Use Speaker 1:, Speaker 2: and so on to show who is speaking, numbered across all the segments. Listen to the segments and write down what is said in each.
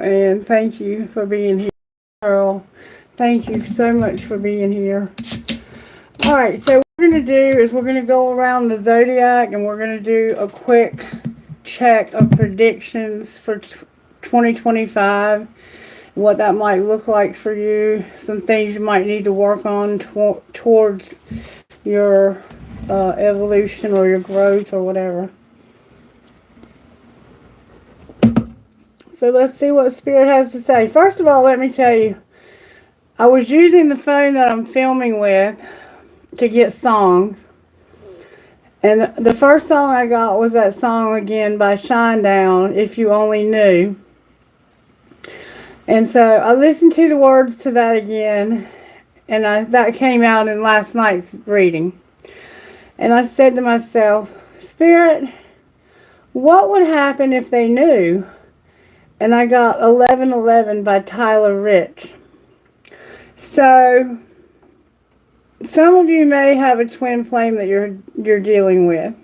Speaker 1: And thank you for being here, Earl. Thank you so much for being here. All right, so what we're going to do is we're going to go around the zodiac and we're going to do a quick check of predictions for 2025, what that might look like for you, some things you might need to work on towards your evolution or your growth or whatever. So let's see what Spirit has to say. First of all, let me tell you, I was using the phone that I'm filming with to get songs. And the first song I got was that song again by Shinedown, If You Only Knew. And so I listened to the words to that again, and that came out in last night's reading. And I said to myself, Spirit, what would happen if they knew? And I got 1111 by Tyler Rich. So some of you may have a twin flame that you're dealing with.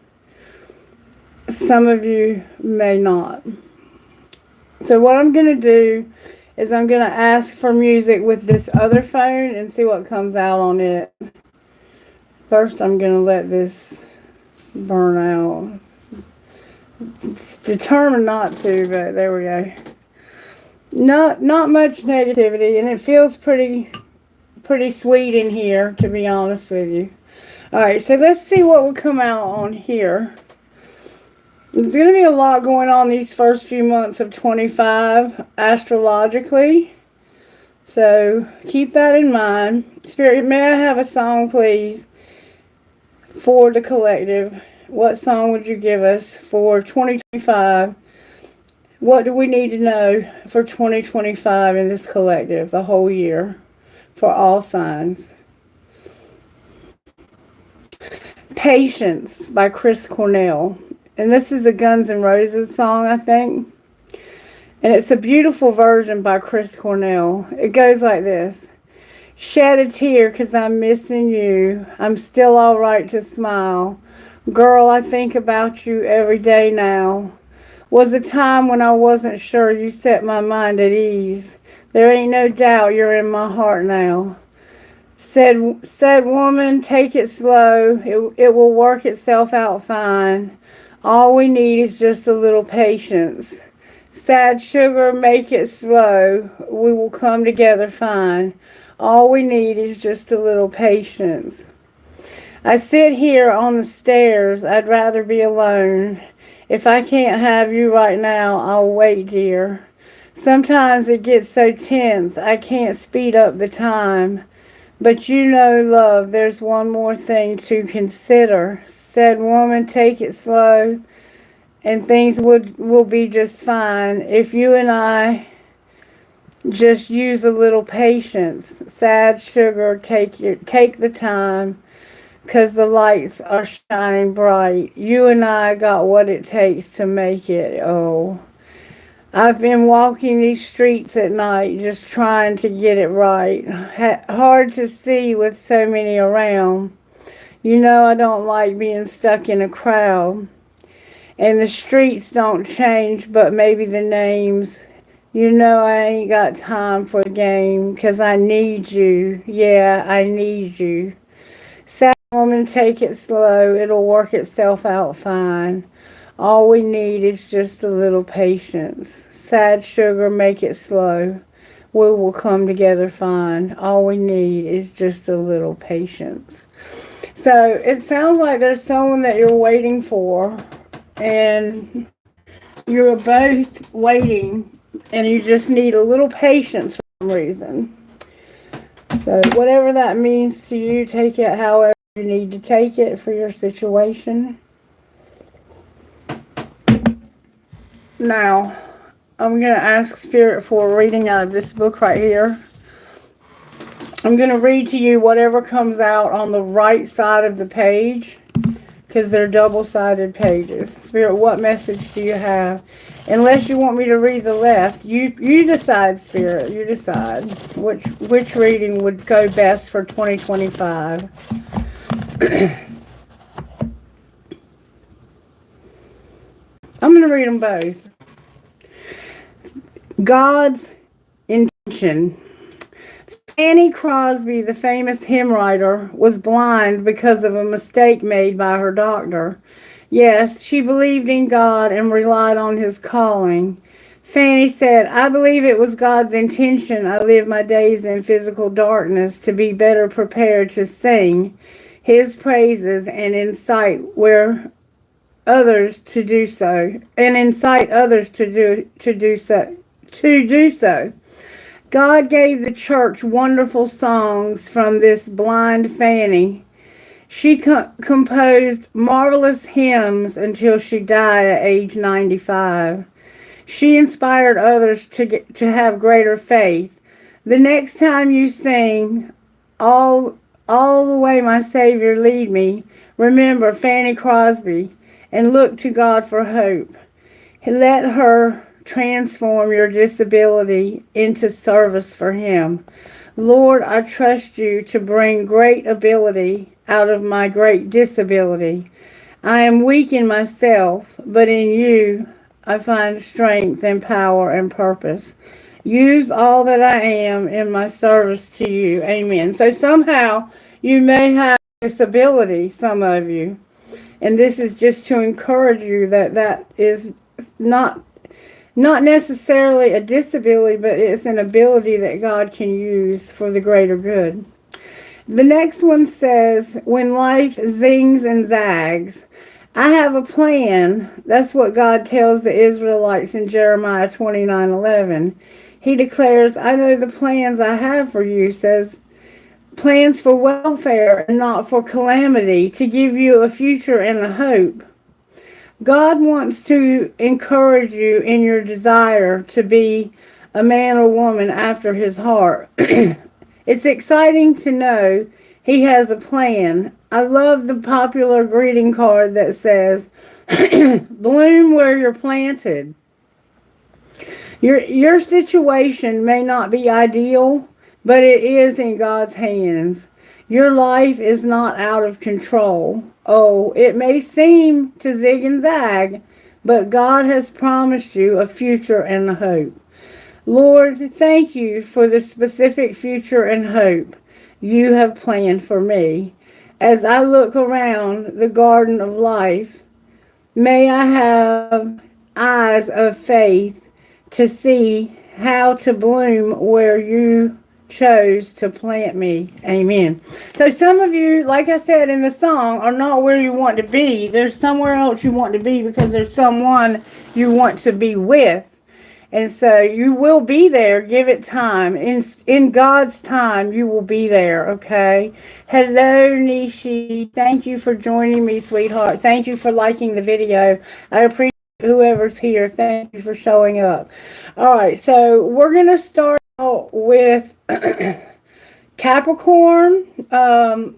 Speaker 1: Some of you may not. So what I'm going to do is I'm going to ask for music with this other phone and see what comes out on it. First, I'm going to let this burn out. It's determined not to, but there we go. Not much negativity, and it feels pretty sweet in here, to be honest with you. Alright, so let's see what will come out on here. There's going to be a lot going on these first few months of 25 astrologically. So keep that in mind. Spirit, may I have a song, please, for the collective? What song would you give us for 2025? What do we need to know for 2025 in this collective, the whole year, for all signs? Patience by Chris Cornell. And this is a Guns N' Roses song, I think. And it's a beautiful version by Chris Cornell. It goes like this. Shed a tear 'cause I'm missing you. I'm still alright to smile. Girl, I think about you every day now. Was a time when I wasn't sure, you set my mind at ease. There ain't no doubt you're in my heart now. Said woman, take it slow. It will work itself out fine. All we need is just a little patience. Sad sugar, make it slow. We will come together fine. All we need is just a little patience. I sit here on the stairs. I'd rather be alone. If I can't have you right now, I'll wait, dear. Sometimes it gets so tense, I can't speed up the time. But you know, love, there's one more thing to consider. Said woman, take it slow, and things will be just fine if you and I just use a little patience. Sad sugar, take the time, 'cause the lights are shining bright. You and I got what it takes to make it. Oh, I've been walking these streets at night just trying to get it right. Hard to see with so many around. You know I don't like being stuck in a crowd. And the streets don't change, but maybe the names. You know I ain't got time for the game, 'cause I need you. Yeah, I need you. Sad woman, take it slow. It'll work itself out fine. All we need is just a little patience. Sad sugar, make it slow. We will come together fine. All we need is just a little patience. So it sounds like there's someone that you're waiting for, and you're both waiting, and you just need a little patience for some reason. So whatever that means to you, take it however you need to take it for your situation. Now, I'm going to ask Spirit for a reading out of this book right here. I'm going to read to you whatever comes out on the right side of the page, because they're double-sided pages. Spirit, what message do you have? Unless you want me to read the left, you decide, Spirit. You decide which reading would go best for 2025. I'm going to read them both. God's intention. Fanny Crosby, the famous hymn writer, was blind because of a mistake made by her doctor. Yes, she believed in God and relied on his calling. Fanny said, I believe it was God's intention I live my days in physical darkness to be better prepared to sing his praises and incite where others to do so, and incite others to do so. God gave the church wonderful songs from this blind Fanny. She composed marvelous hymns until she died at age 95. She inspired others to have greater faith. The next time you sing, all the way my Savior lead me, remember Fanny Crosby and look to God for hope. Let her transform your disability into service for him. Lord, I trust you to bring great ability out of my great disability. I am weak in myself, but in you I find strength and power and purpose. Use all that I am in my service to you. Amen. So somehow you may have disability, some of you. And this is just to encourage you that is not necessarily a disability, but it's an ability that God can use for the greater good. The next one says, when life zings and zags, I have a plan. That's what God tells the Israelites in Jeremiah 29:11. He declares, I know the plans I have for you, says, plans for welfare and not for calamity, to give you a future and a hope. God wants to encourage you in your desire to be a man or woman after his heart. It's exciting to know he has a plan. I love the popular greeting card that says, bloom where you're planted. Your situation may not be ideal, but it is in God's hands. Your life is not out of control. Oh, it may seem to zig and zag, but God has promised you a future and a hope. Lord, thank you for the specific future and hope you have planned for me. As I look around the garden of life, may I have eyes of faith to see how to bloom where you chose to plant me. Amen. So some of you, like I said in the song, are not where you want to be. There's somewhere else you want to be because there's someone you want to be with. And so you will be there. Give it time. In God's time, you will be there, okay? Hello, Nishi. Thank you for joining me, sweetheart. Thank you for liking the video. I appreciate whoever's here. Thank you for showing up. All right, so we're going to start out with Capricorn,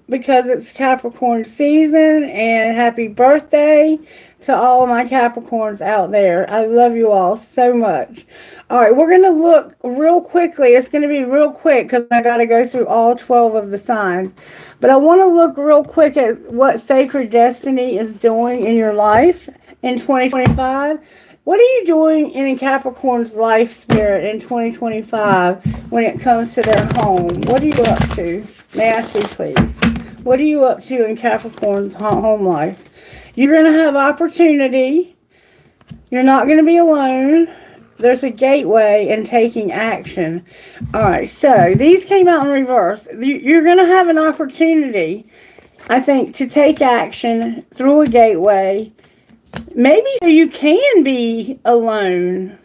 Speaker 1: because it's Capricorn season, and happy birthday to all of my Capricorns out there. I love you all so much. All right, we're going to look real quickly. It's going to be real quick because I got to go through all 12 of the signs. But I want to look real quick at what Sacred Destiny is doing in your life in 2025. What are you doing in Capricorn's life spirit in 2025 when it comes to their home? What are you up to? May I see, please? What are you up to in Capricorn's home life? You're going to have opportunity. You're not going to be alone. There's a gateway and taking action. All right, so these came out in reverse. You're going to have an opportunity, I think, to take action through a gateway. Maybe you can be alone.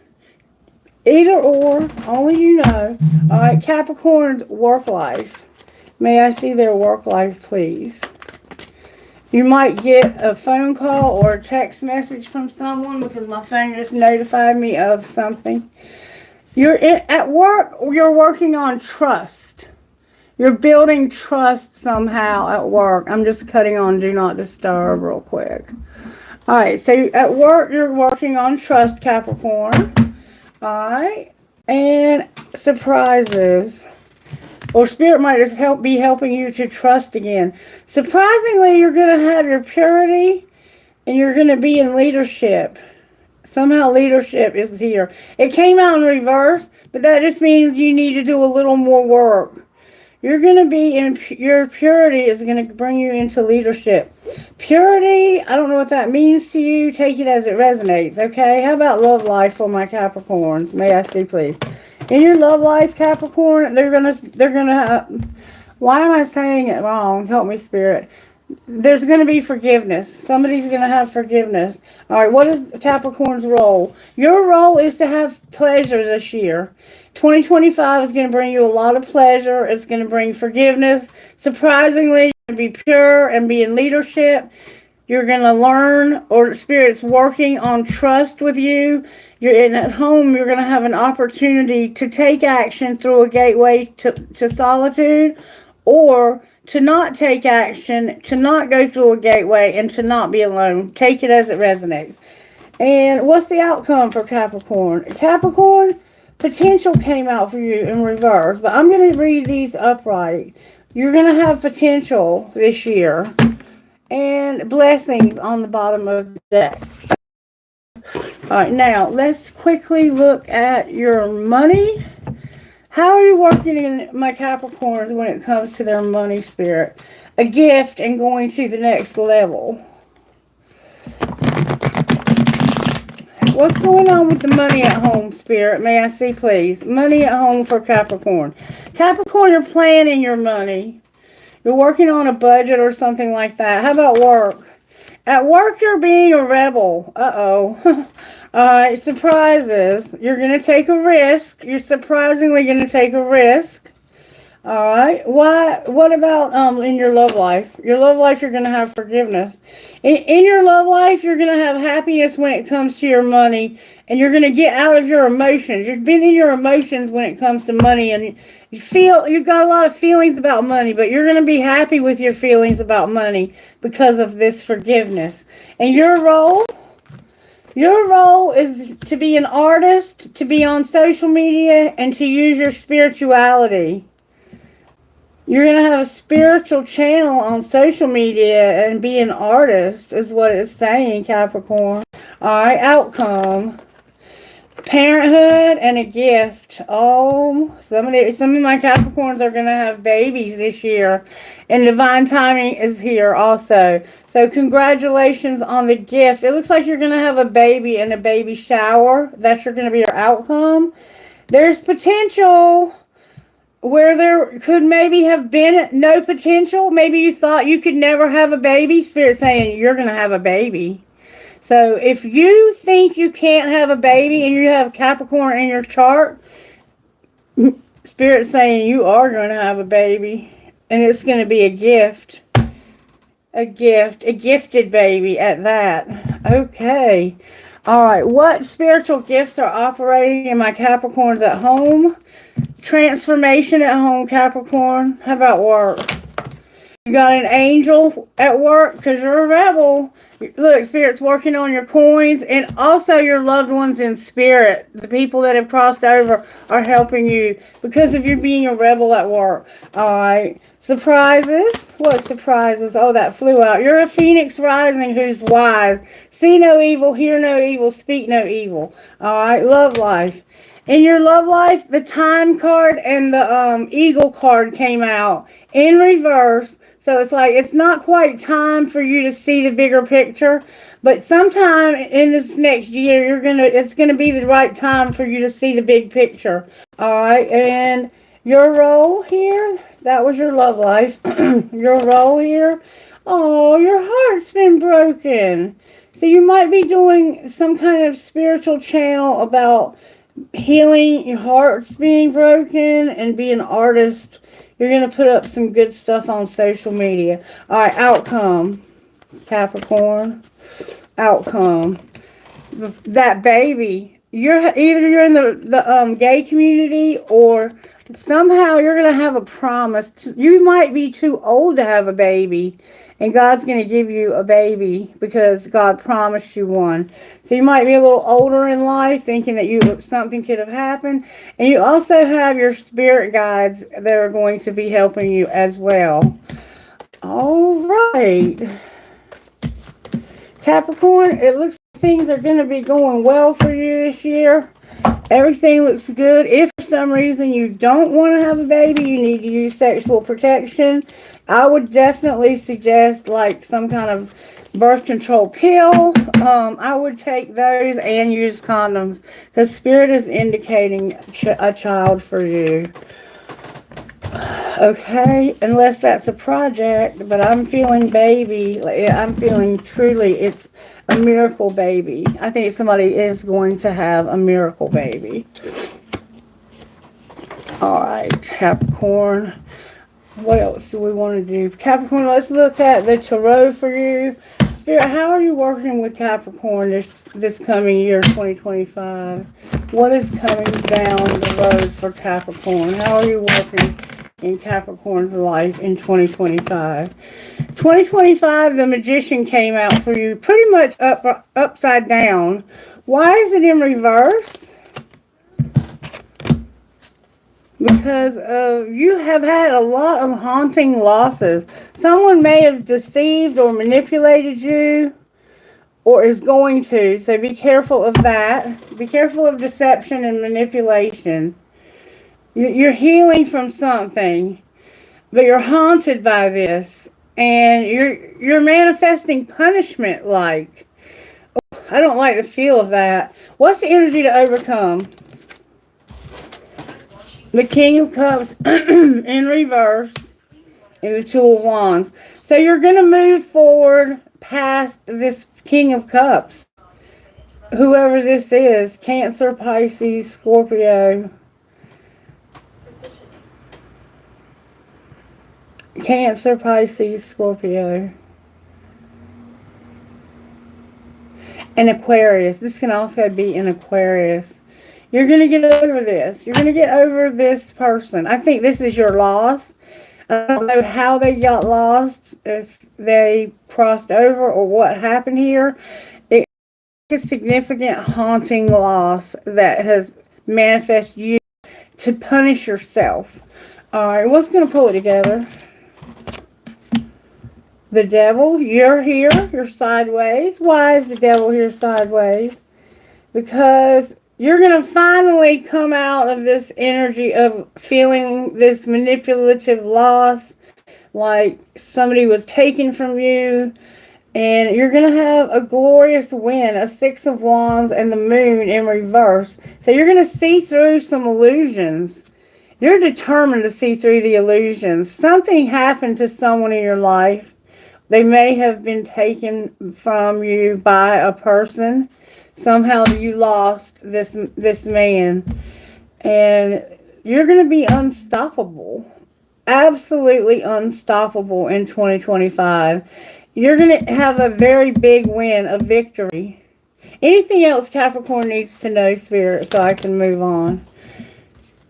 Speaker 1: Either or, only you know. All right, Capricorn's work life. May I see their work life, please? You might get a phone call or a text message from someone because my phone just notified me of something. At work, you're working on trust. You're building trust somehow at work. I'm just cutting on Do Not Disturb real quick. All right, so at work, you're working on trust, Capricorn. All right, and surprises. Or Spirit might just be helping you to trust again. Surprisingly, you're going to have your purity and you're going to be in leadership. Somehow leadership is here. It came out in reverse, but that just means you need to do a little more work. You're going to be in, your purity is going to bring you into leadership. Purity, I don't know what that means to you. Take it as it resonates, okay? How about love life for my Capricorns? May I see, please? In your love life, Capricorn, they're going to have, why am I saying it wrong? Help me, Spirit. There's going to be forgiveness. Somebody's going to have forgiveness. All right, what is Capricorn's role? Your role is to have pleasure this year. 2025 is going to bring you a lot of pleasure. It's going to bring forgiveness. Surprisingly, you're going to be pure and be in leadership. You're going to learn, or Spirit's working on trust with you. You're in at home. You're going to have an opportunity to take action through a gateway to solitude, or to not take action, to not go through a gateway, and to not be alone. Take it as it resonates. And what's the outcome for Capricorn? Capricorn, potential came out for you in reverse, but I'm going to read these upright. You're going to have potential this year and blessings on the bottom of the deck. All right, now let's quickly look at your money. How are you working in my Capricorns when it comes to their money, Spirit? A gift and going to the next level. What's going on with the money at home, Spirit? May I see, please? Money at home for Capricorn. Capricorn, you're planning your money. You're working on a budget or something like that. How about work? At work, you're being a rebel. Uh-oh. Alright, surprises. You're going to take a risk. You're surprisingly going to take a risk. Alright, what about in your love life? Your love life, you're going to have forgiveness. In your love life, you're going to have happiness when it comes to your money. And you're going to get out of your emotions. You've been in your emotions when it comes to money. And you've got a lot of feelings about money. But you're going to be happy with your feelings about money because of this forgiveness. And your role is to be an artist, to be on social media, and to use your spirituality. You're going to have a spiritual channel on social media and be an artist is what it's saying, Capricorn. Alright, outcome. Parenthood and a gift. Oh, some of my Capricorns are going to have babies this year. And divine timing is here also. So congratulations on the gift. It looks like you're going to have a baby and a baby shower. That's going to be your outcome. There's potential where there could maybe have been no potential. Maybe you thought you could never have a baby. Spirit saying you're going to have a baby. So if you think you can't have a baby and you have Capricorn in your chart, Spirit saying you are going to have a baby. And it's going to be a gift. A gifted baby at that. Okay. Alright, what spiritual gifts are operating in my Capricorns at home? Transformation at home, Capricorn. How about work? You got an angel at work because you're a rebel. Look, Spirit's working on your coins and also your loved ones in spirit. The people that have crossed over are helping you because of you being a rebel at work. Alright. Surprises. What surprises? Oh, that flew out. You're a phoenix rising who's wise. See no evil, hear no evil, speak no evil. Alright. Love life. In your love life, the time card and the eagle card came out in reverse. So it's like it's not quite time for you to see the bigger picture, but sometime in this next year, it's gonna be the right time for you to see the big picture. All right, and your role here, that was your love life. Your role here, oh, your heart's been broken. So you might be doing some kind of spiritual channel about healing your heart's being broken and be an artist. You're going to put up some good stuff on social media. Alright, outcome. Capricorn. Outcome. That baby. You're in the gay community or somehow you're going to have a promise. You might be too old to have a baby. And God's going to give you a baby because God promised you one. So you might be a little older in life thinking that something could have happened. And you also have your spirit guides that are going to be helping you as well. All right. Capricorn, it looks like things are going to be going well for you this year. Everything looks good. If for some reason you don't want to have a baby, you need to use sexual protection. I would definitely suggest like some kind of birth control pill. I would take those and use condoms because Spirit is indicating a child for you. Okay, unless that's a project, but I'm feeling baby. I'm feeling truly it's a miracle baby. I think somebody is going to have a miracle baby. All right, Capricorn. What else do we want to do? Capricorn, let's look at the tarot for you. Spirit, how are you working with Capricorn this coming year, 2025? What is coming down the road for Capricorn? How are you working in Capricorn's life in 2025? 2025, the Magician came out for you pretty much upside down. Why is it in reverse? Because you have had a lot of haunting losses. Someone may have deceived or manipulated you, or is going to. So be careful of that. Be careful of deception and manipulation. You're healing from something, but you're haunted by this, and you're manifesting punishment. Like, I don't like the feel of that. What's the energy to overcome? The King of Cups in reverse and the Two of Wands. So you're going to move forward past this King of Cups. Whoever this is, Cancer, Pisces, Scorpio. Cancer, Pisces, Scorpio. And Aquarius. This can also be an Aquarius. You're going to get over this. You're going to get over this person. I think this is your loss. I don't know how they got lost, if they crossed over or what happened here. It's a significant haunting loss that has manifested you to punish yourself. All right, what's going to pull it together? The Devil, you're here. You're sideways. Why is the Devil here sideways? Because you're going to finally come out of this energy of feeling this manipulative loss, like somebody was taken from you, and you're going to have a glorious win, a Six of Wands and the Moon in reverse. So you're going to see through some illusions. You're determined to see through the illusions. Something happened to someone in your life. They may have been taken from you by a person. Somehow you lost this man, and you're going to be unstoppable, absolutely unstoppable in 2025. You're going to have a very big win, a victory. Anything else Capricorn needs to know, Spirit, so I can move on?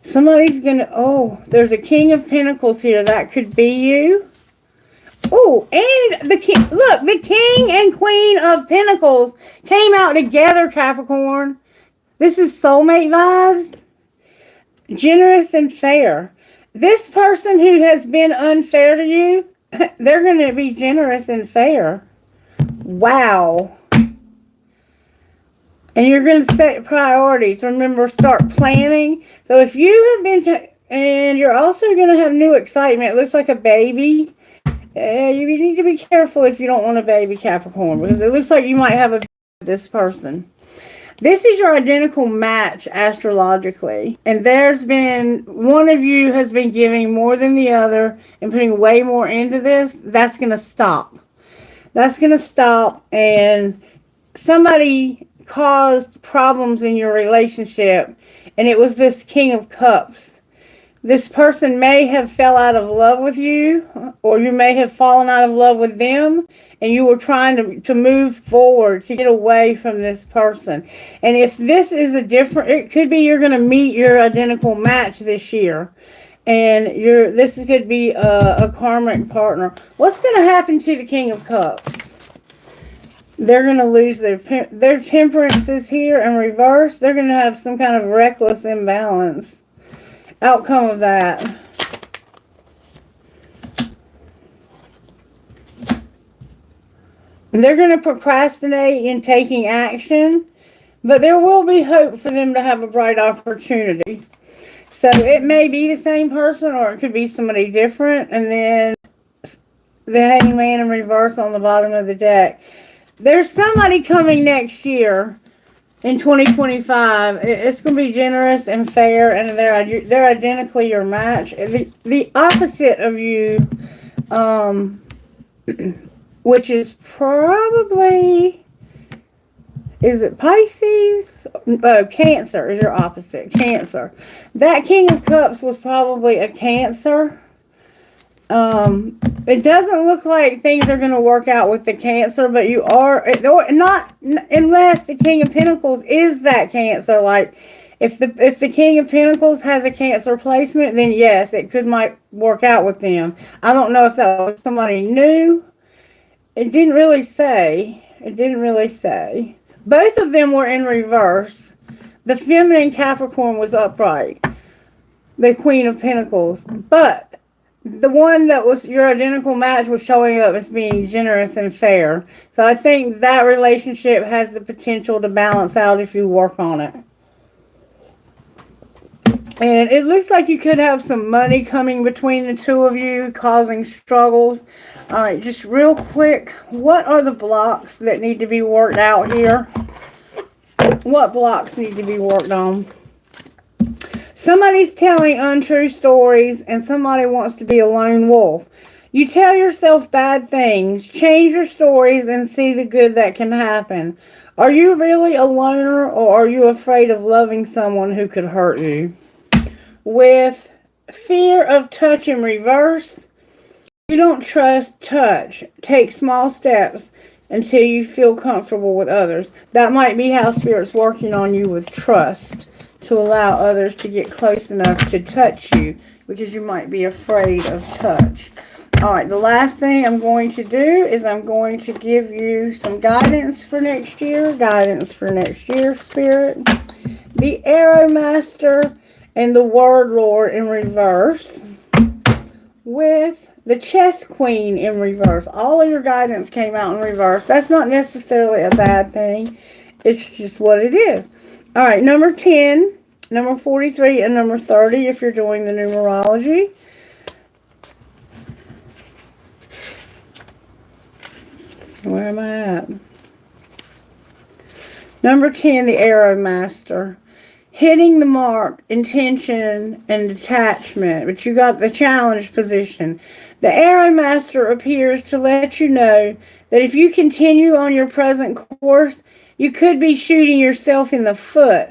Speaker 1: Somebody's going to, oh, there's a King of Pentacles here. That could be you. Oh, and the king, look, the King and Queen of Pentacles came out together, Capricorn. This is soulmate vibes. Generous and fair. This person who has been unfair to you, they're going to be generous and fair. Wow. And you're going to set priorities. Remember, start planning. So if you have been, and you're also going to have new excitement. It looks like a baby. You need to be careful if you don't want a baby, Capricorn, because it looks like you might have a baby with this person. This is your identical match astrologically, and there's been one of you has been giving more than the other and putting way more into this. That's going to stop. That's going to stop, and somebody caused problems in your relationship, and it was this King of Cups. This person may have fell out of love with you, or you may have fallen out of love with them, and you were trying to move forward, to get away from this person. And if this is it could be you're going to meet your identical match this year, and this could be a karmic partner. What's going to happen to the King of Cups? They're going to lose their temperance is here in reverse. They're going to have some kind of reckless imbalance. Outcome of that. They're going to procrastinate in taking action, but there will be hope for them to have a bright opportunity. So it may be the same person, or it could be somebody different. And then the hangman in reverse on the bottom of the deck. There's somebody coming next year in 2025. It's going to be generous and fair, and they're identically your match. The opposite of you, which is probably, is it Pisces? Cancer is your opposite. Cancer. That King of Cups was probably a Cancer. It doesn't look like things are going to work out with the Cancer, but you are not unless the King of Pentacles is that Cancer. Like if the King of Pentacles has a Cancer placement, then yes, it might work out with them. I don't know if that was somebody new. It didn't really say. Both of them were in reverse. The feminine Capricorn was upright. The Queen of Pentacles, but the one that was your identical match was showing up as being generous and fair. So I think that relationship has the potential to balance out if you work on it. And it looks like you could have some money coming between the two of you, causing struggles. All right, just real quick, what are the blocks that need to be worked out here? What blocks need to be worked on? Somebody's telling untrue stories, and somebody wants to be a lone wolf. You tell yourself bad things, change your stories, and see the good that can happen. Are you really a loner, or are you afraid of loving someone who could hurt you? With fear of touch in reverse, you don't trust touch. Take small steps until you feel comfortable with others. That might be how Spirit's working on you with trust, to allow others to get close enough to touch you, because you might be afraid of touch. Alright, the last thing I'm going to do is I'm going to give you some guidance for next year. Guidance for next year, Spirit. The Arrow Master and the Word Lord in reverse, with the Chess Queen in reverse. All of your guidance came out in reverse. That's not necessarily a bad thing. It's just what it is. All right, number 10, number 43, and number 30 if you're doing the numerology. Where am I at? Number 10, the Arrow Master. Hitting the mark, intention, and detachment. But you got the challenge position. The Arrow Master appears to let you know that if you continue on your present course, you could be shooting yourself in the foot.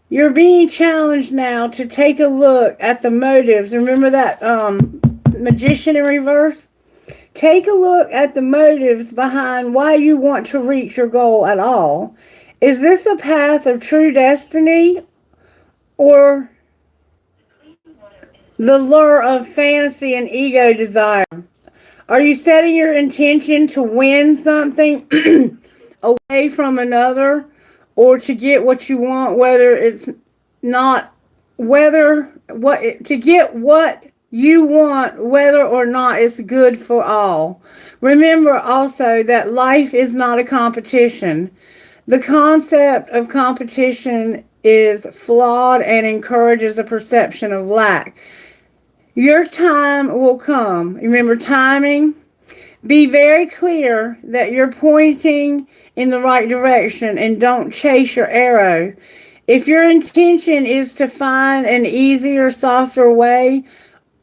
Speaker 1: You're being challenged now to take a look at the motives. Remember that Magician in reverse? Take a look at the motives behind why you want to reach your goal at all. Is this a path of true destiny, or the lure of fantasy and ego desire? Are you setting your intention to win something away from another, or to get what you want, to get what you want, whether or not it's good for all. Remember also that life is not a competition. The concept of competition is flawed and encourages a perception of lack. Your time will come. Remember timing? Be very clear that you're pointing in the right direction and don't chase your arrow. If your intention is to find an easier, softer way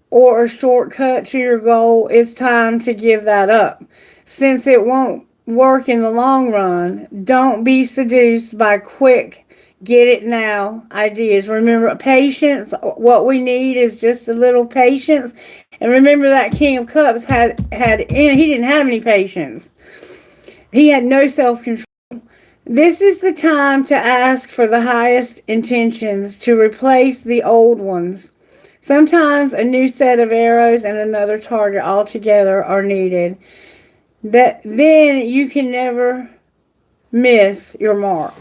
Speaker 1: or a shortcut to your goal, it's time to give that up, since it won't work in the long run. Don't be seduced by quick, get it now ideas. Remember, patience. What we need is just a little patience. And remember that King of Cups he didn't have any patience. He had no self-control. This is the time to ask for the highest intentions, to replace the old ones. Sometimes a new set of arrows and another target altogether are needed. Then you can never miss your mark.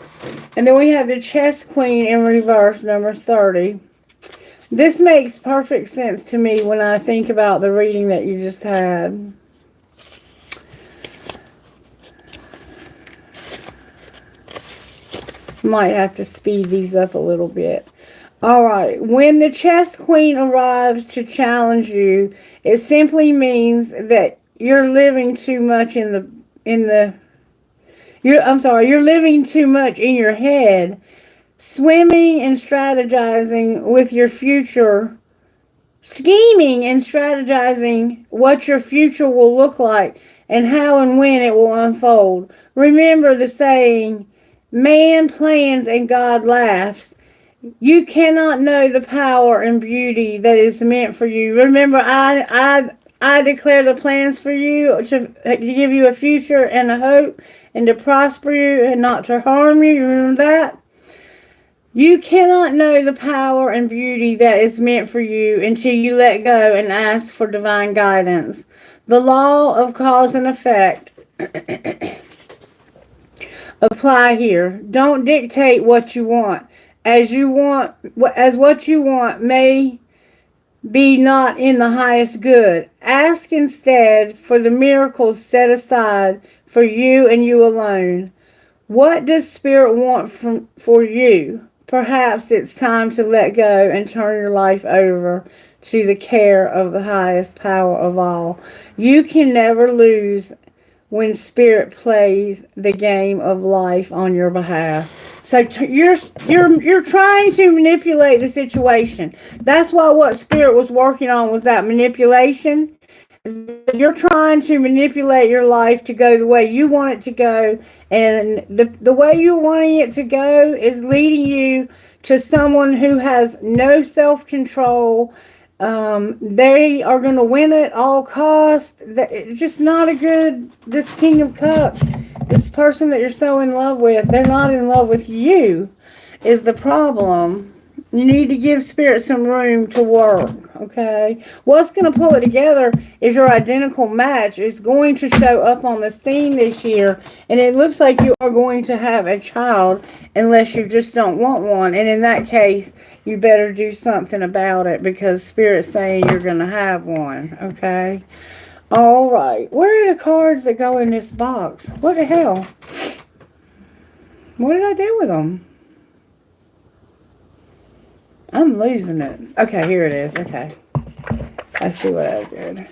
Speaker 1: And then we have the Chess Queen in reverse, number 30. This makes perfect sense to me when I think about the reading that you just had. Might have to speed these up a little bit. All right. When the chess queen arrives to challenge you, it simply means that you're living too much you're living too much in your head, swimming and strategizing with your future, scheming and strategizing what your future will look like and how and when it will unfold. Remember the saying, man plans and God laughs. You cannot know the power and beauty that is meant for you. Remember, I declare the plans for you to give you a future and a hope and to prosper you and not to harm you. You remember that? You cannot know the power and beauty that is meant for you until you let go and ask for divine guidance. The law of cause and effect apply here. Don't dictate what you want. As what you want may be not in the highest good. Ask instead for the miracles set aside for you and you alone. What does Spirit want for you? Perhaps it's time to let go and turn your life over to the care of the highest power of all. You can never lose when Spirit plays the game of life on your behalf. So you're trying to manipulate the situation. That's why what Spirit was working on was that manipulation. You're trying to manipulate your life to go the way you want it to go, and the way you're wanting it to go is leading you to someone who has no self-control. They are going to win at all costs. It's just not a good, this King of Cups, this person that you're so in love with, they're not in love with you, is the problem. You need to give Spirit some room to work, okay? What's going to pull it together is your identical match is going to show up on the scene this year, and it looks like you are going to have a child unless you just don't want one. And in that case, you better do something about it because Spirit's saying you're going to have one, okay? All right. Where are the cards that go in this box? What the hell? What did I do with them? I'm losing it. Okay, here it is. Okay. I see what I did.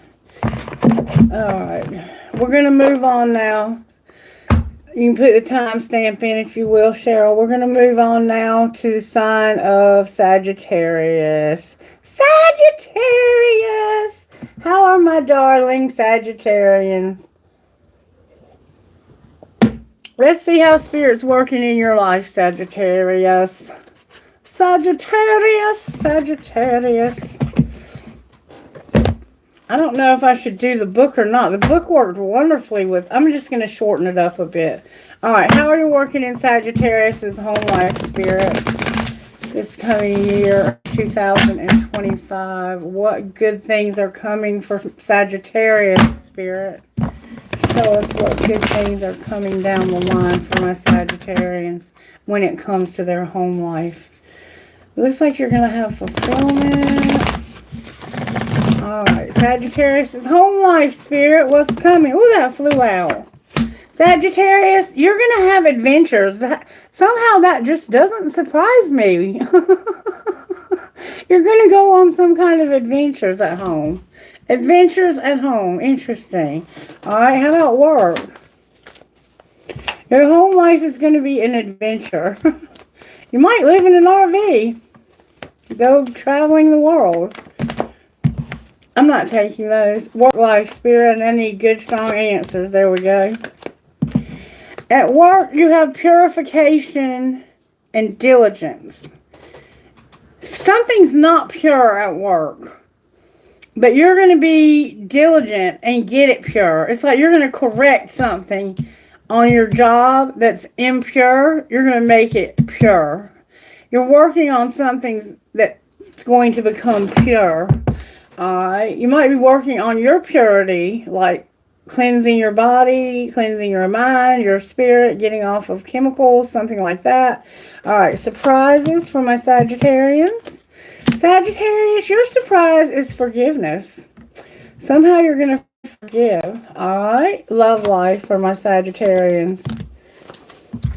Speaker 1: Alright. We're going to move on now. You can put the timestamp in if you will, Cheryl. We're going to move on now to the sign of Sagittarius. Sagittarius! How are my darling Sagittarians? Let's see how Spirit's working in your life, Sagittarius. Sagittarius. I don't know if I should do the book or not. The book worked wonderfully with... I'm just going to shorten it up a bit. Alright, how are you working in Sagittarius' home life, Spirit? This coming year, 2025. What good things are coming for Sagittarius, Spirit? Show us what good things are coming down the line for my Sagittarians when it comes to their home life. It looks like you're going to have fulfillment. Alright, Sagittarius' home life, Spirit. What's coming? Oh, that flew out. Sagittarius, you're going to have adventures. Somehow that just doesn't surprise me. You're going to go on some kind of adventures at home. Adventures at home. Interesting. Alright, how about work? Your home life is going to be an adventure. You might live in an RV. Go traveling the world. I'm not taking those. Work life, Spirit. I need good, strong answers. There we go. At work, you have purification and diligence. Something's not pure at work. But you're going to be diligent and get it pure. It's like you're going to correct something on your job that's impure. You're going to make it pure. You're working on something that's going to become pure. You might be working on your purity, like cleansing your body, cleansing your mind, your spirit, getting off of chemicals, something like that. Alright, surprises for my Sagittarians. Sagittarius, your surprise is forgiveness. Somehow you're going to forgive. Alright, love life for my Sagittarians.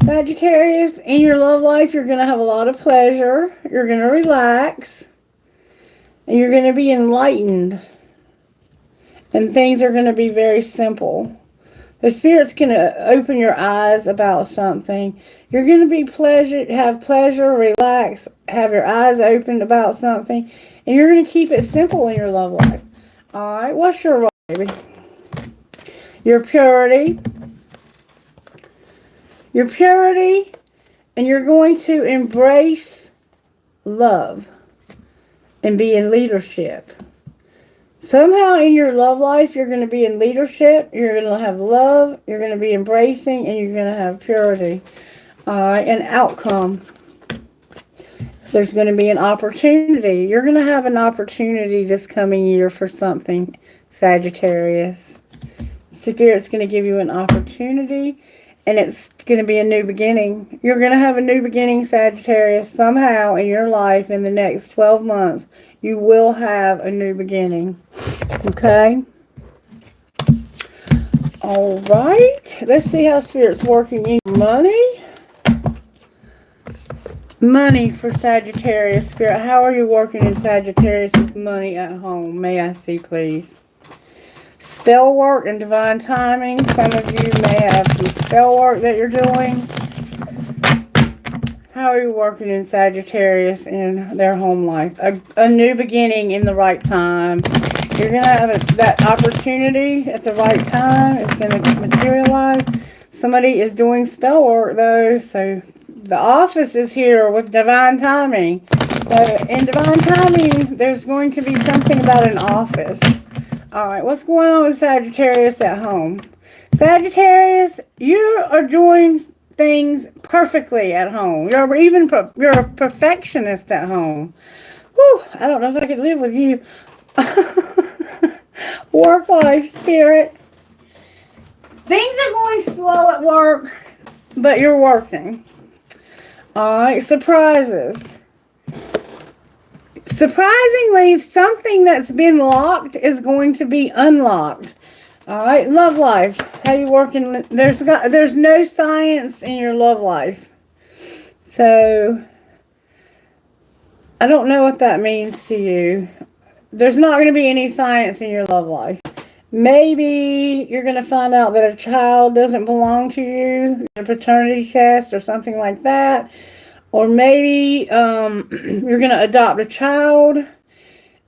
Speaker 1: Sagittarius, in your love life, you're going to have a lot of pleasure. You're going to relax. And you're going to be enlightened. And things are going to be very simple. The Spirit's going to open your eyes about something. You're going to be have pleasure, relax, have your eyes opened about something. And you're going to keep it simple in your love life. Alright, what's your role, baby? Your purity. Your purity. And you're going to embrace love and be in leadership. Somehow in your love life, you're going to be in leadership, you're going to have love, you're going to be embracing, and you're going to have purity. An outcome. There's going to be an opportunity. You're going to have an opportunity this coming year for something, Sagittarius. Spirit's going to give you an opportunity, and it's going to be a new beginning. You're going to have a new beginning, Sagittarius, somehow in your life in the next 12 months. You will have a new beginning. Okay? Alright. Let's see how Spirit's working in money. Money for Sagittarius. Spirit, how are you working in Sagittarius with money at home? May I see, please? Spell work and divine timing. Some of you may have some spell work that you're doing. How are you working in Sagittarius in their home life? A new beginning in the right time. You're going to have that opportunity at the right time. It's going to materialize. Somebody is doing spell work, though. So the office is here with divine timing. So in divine timing, there's going to be something about an office. Alright, what's going on with Sagittarius at home? Sagittarius, you are doing things perfectly at home. You're a perfectionist at home. Whew, I don't know if I could live with you. Work life, Spirit. Things are going slow at work, but you're working. Alright, surprises. Surprisingly, something that's been locked is going to be unlocked. Alright, love life. How you working? There's no science in your love life. So, I don't know what that means to you. There's not going to be any science in your love life. Maybe you're going to find out that a child doesn't belong to you, a paternity test or something like that. Or maybe you're going to adopt a child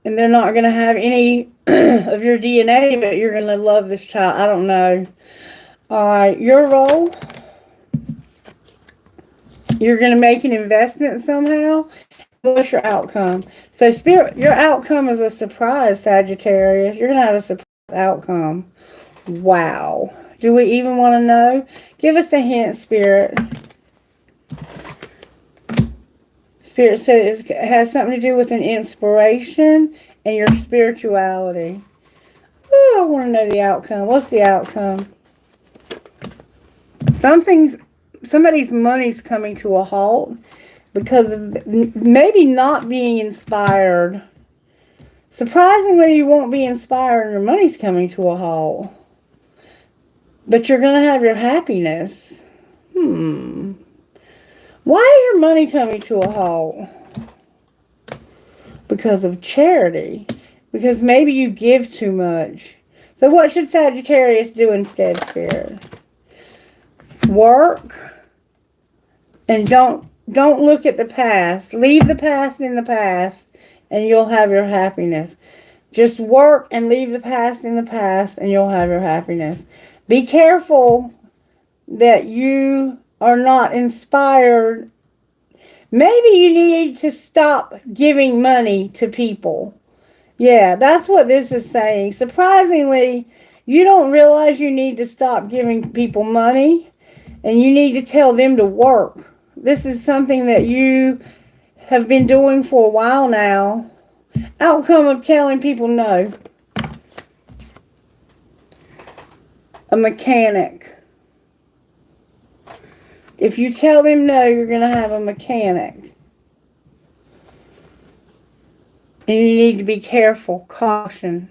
Speaker 1: and they're not going to have any of your DNA, but you're going to love this child. I don't know. Alright, your role. You're going to make an investment somehow. What's your outcome? So, Spirit, your outcome is a surprise, Sagittarius. You're going to have a surprise outcome. Wow. Do we even want to know? Give us a hint, Spirit. Spirit says it has something to do with an inspiration and your spirituality. Oh, I want to know the outcome. What's the outcome? Somebody's money's coming to a halt because of maybe not being inspired. Surprisingly, you won't be inspired and your money's coming to a halt. But you're going to have your happiness. Why is your money coming to a halt? Because of charity. Because maybe you give too much. So what should Sagittarius do instead, Spirit? Work. And don't look at the past. Leave the past in the past and you'll have your happiness. Just work and leave the past in the past and you'll have your happiness. Be careful that you are not inspired. Maybe you need to stop giving money to people. Yeah, that's what this is saying. Surprisingly, you don't realize you need to stop giving people money and you need to tell them to work. This is something that you have been doing for a while now. Outcome of telling people no. A mechanic. If you tell them no, you're going to have a mechanic. And you need to be careful, caution.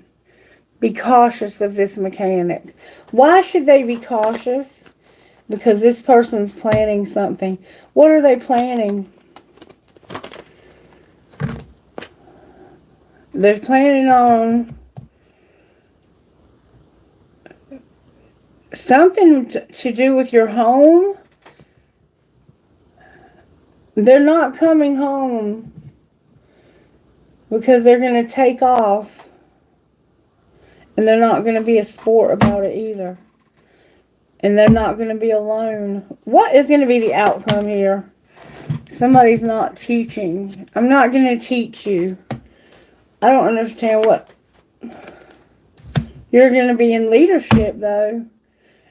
Speaker 1: Be cautious of this mechanic. Why should they be cautious? because this person's planning something. What are they planning? They're planning on something to do with your home. They're not coming home because they're going to take off. And they're not going to be a sport about it either. And they're not going to be alone. What is going to be the outcome here? Somebody's not teaching. I'm not going to teach you. I don't understand what. You're going to be in leadership, though.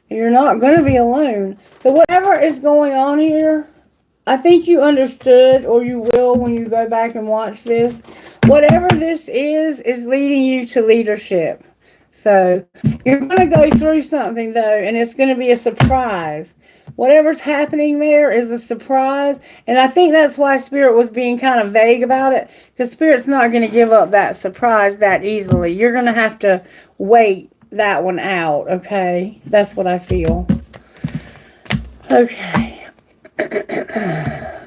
Speaker 1: And you're not going to be alone. So whatever is going on here, I think you understood, or you will when you go back and watch this. Whatever this is leading you to leadership. So you're going to go through something, though, and it's going to be a surprise. Whatever's happening there is a surprise. And I think that's why Spirit was being kind of vague about it. Because Spirit's not going to give up that surprise that easily. You're going to have to wait that one out, okay? That's what I feel. Okay.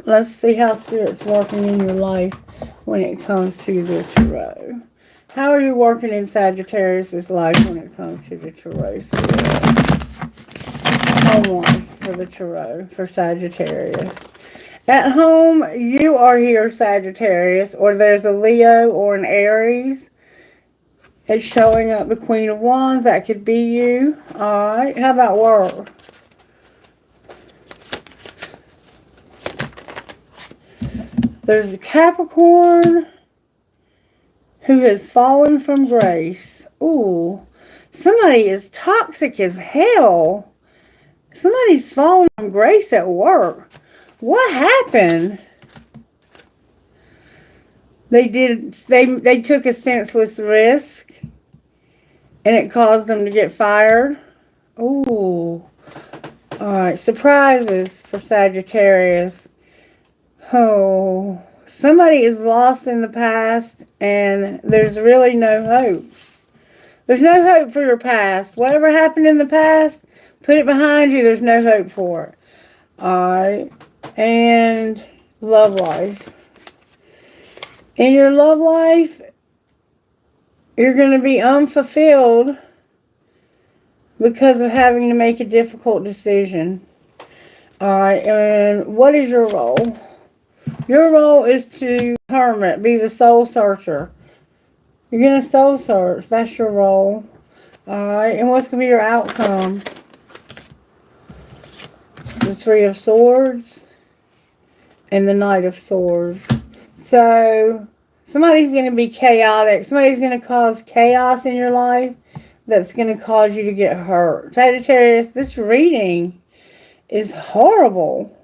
Speaker 1: Let's see how Spirit's working in your life when it comes to the tarot. How are you working in Sagittarius' life when it comes to the tarot? Home life for the tarot for Sagittarius. At home, you are here, Sagittarius, or there's a Leo or an Aries. It's showing up the Queen of Wands. That could be you. Alright, how about work? There's a Capricorn who has fallen from grace. Ooh, somebody is toxic as hell. Somebody's fallen from grace at work. What happened? They took a senseless risk and it caused them to get fired. Ooh. Alright, surprises for Sagittarius. Oh, somebody is lost in the past and there's really no hope. There's no hope for your past. Whatever happened in the past, put it behind you. There's no hope for it. Alright. And love life. In your love life, you're going to be unfulfilled because of having to make a difficult decision. Alright, and what is your role? Your role is to hermit, be the soul searcher. You're going to soul search. That's your role. Alright, and what's going to be your outcome? The Three of Swords and the Knight of Swords. So, somebody's going to be chaotic. Somebody's going to cause chaos in your life that's going to cause you to get hurt. Sagittarius, this reading is horrible.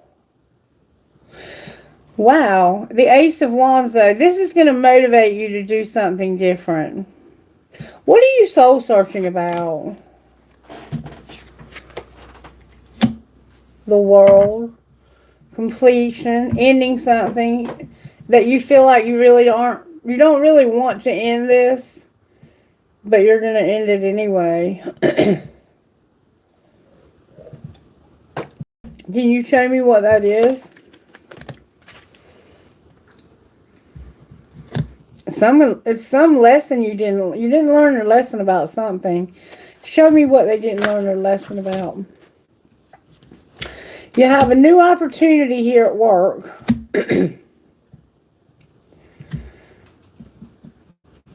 Speaker 1: Wow. The Ace of Wands, though. This is going to motivate you to do something different. What are you soul searching about? The world. Completion. Ending something that you feel like you don't really want to end this, but you're going to end it anyway. Can you show me what that is? It's some lesson you didn't learn your lesson about something. Show me what they didn't learn their lesson about. You have a new opportunity here at work.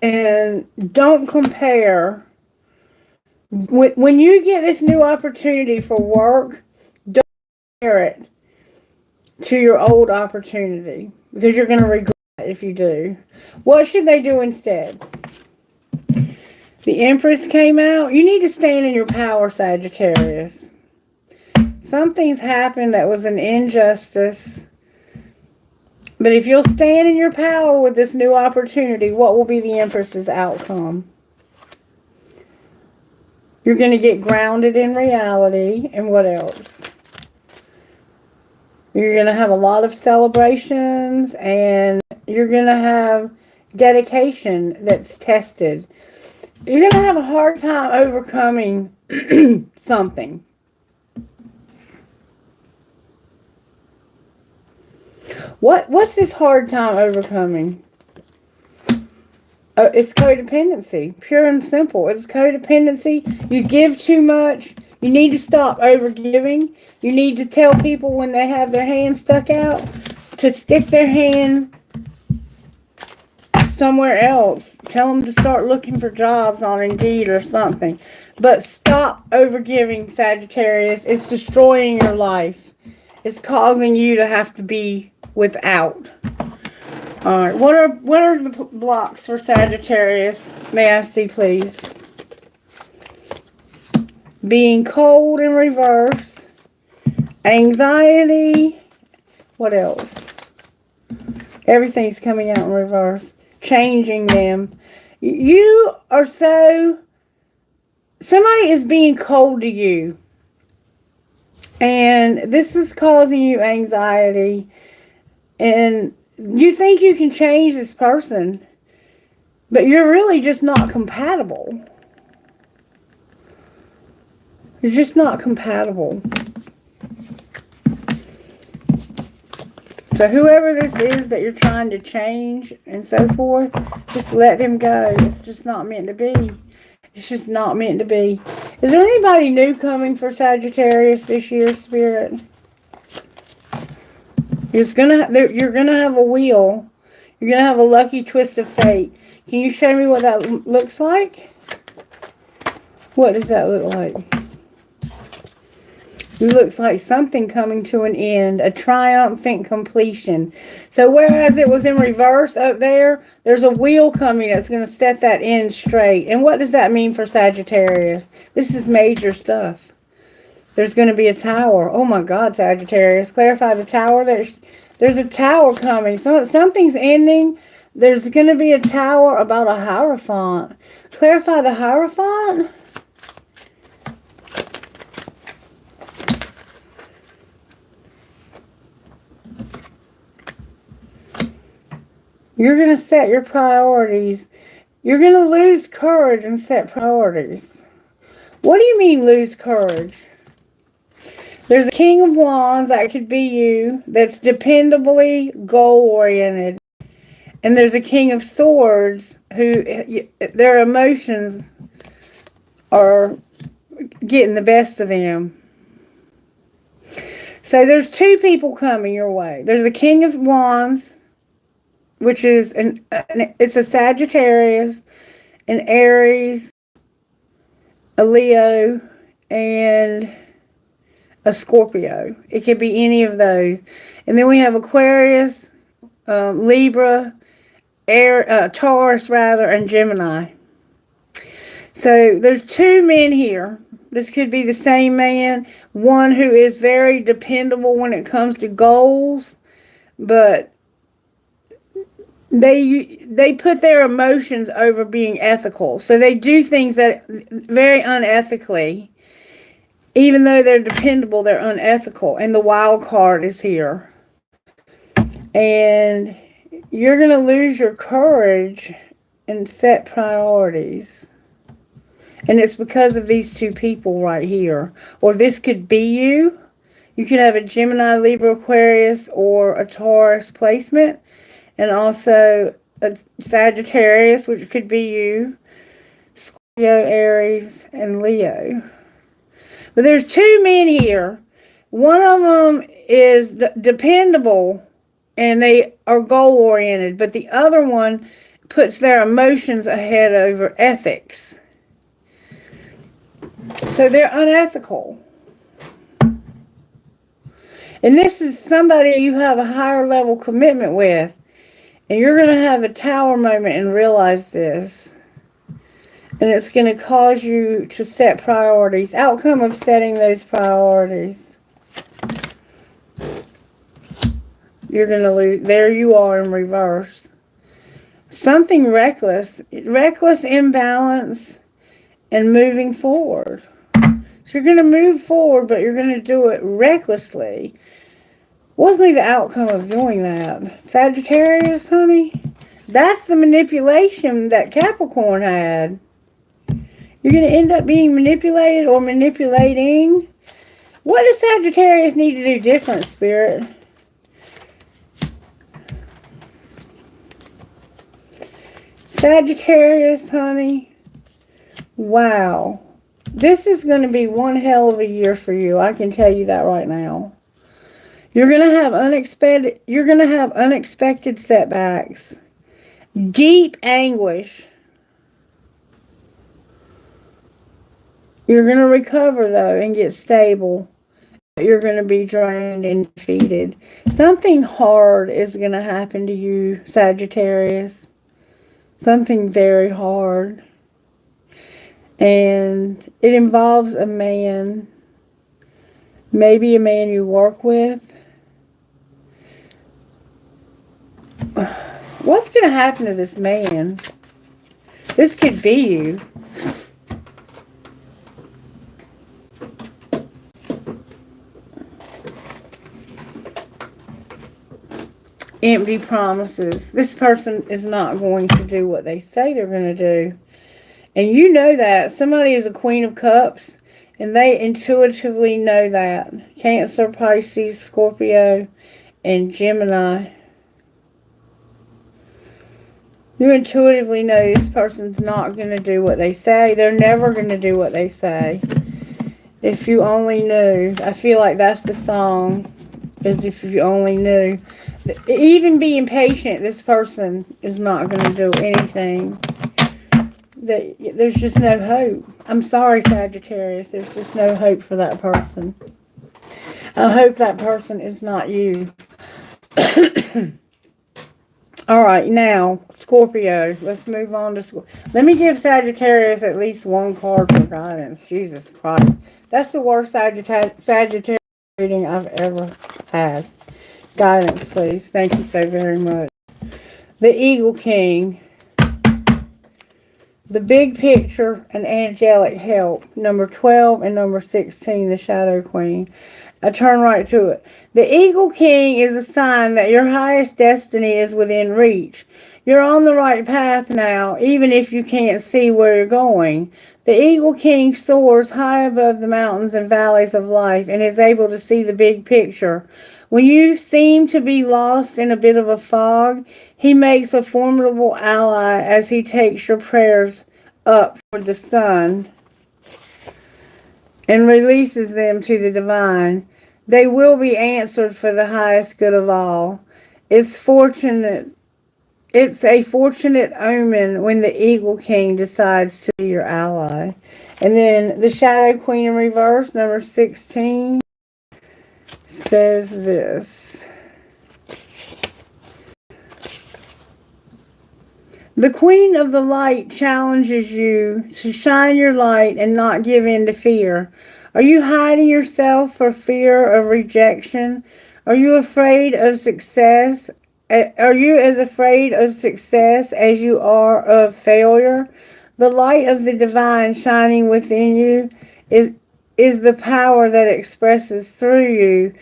Speaker 1: And don't compare. When you get this new opportunity for work, don't compare it to your old opportunity. Because you're going to regret it if you do. What should they do instead? The Empress came out. You need to stand in your power, Sagittarius. Something's happened that was an injustice. But if you'll stand in your power with this new opportunity, what will be the Empress's outcome? You're going to get grounded in reality. And what else? You're going to have a lot of celebrations. And you're going to have dedication that's tested. You're going to have a hard time overcoming something. What's this hard time overcoming? It's codependency. Pure and simple. It's codependency. You give too much. You need to stop overgiving. You need to tell people when they have their hand stuck out to stick their hand somewhere else. Tell them to start looking for jobs on Indeed or something. But stop overgiving, Sagittarius. It's destroying your life. It's causing you to have to be without. Alright, what are the blocks for Sagittarius? May I see, please? Being cold in reverse. Anxiety. What else? Everything's coming out in reverse. Changing them. You are so... Somebody is being cold to you. And this is causing you anxiety. And you think you can change this person. But you're really just not compatible. You're just not compatible. So whoever this is that you're trying to change and so forth, just let them go. It's just not meant to be. It's just not meant to be. Is there anybody new coming for Sagittarius this year, Spirit? You're gonna have a wheel. You're gonna have a lucky twist of fate. Can you show me what that looks like? What does that look like? It looks like something coming to an end, a triumphant completion. So whereas it was in reverse up there, there's a wheel coming that's going to set that end straight. And what does that mean for Sagittarius? This is major stuff. There's going to be a tower. Oh my God, Sagittarius. Clarify the tower. There's a tower coming. Something's ending. There's going to be a tower about a Hierophant. Clarify the Hierophant. You're going to set your priorities. You're going to lose courage and set priorities. What do you mean lose courage? There's a King of Wands, that could be you, that's dependably goal-oriented. And there's a King of Swords who their emotions are getting the best of them. So there's two people coming your way. There's a King of Wands, which is it's a Sagittarius, an Aries, a Leo, and a Scorpio. It could be any of those. And then we have Aquarius, Libra, Taurus rather, and Gemini. So there's two men here. This could be the same man. One who is very dependable when it comes to goals, but they put their emotions over being ethical. So they do things that very unethically. Even though they're dependable, they're unethical. And the wild card is here. And you're going to lose your courage and set priorities. And it's because of these two people right here. Or this could be you. You could have a Gemini, Libra, Aquarius, or a Taurus placement. And also a Sagittarius, which could be you. Scorpio, Aries, and Leo. But there's two men here. One of them is dependable and they are goal-oriented. But the other one puts their emotions ahead over ethics. So they're unethical. And this is somebody you have a higher level commitment with. And you're going to have a tower moment and realize this. And it's going to cause you to set priorities. Outcome of setting those priorities. You're going to lose. There you are in reverse. Something reckless. Reckless imbalance and moving forward. So you're going to move forward, but you're going to do it recklessly. What's be the outcome of doing that? Sagittarius, honey? That's the manipulation that Capricorn had. You're going to end up being manipulated or manipulating. What does Sagittarius need to do different, Spirit? Sagittarius, honey. Wow. This is going to be one hell of a year for you. I can tell you that right now. You're going to have unexpected setbacks. Deep anguish. You're going to recover, though, and get stable. You're going to be drained and defeated. Something hard is going to happen to you, Sagittarius. Something very hard. And it involves a man. Maybe a man you work with. What's going to happen to this man? This could be you. Empty promises. This person is not going to do what they say they're going to do. And you know that. Somebody is a Queen of Cups, and they intuitively know that. Cancer, Pisces, Scorpio, and Gemini. You intuitively know this person's not going to do what they say. They're never going to do what they say. If you only knew. I feel like that's the song. As if you only knew. Even being patient, this person is not going to do anything. There's just no hope. I'm sorry, Sagittarius. There's just no hope for that person. I hope that person is not you. All right, now, Scorpio. Let's move on to Scorpio. Let me give Sagittarius at least one card for guidance. Jesus Christ. That's the worst Sagittarius reading I've ever had. Guidance, please. Thank you so very much. The Eagle King. The Big Picture and Angelic Help. Number 12 and number 16, the Shadow Queen. I turn right to it. The Eagle King is a sign that your highest destiny is within reach. You're on the right path now, even if you can't see where you're going. The Eagle King soars high above the mountains and valleys of life and is able to see the big picture. When you seem to be lost in a bit of a fog, he makes a formidable ally as he takes your prayers up toward the sun and releases them to the divine. They will be answered for the highest good of all. It's a fortunate omen when the Eagle King decides to be your ally. And then the Shadow Queen in reverse, number 16, says this. The Queen of the Light challenges you to shine your light and not give in to fear. Are you hiding yourself for fear of rejection? Are you afraid of success? Are you as afraid of success as you are of failure? The light of the divine shining within you is the power that expresses through you.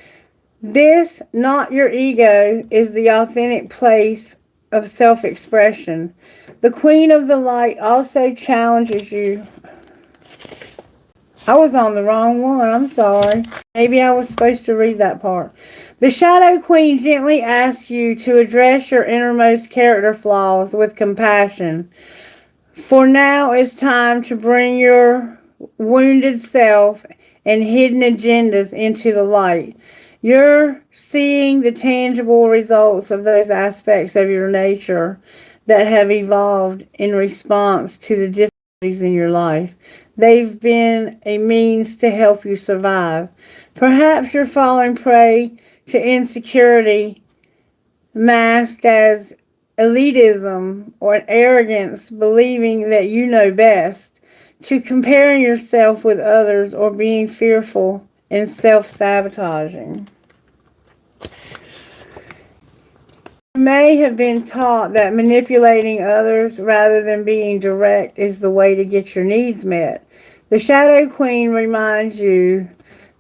Speaker 1: This, not your ego, is the authentic place of self-expression. The Queen of the Light also challenges you. I was on the wrong one. I'm sorry. Maybe I was supposed to read that part. The Shadow Queen gently asks you to address your innermost character flaws with compassion. For now it's time to bring your wounded self and hidden agendas into the light. You're seeing the tangible results of those aspects of your nature that have evolved in response to the difficulties in your life. They've been a means to help you survive. Perhaps you're falling prey to insecurity masked as elitism or arrogance, believing that you know best, to comparing yourself with others or being fearful and self-sabotaging. You may have been taught that manipulating others rather than being direct is the way to get your needs met. The Shadow Queen reminds you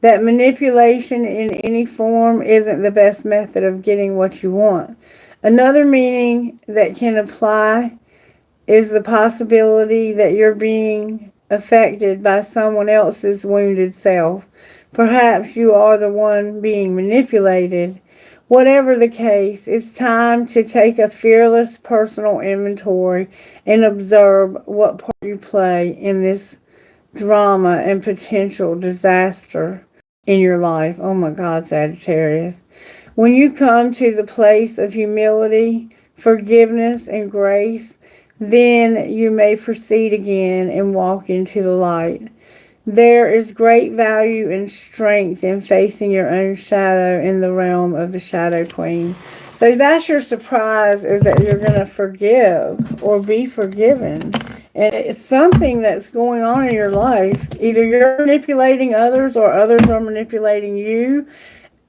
Speaker 1: that manipulation in any form isn't the best method of getting what you want. Another meaning that can apply is the possibility that you're being affected by someone else's wounded self. Perhaps you are the one being manipulated. Whatever the case, it's time to take a fearless personal inventory and observe what part you play in this drama and potential disaster in your life. Oh my God, Sagittarius. When you come to the place of humility, forgiveness, and grace, then you may proceed again and walk into the light. There is great value and strength in facing your own shadow in the realm of the Shadow Queen. So that's your surprise, is that you're going to forgive or be forgiven. And it's something that's going on in your life. Either you're manipulating others or others are manipulating you.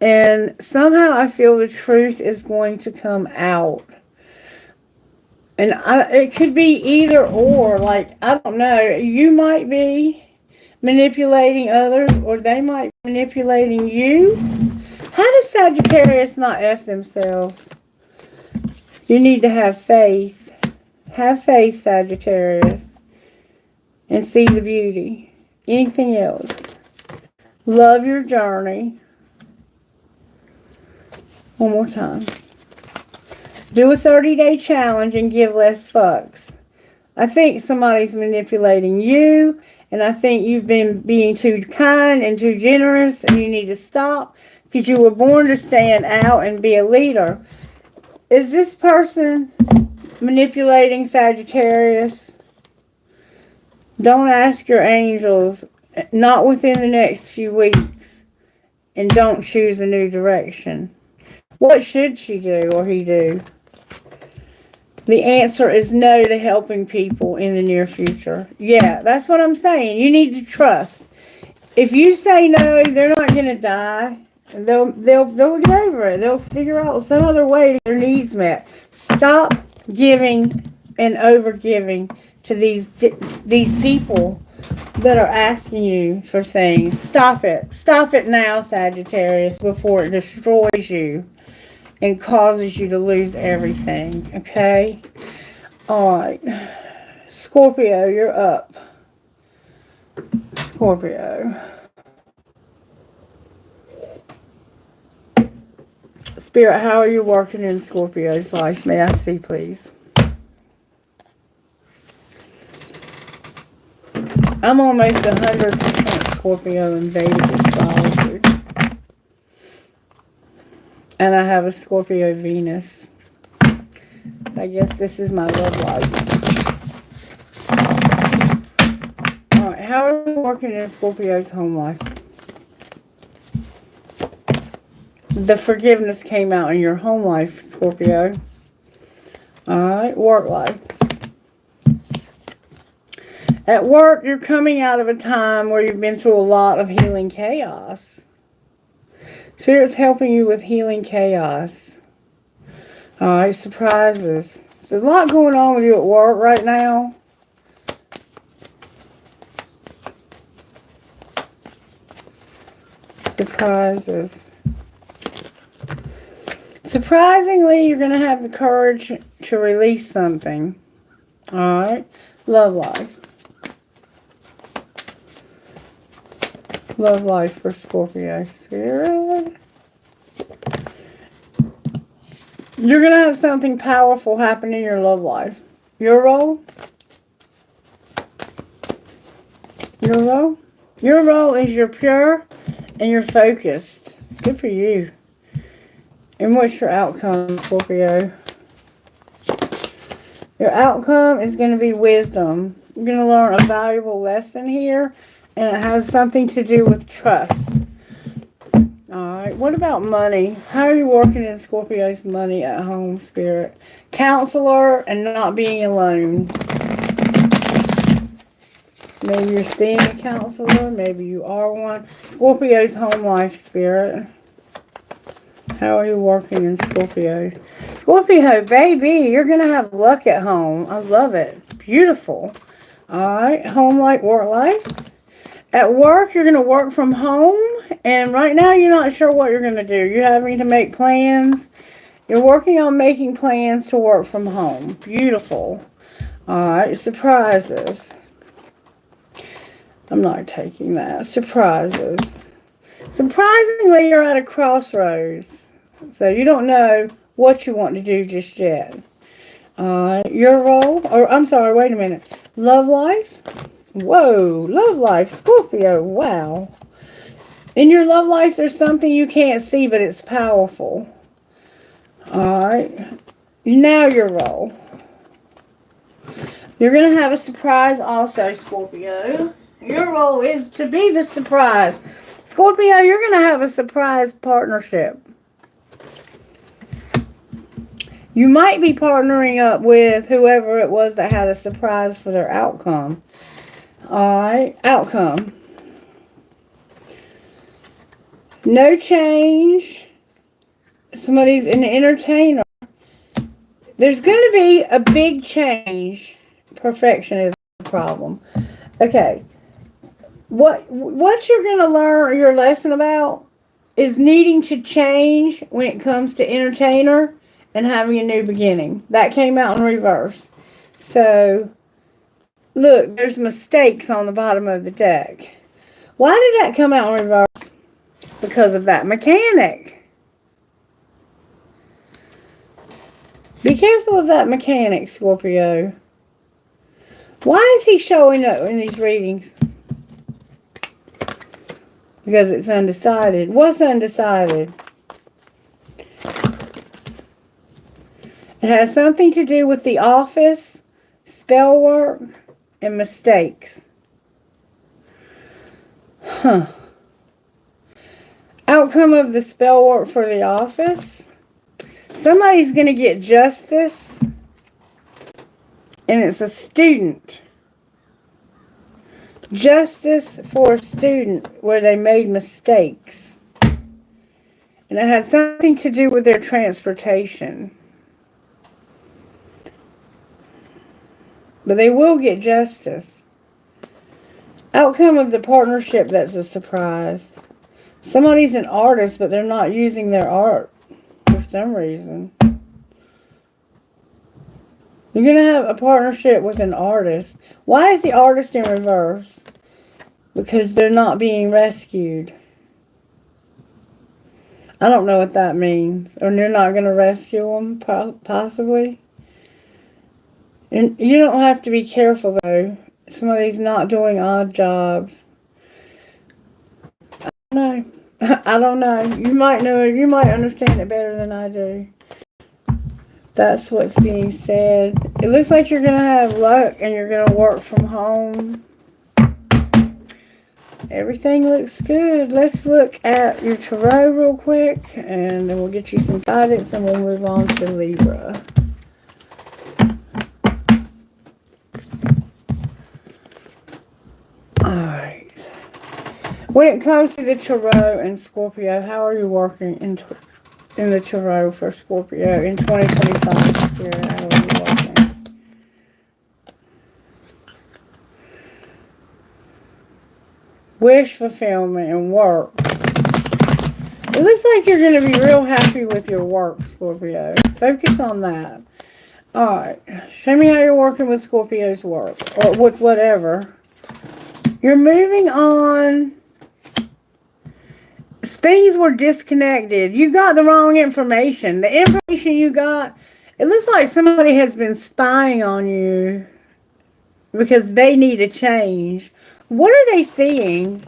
Speaker 1: And somehow I feel the truth is going to come out. And it could be either or. Like, I don't know. You might be manipulating others, or they might be manipulating you. How does Sagittarius not F themselves? You need to have faith. Have faith, Sagittarius, and see the beauty. Anything else? Love your journey. One more time. Do a 30-day challenge and give less fucks. I think somebody's manipulating you, and I think you've been being too kind and too generous, and you need to stop, because you were born to stand out and be a leader. Is this person manipulating Sagittarius? Don't ask your angels, not within the next few weeks, and don't choose a new direction. What should she do or he do? The answer is no to helping people in the near future. Yeah, that's what I'm saying. You need to trust. If you say no, they're not going to die. They'll get over it. They'll figure out some other way to get their needs met. Stop giving and over giving to these people that are asking you for things. Stop it. Stop it now, Sagittarius, before it destroys you and causes you to lose everything, okay? Alright. Scorpio, you're up. Scorpio. Spirit, how are you working in Scorpio's life? May I see, please? I'm almost 100% Scorpio in Vedic astrology. And I have a Scorpio Venus. So I guess this is my love life. Alright, how are you working in Scorpio's home life? The forgiveness came out in your home life, Scorpio. Alright, work life. At work, you're coming out of a time where you've been through a lot of healing chaos. Spirit's helping you with healing chaos. Alright, surprises. There's a lot going on with you at work right now. Surprises. Surprisingly, you're going to have the courage to release something. Alright, love life. Love life for Scorpio. Spirit. You're going to have something powerful happen in your love life. Your role? Your role? Your role is you're pure and you're focused. Good for you. And what's your outcome, Scorpio? Your outcome is going to be wisdom. You're going to learn a valuable lesson here. And it has something to do with trust. Alright, what about money? How are you working in Scorpio's money at home, Spirit? Counselor and not being alone. Maybe you're seeing a counselor. Maybe you are one. Scorpio's home life, Spirit. How are you working in Scorpio? Scorpio, baby, you're going to have luck at home. I love it. Beautiful. Alright, home life, work life. At work, you're going to work from home, and right now you're not sure what you're going to do. You're having to make plans. You're working on making plans to work from home. Beautiful. Alright, surprises. I'm not taking that. Surprises. Surprisingly, you're at a crossroads. So you don't know what you want to do just yet. Your role, or I'm sorry, wait a minute. Love life? Whoa, love life, Scorpio, wow. In your love life, there's something you can't see, but it's powerful. Alright, now your role. You're going to have a surprise also, Scorpio. Your role is to be the surprise. Scorpio, you're going to have a surprise partnership. You might be partnering up with whoever it was that had a surprise for their outcome. Alright, outcome. No change. Somebody's an entertainer. There's going to be a big change. Perfection is the problem. Okay. What you're going to learn your lesson about is needing to change when it comes to entertainer and having a new beginning. That came out in reverse. So, look, there's mistakes on the bottom of the deck. Why did that come out in reverse? Because of that mechanic. Be careful of that mechanic, Scorpio. Why is he showing up in these readings? Because it's undecided. What's undecided? It has something to do with the office, spell work, and mistakes. Outcome of the spell work for the office. Somebody's going to get justice. And it's a student. Justice for a student where they made mistakes. And it had something to do with their transportation. But they will get justice. Outcome of the partnership, that's a surprise. Somebody's an artist, but they're not using their art for some reason. You're going to have a partnership with an artist. Why is the artist in reverse? Because they're not being rescued. I don't know what that means. Or you're not going to rescue them, possibly. And you don't have to be careful, though. Somebody's not doing odd jobs. I don't know. I don't know. You might know. You might understand it better than I do. That's what's being said. It looks like you're going to have luck and you're going to work from home. Everything looks good. Let's look at your tarot real quick and then we'll get you some guidance and we'll move on to Libra. Alright. When it comes to the tarot and Scorpio, how are you working in the tarot for Scorpio in 2025? Spirit, how are you working? Wish fulfillment and work. It looks like you're going to be real happy with your work, Scorpio. Focus on that. Alright. Show me how you're working with Scorpio's work. Or with whatever. You're moving on. Things were disconnected. You got the wrong information. The information you got, it looks like somebody has been spying on you because they need a change. What are they seeing?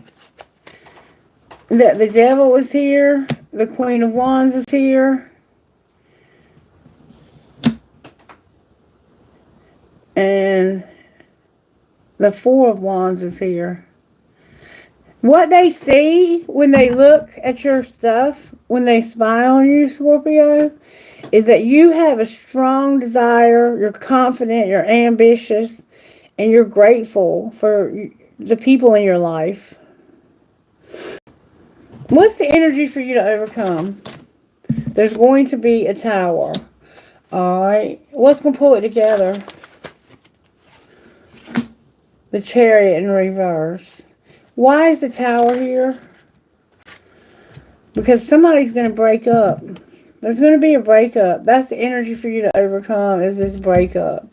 Speaker 1: That the devil is here. The Queen of Wands is here. And the Four of Wands is here. What they see when they look at your stuff, when they spy on you, Scorpio, is that you have a strong desire, you're confident, you're ambitious, and you're grateful for the people in your life. What's the energy for you to overcome? There's going to be a tower. Alright. What's going to pull it together? The Chariot in reverse. Why is the tower here? Because somebody's going to break up. There's going to be a breakup. That's the energy for you to overcome, is this breakup.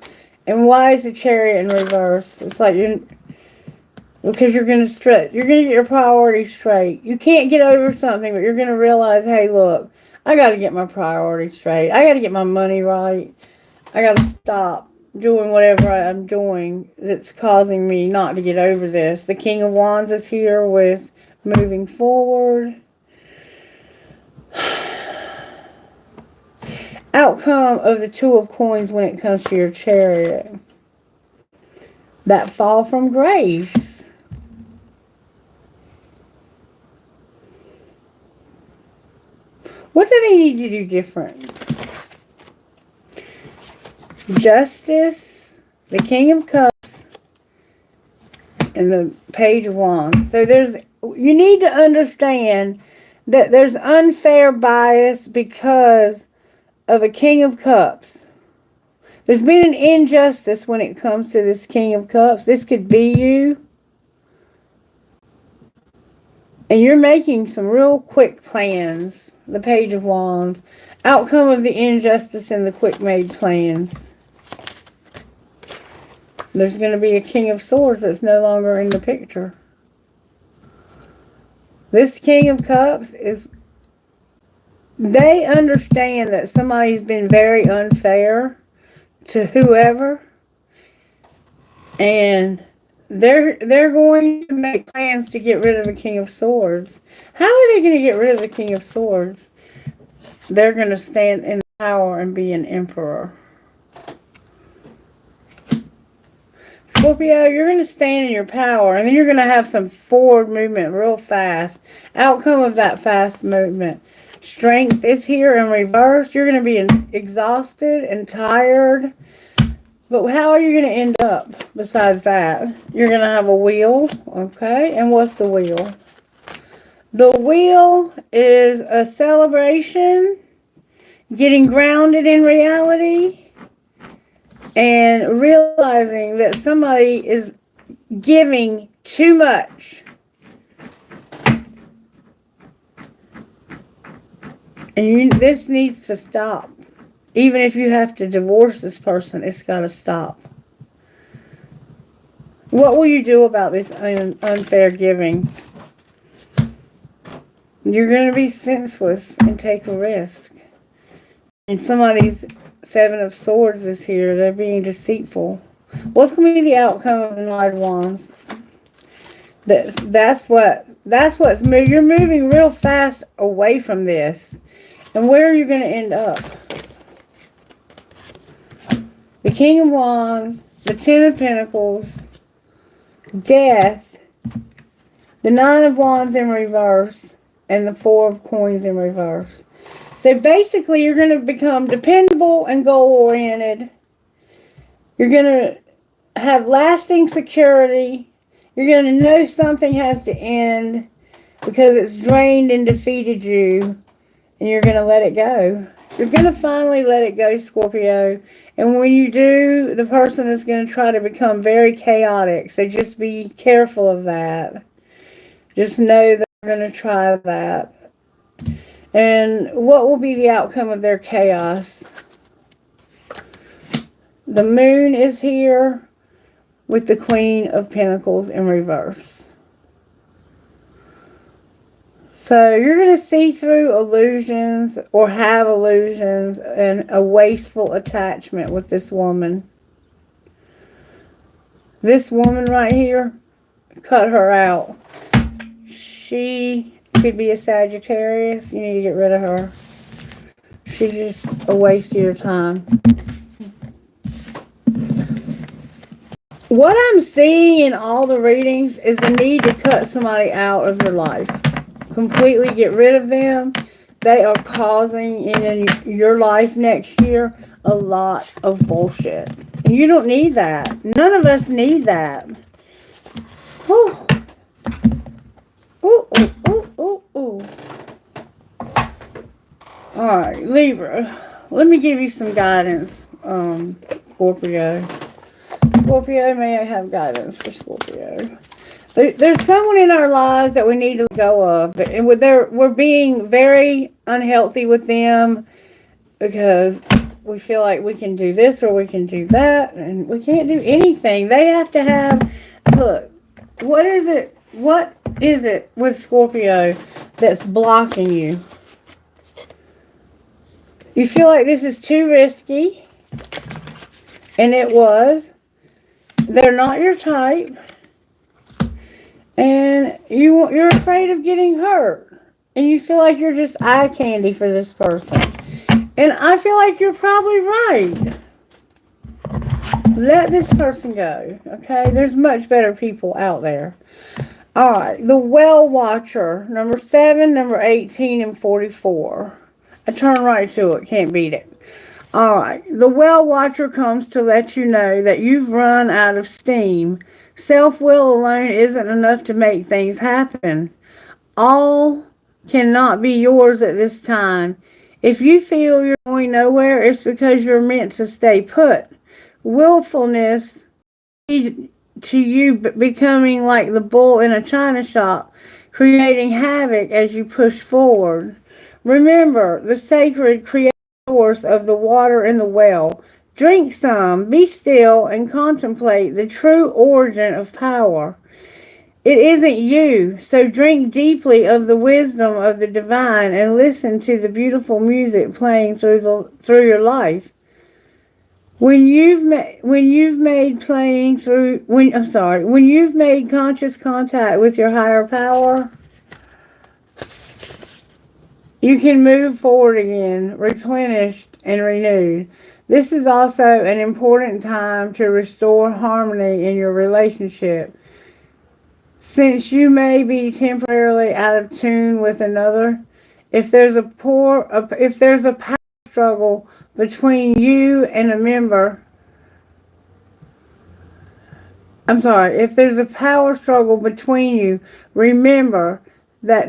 Speaker 1: And why is the Chariot in reverse? It's like because you're going to stress. You're going to get your priorities straight. You can't get over something, but you're going to realize, hey, look, I got to get my priorities straight. I got to get my money right. I got to stop doing whatever I'm doing that's causing me not to get over this. The King of Wands is here with moving forward. Outcome of the Two of Coins when it comes to your Chariot. That fall from grace. What do they need to do different? Justice, the King of Cups, and the Page of Wands. So you need to understand that there's unfair bias because of a King of Cups. There's been an injustice when it comes to this King of Cups. This could be you. And you're making some real quick plans. The Page of Wands. Outcome of the injustice and the quick made plans. There's going to be a King of Swords that's no longer in the picture. This King of Cups is... They understand that somebody's been very unfair to whoever, and they're going to make plans to get rid of the King of Swords. How are they going to get rid of the King of Swords? They're going to stand in power and be an emperor. Scorpio, you're going to stand in your power, and then you're going to have some forward movement real fast. Outcome of that fast movement. Strength is here in reverse. You're going to be exhausted and tired. But how are you going to end up besides that? You're going to have a wheel. Okay. And what's the wheel? The wheel is a celebration. Getting grounded in reality. And realizing that somebody is giving too much. And this needs to stop. Even if you have to divorce this person, it's got to stop. What will you do about this unfair giving? You're going to be senseless and take a risk. And somebody's Seven of Swords is here. They're being deceitful. What's going to be the outcome of the Knight of Wands? That's what's moving. You're moving real fast away from this. And where are you going to end up? The King of Wands, the Ten of Pentacles, Death, the Nine of Wands in reverse, and the Four of Coins in reverse. So basically, you're going to become dependable and goal-oriented. You're going to have lasting security. You're going to know something has to end because it's drained and defeated you. And you're going to let it go. You're going to finally let it go, Scorpio. And when you do, the person is going to try to become very chaotic. So just be careful of that. Just know that they're going to try that. And what will be the outcome of their chaos? The Moon is here with the Queen of Pentacles in reverse. So you're going to see through illusions or have illusions and a wasteful attachment with this woman. This woman right here, cut her out. She could be a Sagittarius. You need to get rid of her. She's just a waste of your time. What I'm seeing in all the readings is the need to cut somebody out of your life. Completely get rid of them. They are causing in your life next year a lot of bullshit. And you don't need that. None of us need that. Ooh. Ooh, ooh, ooh, ooh, ooh. Alright, Libra. Let me give you some guidance, Scorpio. Scorpio, may I have guidance for Scorpio? There's someone in our lives that we need to let go of. And we're being very unhealthy with them because we feel like we can do this or we can do that. And we can't do anything. They have to have... Look, what is it? What is it with Scorpio that's blocking you? You feel like this is too risky, and it was. They're not your type, and you're afraid of getting hurt, and you feel like you're just eye candy for this person. And I feel like you're probably right. Let this person go, okay? There's much better people out there. Alright, the Well Watcher, number 7, number 18, and 44. I turn right to it, can't beat it. Alright, the Well Watcher comes to let you know that you've run out of steam. Self-will alone isn't enough to make things happen. All cannot be yours at this time. If you feel you're going nowhere, it's because you're meant to stay put. Willfulness leads to you becoming like the bull in a china shop, creating havoc as you push forward. Remember the sacred creative source of the water in the well. Drink some, be still, and contemplate the true origin of power. It isn't you, so drink deeply of the wisdom of the divine and listen to the beautiful music playing through your life. When you've made conscious contact with your higher power, you can move forward again, replenished and renewed. This is also an important time to restore harmony in your relationship. Since you may be temporarily out of tune with another, if there's a power struggle between you and a member, if there's a power struggle between you, remember that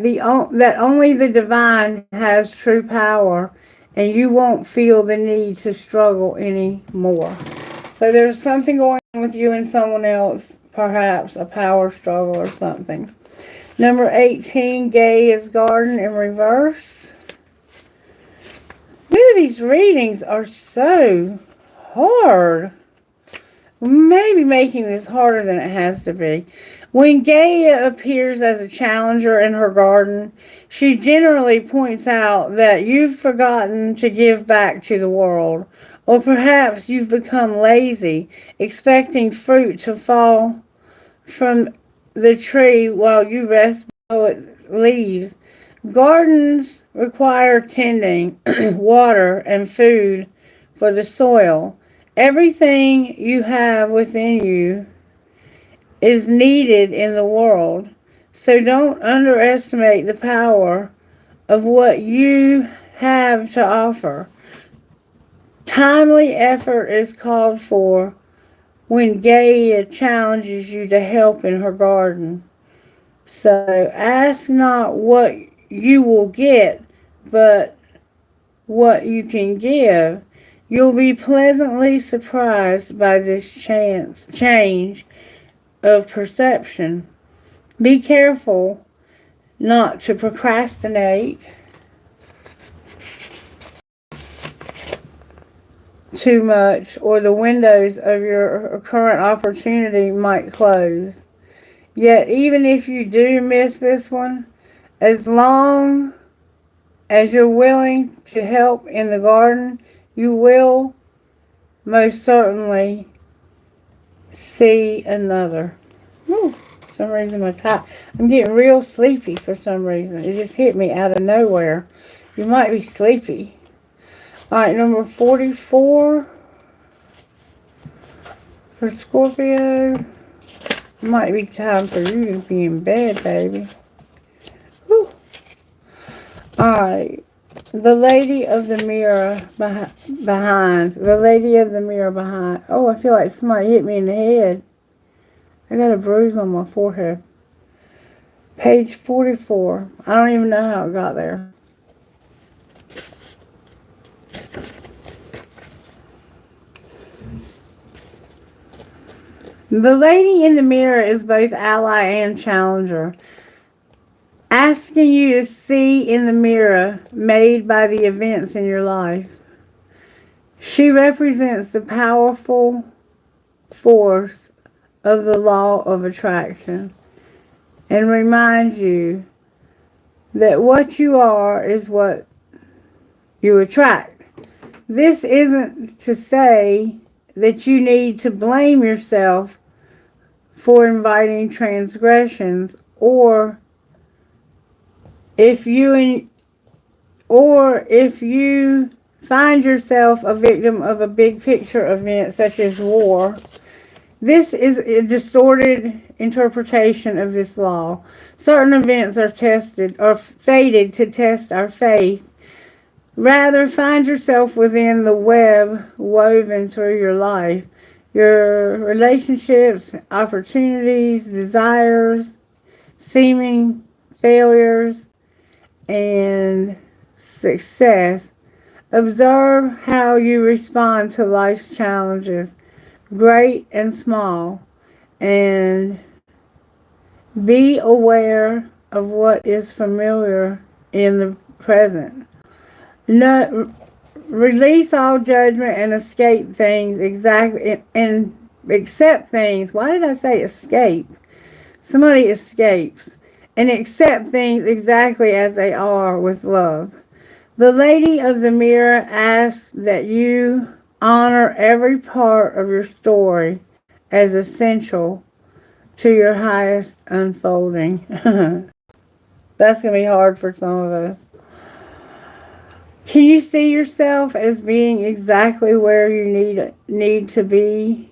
Speaker 1: only the divine has true power, and you won't feel the need to struggle anymore. So there's something going on with you and someone else, perhaps a power struggle or something. Number 18, Gay is Garden in reverse. Maybe these readings are so hard. Maybe making this harder than it has to be. When Gaia appears as a challenger in her garden, she generally points out that you've forgotten to give back to the world, or perhaps you've become lazy, expecting fruit to fall from the tree while you rest below its leaves. Gardens require tending, water, and food for the soil. Everything you have within you is needed in the world, so don't underestimate the power of what you have to offer. Timely effort is called for when Gaia challenges you to help in her garden. So ask not what you will get, but what you can give. You'll be pleasantly surprised by this change of perception. Be careful not to procrastinate too much, or the windows of your current opportunity might close. Yet even if you do miss this one, as long as you're willing to help in the garden, you will most certainly see another. Whew, for some reason I'm getting real sleepy for some reason. It just hit me out of nowhere. You might be sleepy. Alright, number 44 for Scorpio. Might be time for you to be in bed, baby. Whew. Alright. The Lady of the Mirror behind. The Lady of the Mirror behind. Oh, I feel like somebody hit me in the head. I got a bruise on my forehead. Page 44. I don't even know how it got there. The Lady in the Mirror is both ally and challenger, asking you to see in the mirror made by the events in your life. She represents the powerful force of the law of attraction and reminds you that what you are is what you attract. This isn't to say that you need to blame yourself for inviting transgressions, if you if you find yourself a victim of a big picture event such as war. This is a distorted interpretation of this law. Certain events are tested or fated to test our faith. Rather, find yourself within the web woven through your life. Your relationships, opportunities, desires, seeming failures, and success. Observe how you respond to life's challenges, great and small, and be aware of what is familiar in the present. No, release all judgment and escape things exactly and accept things. Why did I say escape? Somebody escapes and accept things exactly as they are with love. The Lady of the Mirror asks that you honor every part of your story as essential to your highest unfolding. That's going to be hard for some of us. Can you see yourself as being exactly where you need to be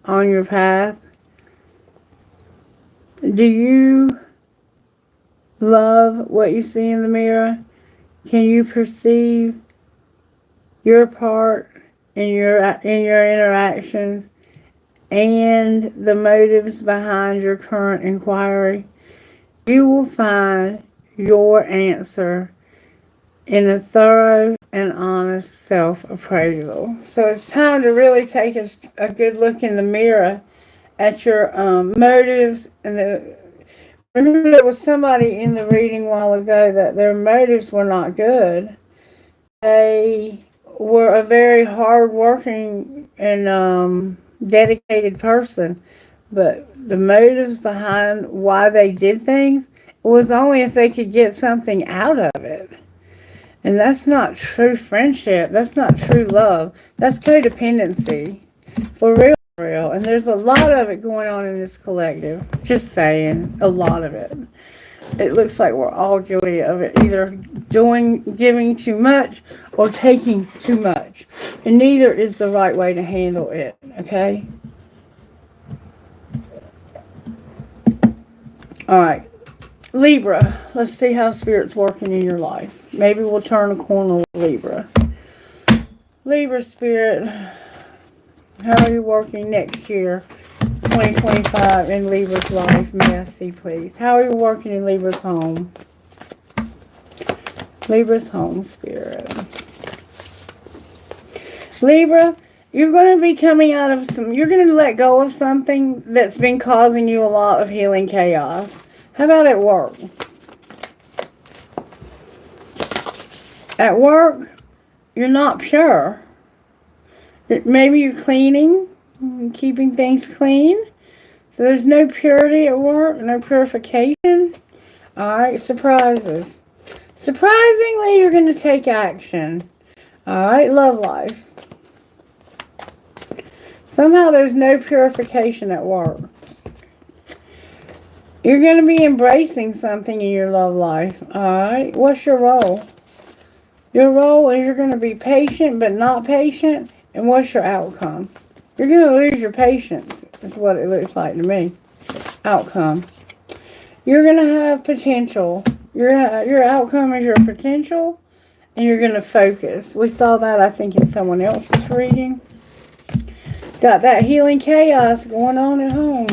Speaker 1: on your path? Do you love what you see in the mirror? Can you perceive your part in your interactions and the motives behind your current inquiry? You will find your answer in a thorough and honest self-appraisal. So it's time to really take a good look in the mirror at your motives. Remember, there was somebody in the reading a while ago that their motives were not good. They were a very hard-working and dedicated person, but the motives behind why they did things was only if they could get something out of it. And that's not true friendship. That's not true love. That's codependency. For real, for real. And there's a lot of it going on in this collective. Just saying. A lot of it. It looks like we're all guilty of it. Either giving too much or taking too much. And neither is the right way to handle it. Okay? Alright. Libra, let's see how Spirit's working in your life. Maybe we'll turn a corner with Libra. Libra Spirit, how are you working next year, 2025, in Libra's life? May I see, please? How are you working in Libra's home? Libra's home, Spirit. Libra, you're going to be coming out of you're going to let go of something that's been causing you a lot of healing chaos. How about at work? At work, you're not pure. Maybe you're cleaning, keeping things clean. So there's no purity at work, no purification. Alright, surprises. Surprisingly, you're going to take action. Alright, love life. Somehow there's no purification at work. You're going to be embracing something in your love life. Alright, what's your role? Your role is you're going to be patient but not patient. And what's your outcome? You're going to lose your patience. Is what it looks like to me. Outcome. You're going to have potential. Your outcome is your potential. And you're going to focus. We saw that, I think, in someone else's reading. Got that healing chaos going on at home.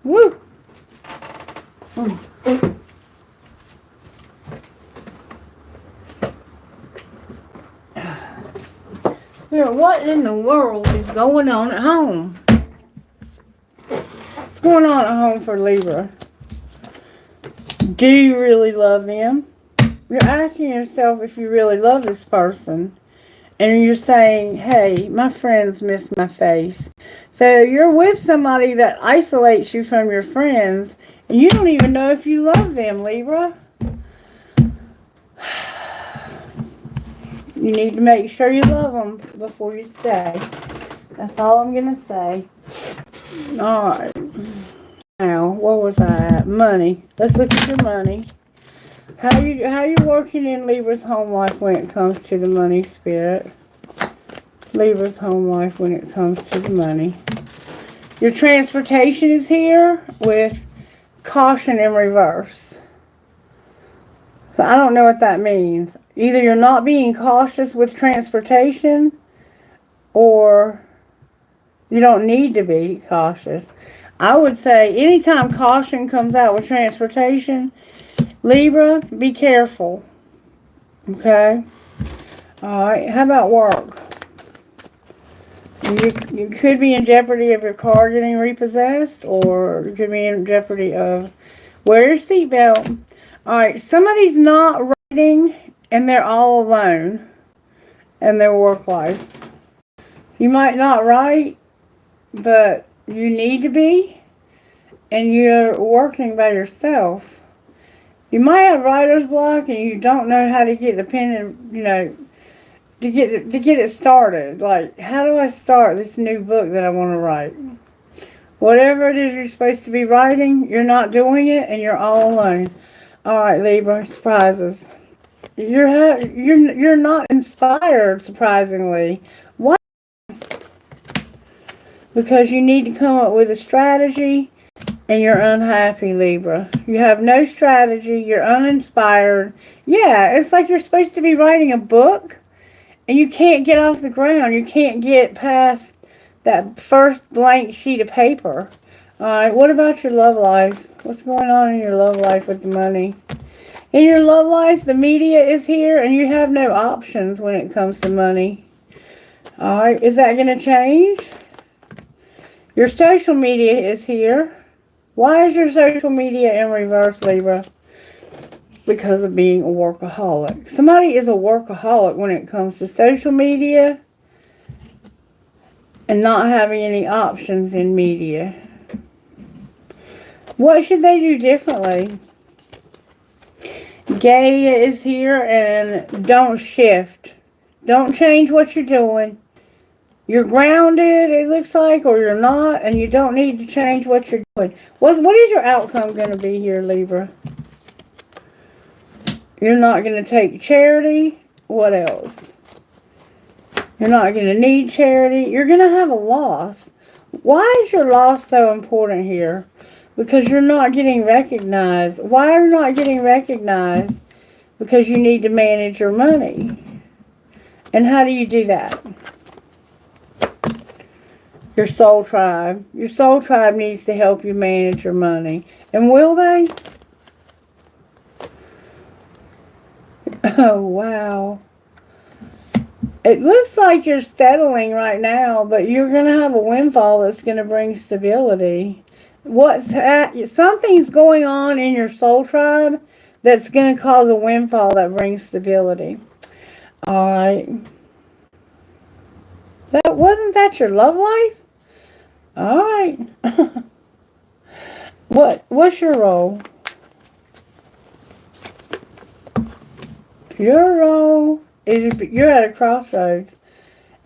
Speaker 1: Woo! What in the world is going on at home? What's going on at home for Libra? Do you really love them? You're asking yourself if you really love this person. And you're saying, hey, my friends miss my face. So you're with somebody that isolates you from your friends. And you don't even know if you love them, Libra. You need to make sure you love them before you stay. That's all I'm going to say. Alright. Now, what was I at? Money. Let's look at your money. How you working in Libra's home life when it comes to the money, Spirit? Libra's home life when it comes to the money. Your transportation is here with caution in reverse. So I don't know what that means. Either you're not being cautious with transportation, or you don't need to be cautious. I would say anytime caution comes out with transportation, Libra, be careful. Okay? Alright, how about work? You could be in jeopardy of your car getting repossessed, or you could be in jeopardy of wear your seatbelt. Alright, somebody's not writing and they're all alone in their work life. You might not write, but you need to be, and you're working by yourself. You might have writer's block and you don't know how to get the pen and, to get it started. Like, how do I start this new book that I want to write? Whatever it is you're supposed to be writing, you're not doing it and you're all alone. Alright, Libra, surprises. You're not inspired, surprisingly. Why? Because you need to come up with a strategy and you're unhappy, Libra. You have no strategy, you're uninspired. Yeah, it's like you're supposed to be writing a book and you can't get off the ground. You can't get past that first blank sheet of paper. Alright, what about your love life? What's going on in your love life with the money? In your love life, the media is here and you have no options when it comes to money. Alright, is that going to change? Your social media is here. Why is your social media in reverse, Libra? Because of being a workaholic. Somebody is a workaholic when it comes to social media and not having any options in media. What should they do differently? Gaia is here, and don't shift. Don't change what you're doing. You're grounded, it looks like, or you're not, and you don't need to change what you're doing. What is your outcome going to be here, Libra? You're not going to take charity. What else? You're not going to need charity. You're going to have a loss. Why is your loss so important here? Because you're not getting recognized. Why are you not getting recognized? Because you need to manage your money. And how do you do that? Your soul tribe. Your soul tribe needs to help you manage your money. And will they? Oh, wow. It looks like you're settling right now, but you're going to have a windfall that's going to bring stability. Something's going on in your soul tribe that's going to cause a windfall that brings stability. Alright. Wasn't that your love life? Alright. What's your role? Your role is you're at a crossroads.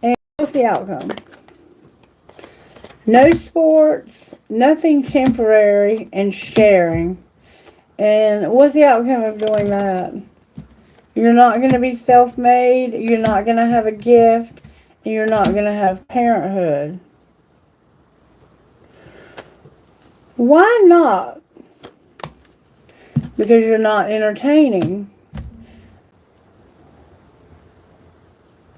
Speaker 1: And what's the outcome? No sports, nothing temporary, and sharing. And what's the outcome of doing that? You're not going to be self-made, you're not going to have a gift, and you're not going to have parenthood. Why not? Because you're not entertaining.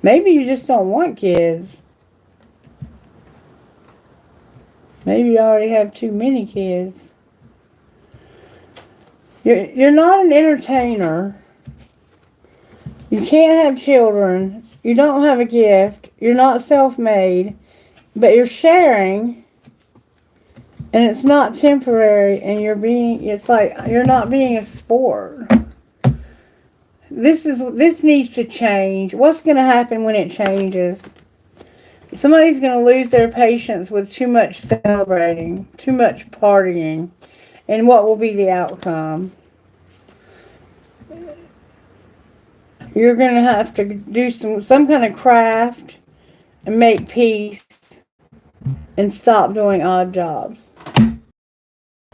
Speaker 1: Maybe you just don't want kids. Maybe you already have too many kids. You're not an entertainer. You can't have children. You don't have a gift. You're not self-made. But you're sharing. And it's not temporary. And it's like you're not being a sport. This needs to change. What's going to happen when it changes? Somebody's going to lose their patience with too much celebrating, too much partying. And what will be the outcome? You're going to have to do some kind of craft and make peace and stop doing odd jobs.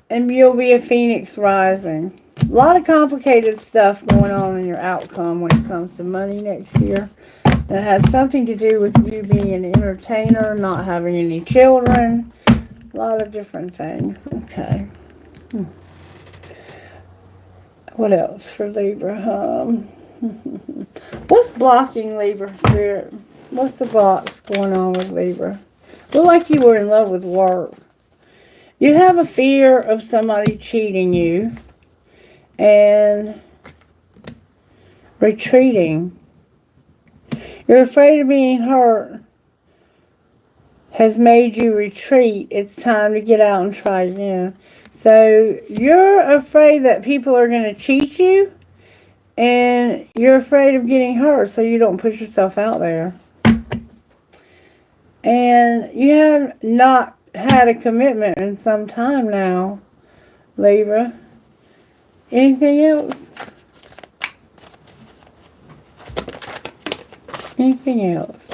Speaker 1: And you'll be a phoenix rising. A lot of complicated stuff going on in your outcome when it comes to money next year. That has something to do with you being an entertainer, not having any children. A lot of different things. Okay. What else for Libra? What's blocking Libra Spirit? What's the blocks going on with Libra? Look like you were in love with work. You have a fear of somebody cheating you and retreating. You're afraid of being hurt has made you retreat. It's time to get out and try again. So you're afraid that people are going to cheat you, and you're afraid of getting hurt, so you don't put yourself out there. And you have not had a commitment in some time now, Libra. Anything else? Anything else?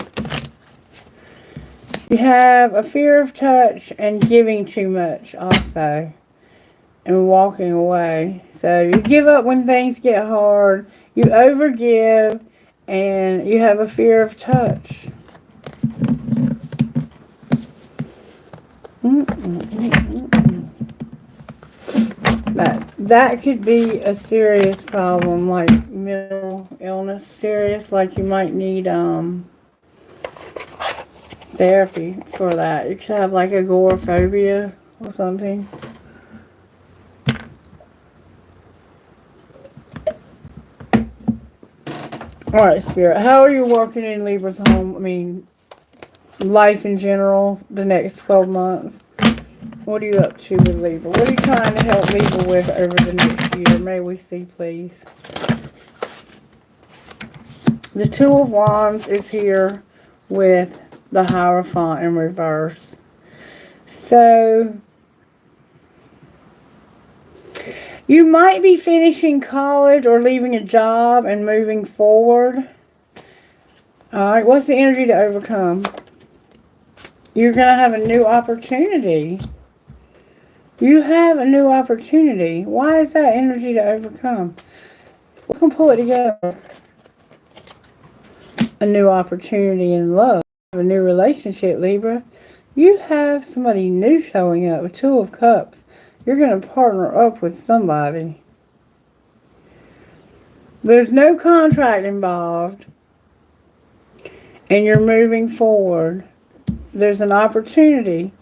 Speaker 1: You have a fear of touch and giving too much also. And walking away. So you give up when things get hard. You overgive. And you have a fear of touch. That could be a serious problem, like mental illness, serious, like you might need therapy for that. You could have like agoraphobia or something. Alright, Spirit, how are you working in Libra's home? I mean, life in general, the next 12 months. What are you up to with Libra? What are you trying to help Libra with over the next year? May we see, please. The Two of Wands is here with the Hierophant in reverse. So, you might be finishing college or leaving a job and moving forward. Alright, what's the energy to overcome? You're going to have a new opportunity. You have a new opportunity. Why is that energy to overcome? We can pull it together. A new opportunity in love. A new relationship, Libra. You have somebody new showing up. A Two of Cups. You're going to partner up with somebody. There's no contract involved. And you're moving forward. There's an opportunity.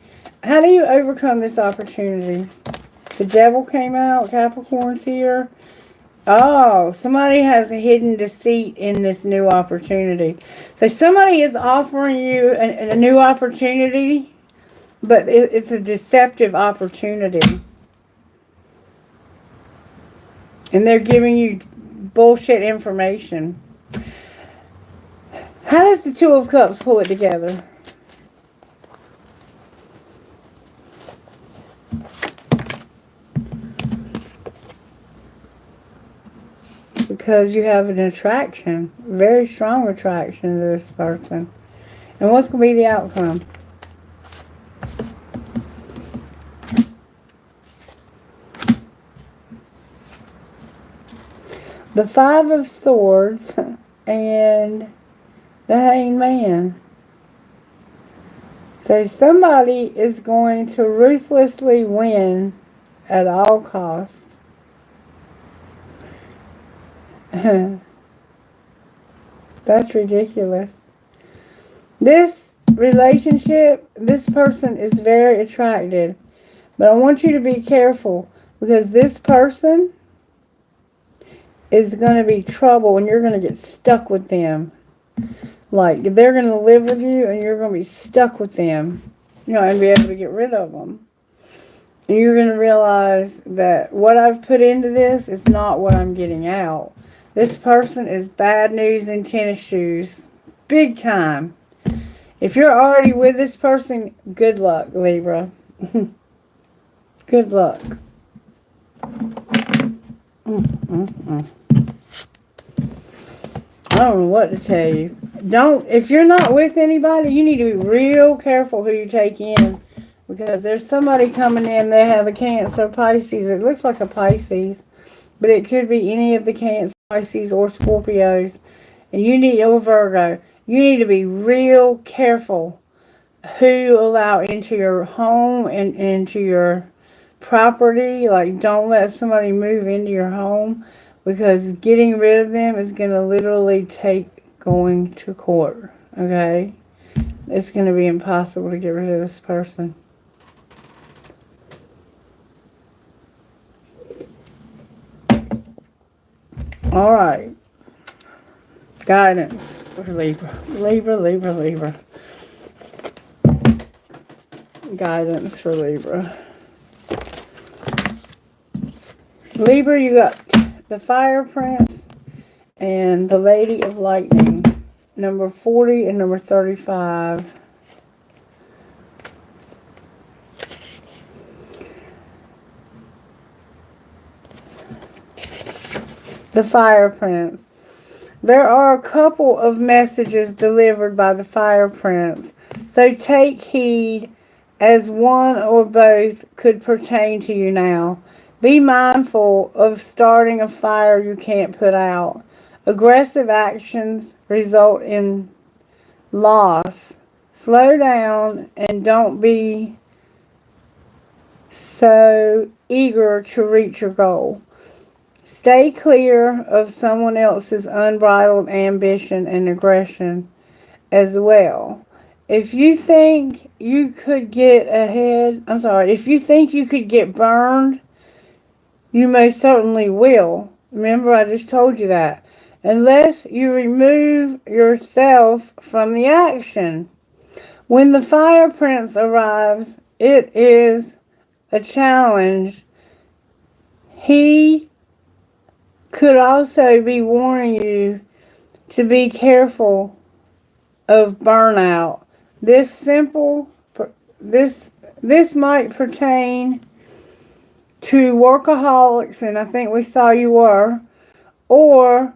Speaker 1: How do you overcome this opportunity? The Devil came out. Capricorn's here. Oh, somebody has a hidden deceit in this new opportunity. So somebody is offering you a new opportunity, but it's a deceptive opportunity. And they're giving you bullshit information. How does the Two of Cups pull it together? Because you have an attraction, very strong attraction to this person. And what's going to be the outcome? The Five of Swords and the Hanged Man. So somebody is going to ruthlessly win at all costs. That's ridiculous. This relationship, this person is very attracted. But I want you to be careful, because this person is going to be trouble and you're going to get stuck with them. Like, they're going to live with you and you're going to be stuck with them. You know, and be able to get rid of them. And you're going to realize that what I've put into this is not what I'm getting out. This person is bad news in tennis shoes. Big time. If you're already with this person, good luck, Libra. Good luck. I don't know what to tell you. If you're not with anybody, you need to be real careful who you take in. Because there's somebody coming in, they have a Cancer, Pisces. It looks like a Pisces. But it could be any of the Cancer, Pisces, or Scorpios. And you need, or Virgo, you need to be real careful who you allow into your home and into your property. Like, don't let somebody move into your home, because getting rid of them is going to literally take going to court. Okay? It's going to be impossible to get rid of this person. All right. Guidance for Libra. Libra. Guidance for Libra. Libra, you got the Fire Prince and the Lady of Lightning. Number 40 and number 35. The Fire Prince. There are a couple of messages delivered by the Fire Prince, so take heed, as one or both could pertain to you now. Be mindful of starting a fire you can't put out. Aggressive actions result in loss. Slow down and don't be so eager to reach your goal. Stay clear of someone else's unbridled ambition and aggression as well. If you think you could get if you think you could get burned, you most certainly will. Remember, I just told you that. Unless you remove yourself from the action. When the Fire Prince arrives, it is a challenge. He could also be warning you to be careful of burnout. This might pertain to workaholics, and I think we saw you were, or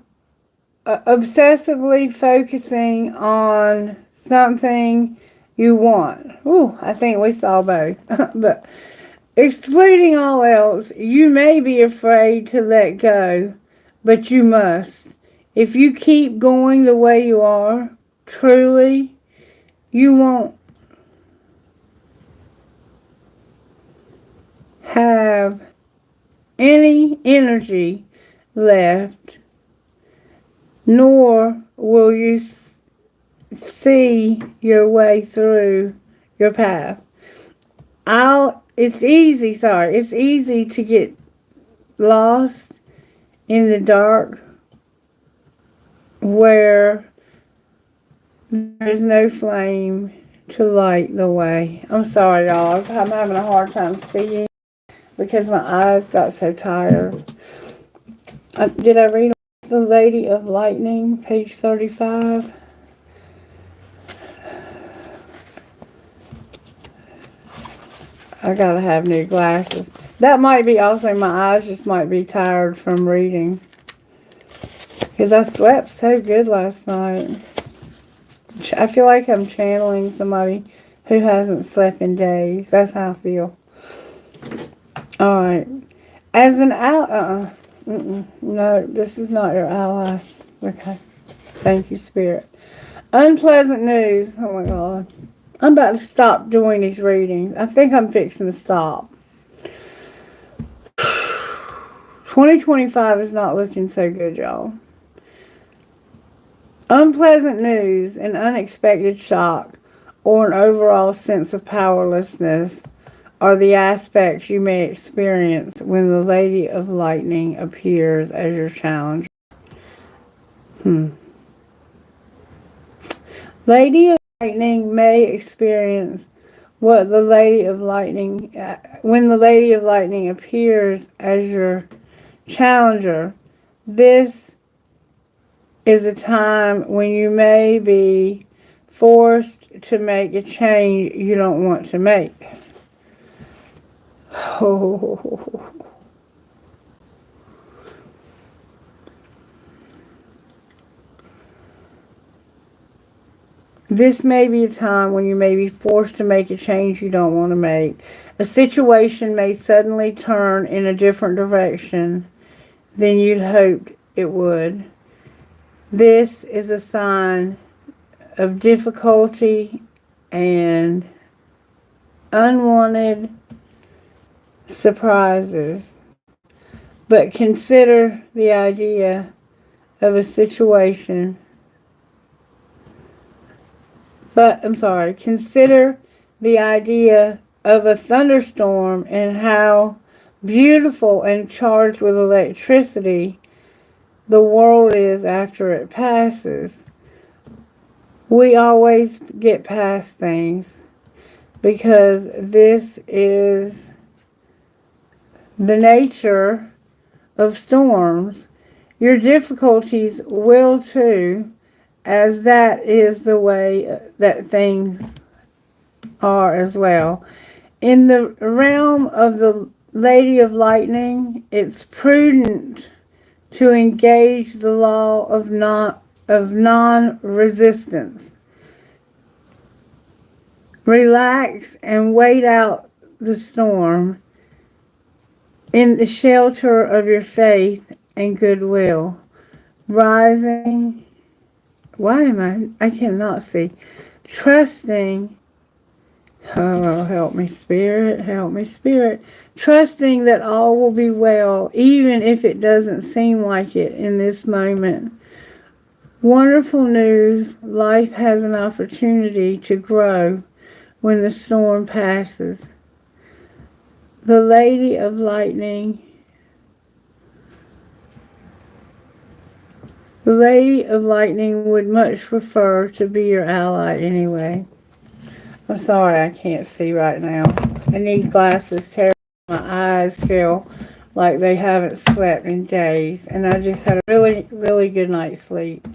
Speaker 1: obsessively focusing on something you want. Ooh, I think we saw both. But excluding all else, you may be afraid to let go, but you must. If you keep going the way you are, truly, you won't have any energy left, nor will you see your way through your path. It's easy to get lost in the dark where there's no flame to light the way. I'm sorry, y'all. I'm having a hard time seeing because my eyes got so tired. Did I read The Lady of Lightning, page 35? I gotta have new glasses. That might be also my eyes just might be tired from reading. Because I slept so good last night. I feel like I'm channeling somebody who hasn't slept in days. That's how I feel. Alright. As an ally... No, this is not your ally. Okay. Thank you, Spirit. Unpleasant news. Oh my God. I'm about to stop doing these readings. I think I'm fixing to stop. 2025 is not looking so good, y'all. Unpleasant news, an unexpected shock, or an overall sense of powerlessness are the aspects you may experience when the Lady of Lightning appears as your challenger. Lady of Lightning may experience what the Lady of Lightning, when the Lady of Lightning appears as your challenger. This is a time when you may be forced to make a change you don't want to make. Oh. This may be a time when you may be forced to make a change you don't want to make. A situation may suddenly turn in a different direction than you'd hoped it would. This is a sign of difficulty and unwanted surprises. But consider the idea of a situation. Consider the idea of a thunderstorm and how beautiful and charged with electricity the world is after it passes. We always get past things because this is the nature of storms. Your difficulties will too, as that is the way that things are as well. In the realm of the Lady of Lightning, it's prudent to engage the law of non-resistance. Relax and wait out the storm in the shelter of your faith and goodwill. Rising, I cannot see. Trusting, oh, help me, Spirit, help me, Spirit. Trusting that all will be well, even if it doesn't seem like it in this moment. Wonderful news, life has an opportunity to grow when the storm passes. The Lady of Lightning. The Lady of Lightning would much prefer to be your ally anyway. I'm sorry I can't see right now. I need glasses. My eyes feel like they haven't slept in days. And I just had a really, really good night's sleep.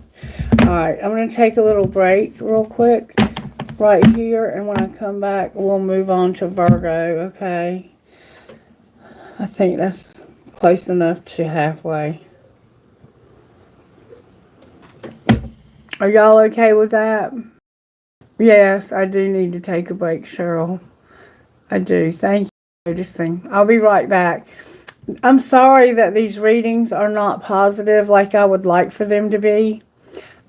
Speaker 1: Alright, I'm going to take a little break real quick right here. And when I come back, we'll move on to Virgo, okay? I think that's close enough to halfway. Are y'all okay with that? Yes, I do need to take a break, Cheryl. I do. Thank you for noticing. I'll be right back. I'm sorry that these readings are not positive like I would like for them to be,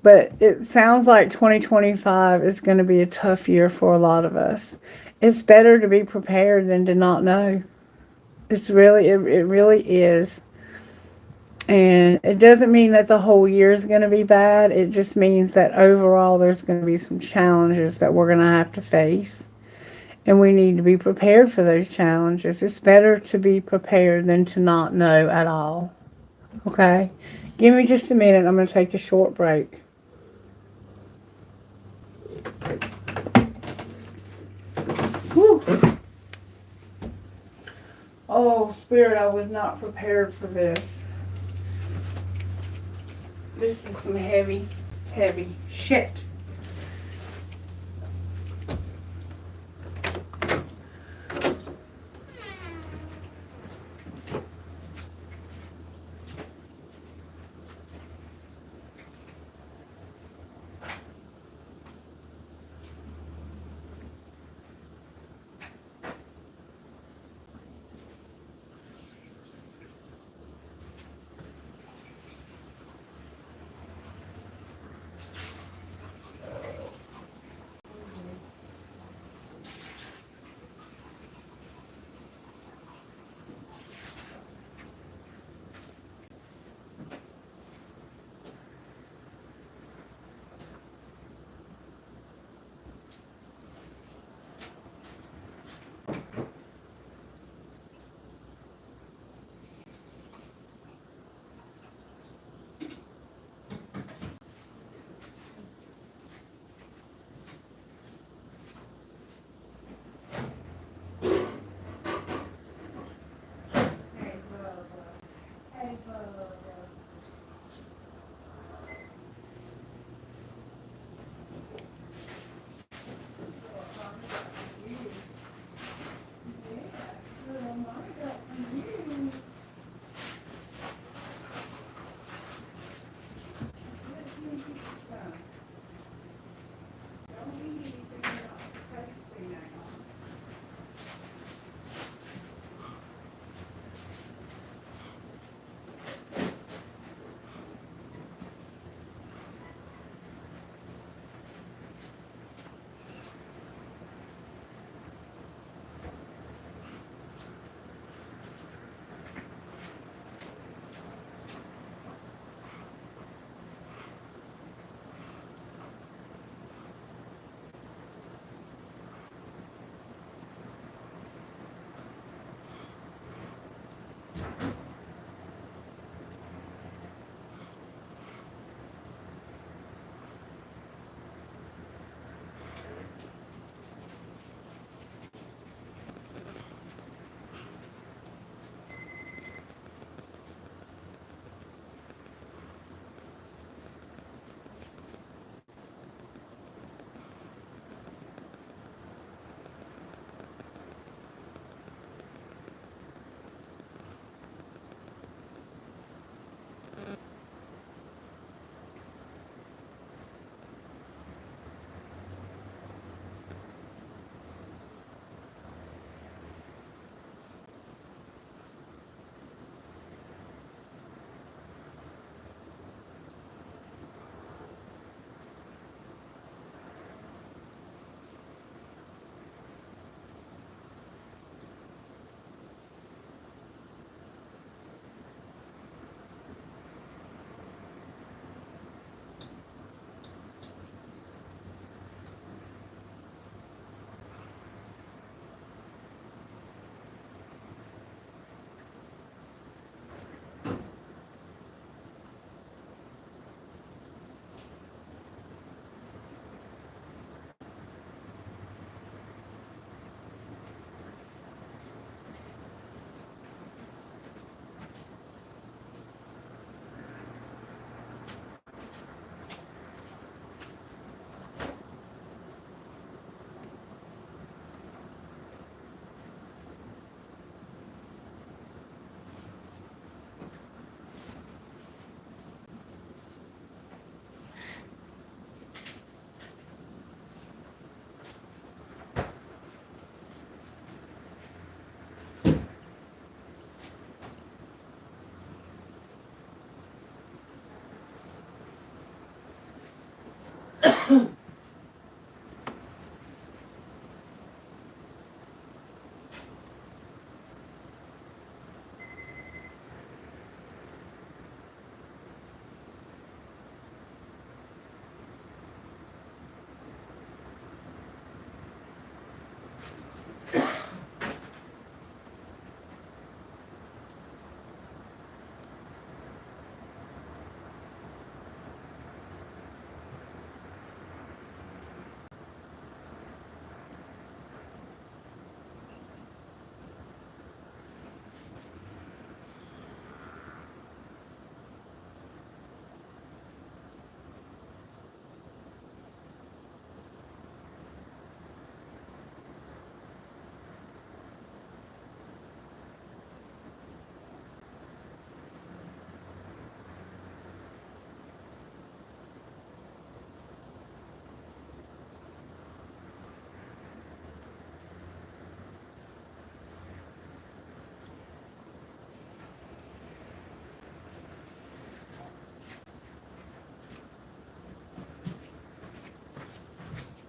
Speaker 1: but it sounds like 2025 is going to be a tough year for a lot of us. It's better to be prepared than to not know. It really is. And it doesn't mean that the whole year is going to be bad. It just means that overall there's going to be some challenges that we're going to have to face. And we need to be prepared for those challenges. It's better to be prepared than to not know at all. Okay? Give me just a minute. I'm going to take a short break. Whew. Oh, Spirit, I was not prepared for this. This is some heavy, heavy shit.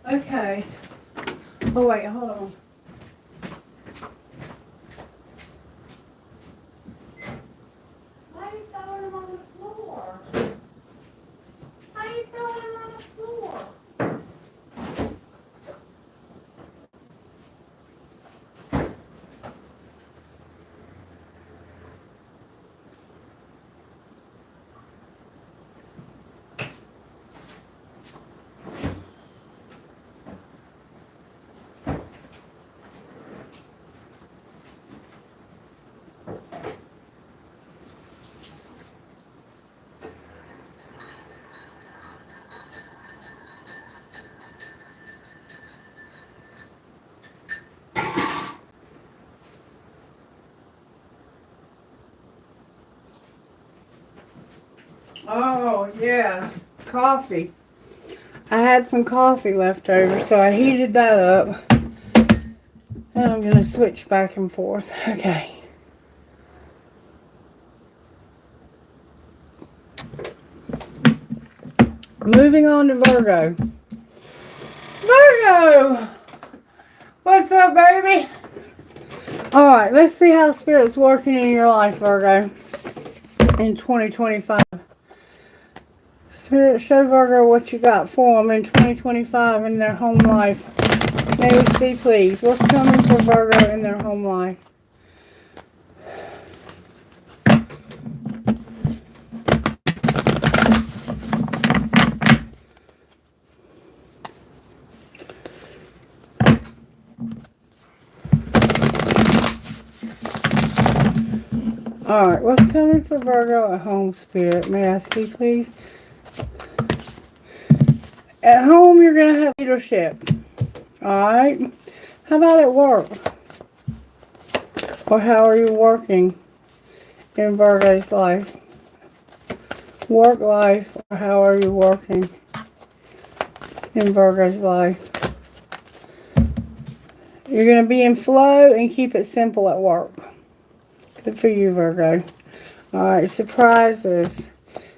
Speaker 1: Okay. Oh wait, hold on. Why are you throwing them on the floor? Why are you throwing them on the floor? Oh, yeah. Coffee. I had some coffee left over, so I heated that up. And I'm going to switch back and forth. Okay. Moving on to Virgo. Virgo! What's up, baby? Alright, let's see how Spirit's working in your life, Virgo, in 2025. Spirit, show Virgo what you got for them in 2025 in their home life. May we see, please, what's coming for Virgo in their home life. Alright, what's coming for Virgo at home, Spirit? May I see, please? At home, you're going to have leadership. Alright? How about at work? Or how are you working in Virgo's life? Work life, or how are you working in Virgo's life? You're going to be in flow and keep it simple at work. Good for you, Virgo. Alright, surprises.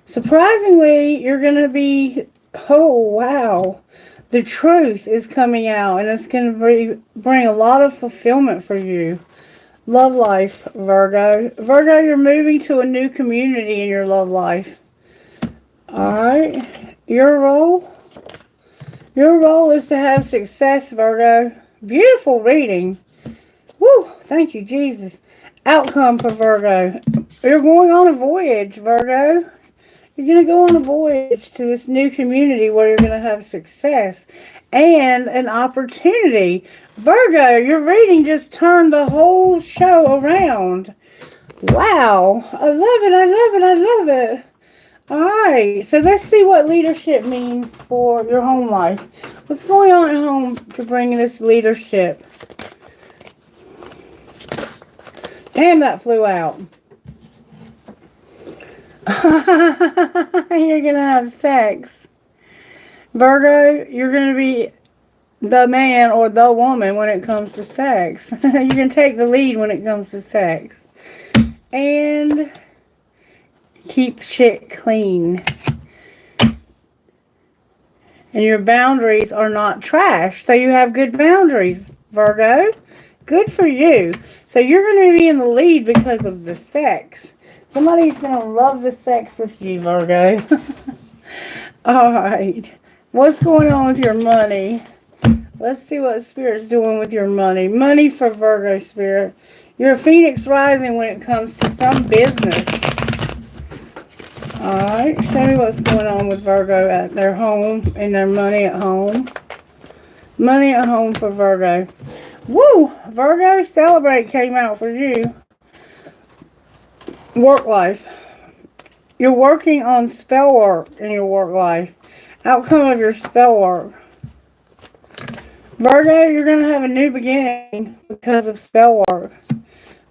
Speaker 1: Surprisingly, you're going to be, oh wow, the truth is coming out and it's going to bring a lot of fulfillment for you. Love life, Virgo. Virgo, you're moving to a new community in your love life. Alright, your role is to have success, Virgo. Beautiful reading. Woo, thank you, Jesus. Outcome for Virgo. You're going on a voyage, Virgo. You're going to go on a voyage to this new community where you're going to have success and an opportunity. Virgo, your reading just turned the whole show around. Wow. I love it. I love it. I love it. Alright, so let's see what leadership means for your home life. What's going on at home to bring this leadership? Damn, that flew out. You're going to have sex. Virgo, you're going to be the man or the woman when it comes to sex. You can take the lead when it comes to sex. And keep shit clean. And your boundaries are not trash. So you have good boundaries, Virgo. Good for you. So you're going to be in the lead because of the sex. Somebody's going to love the sex with you, Virgo. All right. What's going on with your money? Let's see what Spirit's doing with your money. Money for Virgo, Spirit. You're a Phoenix rising when it comes to some business. Alright, show me what's going on with Virgo at their home and their money at home. Money at home for Virgo. Woo! Virgo, celebrate came out for you. Work life. You're working on spell work in your work life. Outcome of your spell work. Virgo, you're going to have a new beginning because of spell work.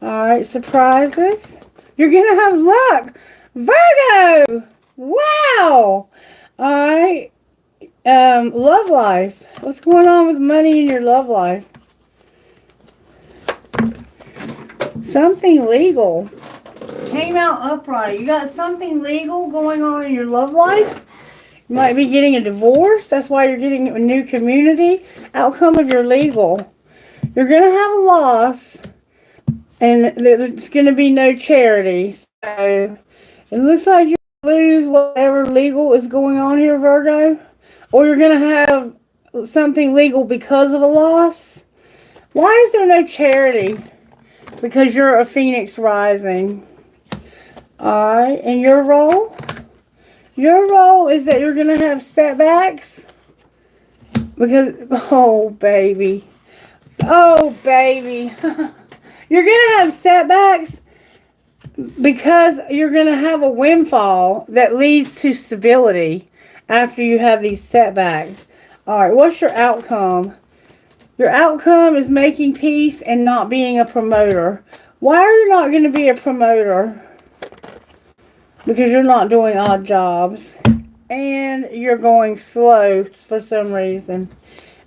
Speaker 1: Alright, surprises. You're going to have luck. Virgo! Wow! Alright. Love life. What's going on with money in your love life? Something legal. Came out upright. You got something legal going on in your love life? You might be getting a divorce. That's why you're getting a new community. Outcome of your legal. You're going to have a loss. And there's going to be no charity. So it looks like you're going to lose whatever legal is going on here, Virgo. Or you're going to have something legal because of a loss. Why is there no charity? Because you're a Phoenix rising. Alright, and your role? Your role is that you're going to have setbacks. Because, oh baby. Oh baby. You're going to have setbacks because you're going to have a windfall that leads to stability after you have these setbacks. Alright, what's your outcome? Your outcome is making peace and not being a promoter. Why are you not going to be a promoter? Because you're not doing odd jobs. And you're going slow for some reason.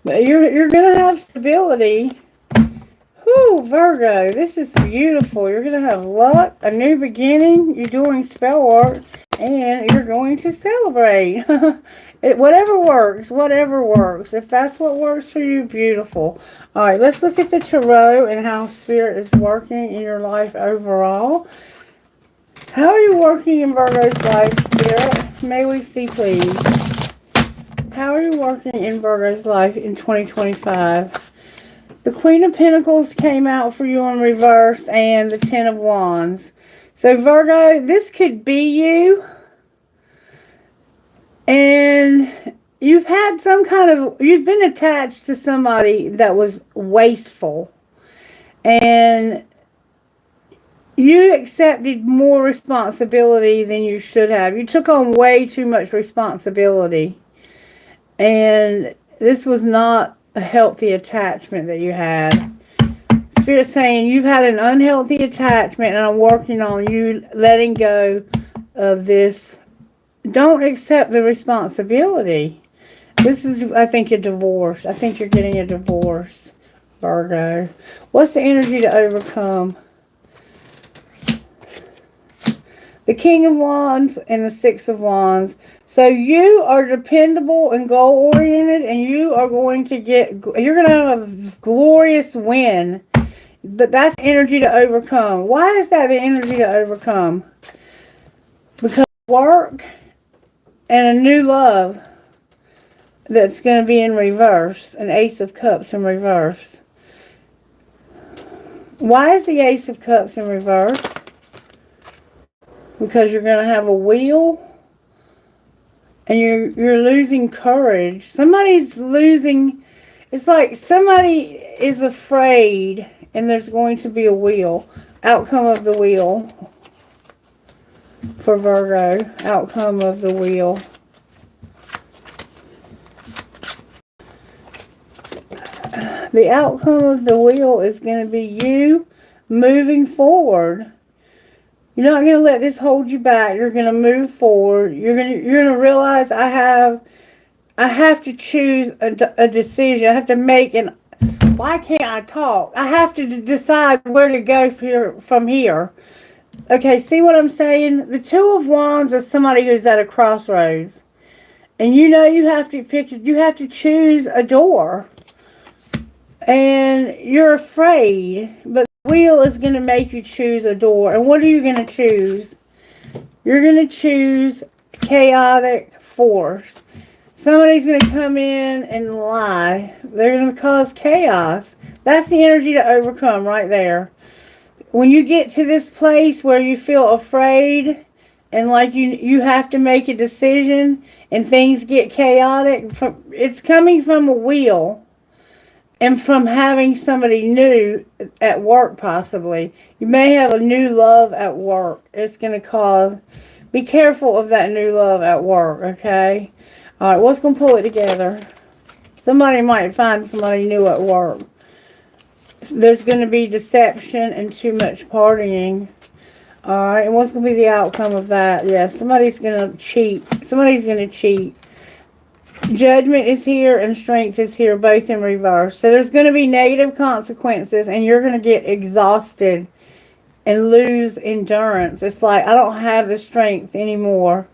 Speaker 1: But you're going to have stability. Whew, Virgo, this is beautiful. You're going to have luck, a new beginning. You're doing spell work. And you're going to celebrate. Whatever works, whatever works. If that's what works for you, beautiful. Alright, let's look at the tarot and how Spirit is working in your life overall. How are you working in Virgo's life, Spirit? May we see, please. How are you working in Virgo's life in 2025? The Queen of Pentacles came out for you in reverse and the Ten of Wands. So, Virgo, this could be you. And you've had some kind of, you've been attached to somebody that was wasteful. And you accepted more responsibility than you should have. You took on way too much responsibility. And this was not a healthy attachment that you had. Spirit's saying you've had an unhealthy attachment and I'm working on you letting go of this. Don't accept the responsibility. This is, I think, a divorce. I think you're getting a divorce, Virgo. What's the energy to overcome? The King of Wands and the Six of Wands. So you are dependable and goal-oriented, and you are going to you're going to have a glorious win. But that's energy to overcome. Why is that the energy to overcome? Because work and a new love that's going to be in reverse. An Ace of Cups in reverse. Why is the Ace of Cups in reverse? Because you're going to have a wheel. And you're losing courage. Somebody's losing. It's like somebody is afraid. And there's going to be a wheel. Outcome of the wheel. For Virgo. Outcome of the wheel. The outcome of the wheel is going to be you moving forward. You're not going to let this hold you back. You're going to move forward. You're going to realize I have to choose a decision. I have to make an. Why can't I talk? I have to decide where to go from here. Okay, see what I'm saying? The Two of Wands is somebody who's at a crossroads. And you have to choose a door. And you're afraid, but the wheel is going to make you choose a door. And what are you going to choose? You're going to choose chaotic force. Somebody's going to come in and lie. They're going to cause chaos. That's the energy to overcome right there. When you get to this place where you feel afraid and like you have to make a decision and things get chaotic, it's coming from a wheel and from having somebody new at work possibly. You may have a new love at work. It's going to cause... Be careful of that new love at work, okay? All right, what's going to pull it together? Somebody might find somebody new at work. There's going to be deception and too much partying. All right, and what's going to be the outcome of that? Yes, somebody's going to cheat. Somebody's going to cheat. Judgment is here and strength is here, both in reverse. So there's going to be negative consequences, and you're going to get exhausted and lose endurance. It's like, I don't have the strength anymore.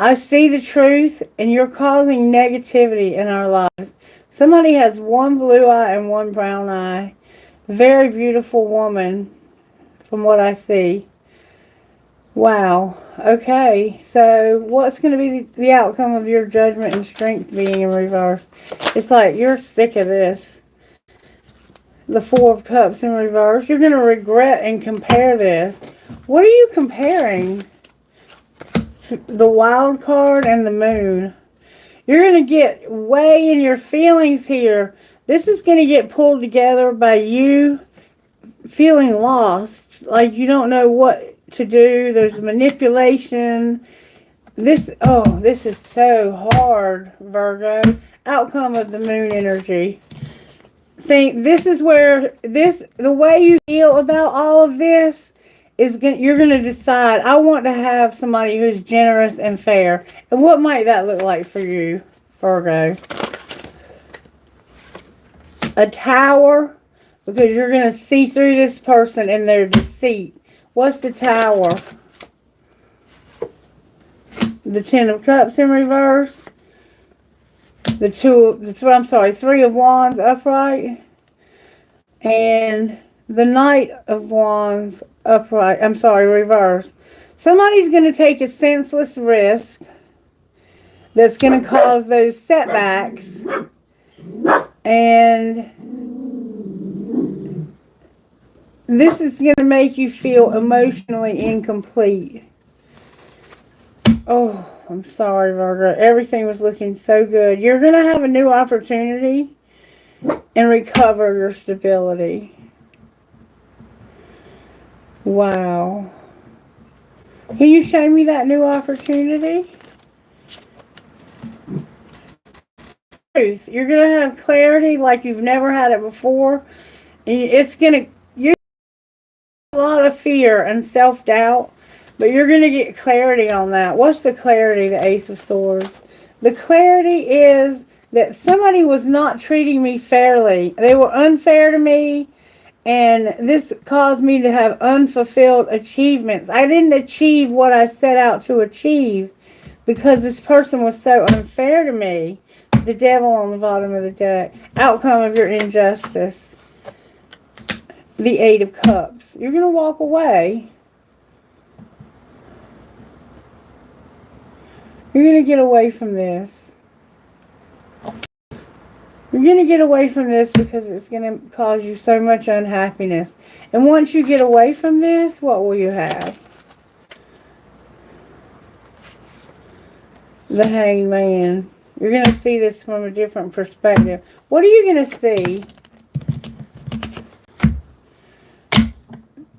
Speaker 1: I see the truth, and you're causing negativity in our lives. Somebody has one blue eye and one brown eye. Very beautiful woman, from what I see. Wow. Okay, so what's going to be the outcome of your judgment and strength being in reverse? It's like, you're sick of this. The Four of Cups in reverse. You're going to regret and compare this. What are you comparing? The Wild card and the Moon. You're going to get way in your feelings here. This is going to get pulled together by you feeling lost. Like you don't know what to do. There's manipulation. This is so hard, Virgo. Outcome of the Moon energy. This is where the way you feel about all of this is you're going to decide, I want to have somebody who's generous and fair. And what might that look like for you, Virgo? A Tower, because you're going to see through this person and their deceit. What's the Tower? The Ten of Cups in reverse. Three of Wands upright. And the Knight of Wands upright. Reverse. Somebody's going to take a senseless risk that's going to cause those setbacks. And this is going to make you feel emotionally incomplete. Oh, I'm sorry, Virgo. Everything was looking so good. You're going to have a new opportunity and recover your stability. Wow. Can you show me that new opportunity? Truth. You're going to have clarity like you've never had it before. And it's going to... You're a lot of fear and self-doubt. But you're going to get clarity on that. What's the clarity, the Ace of Swords? The clarity is that somebody was not treating me fairly. They were unfair to me, and this caused me to have unfulfilled achievements. I didn't achieve what I set out to achieve because this person was so unfair to me. The Devil on the bottom of the deck. Outcome of your injustice. The Eight of Cups. You're going to walk away. You're going to get away from this. You're going to get away from this because it's going to cause you so much unhappiness. And once you get away from this, what will you have? The Hanged Man. You're going to see this from a different perspective. What are you going to see?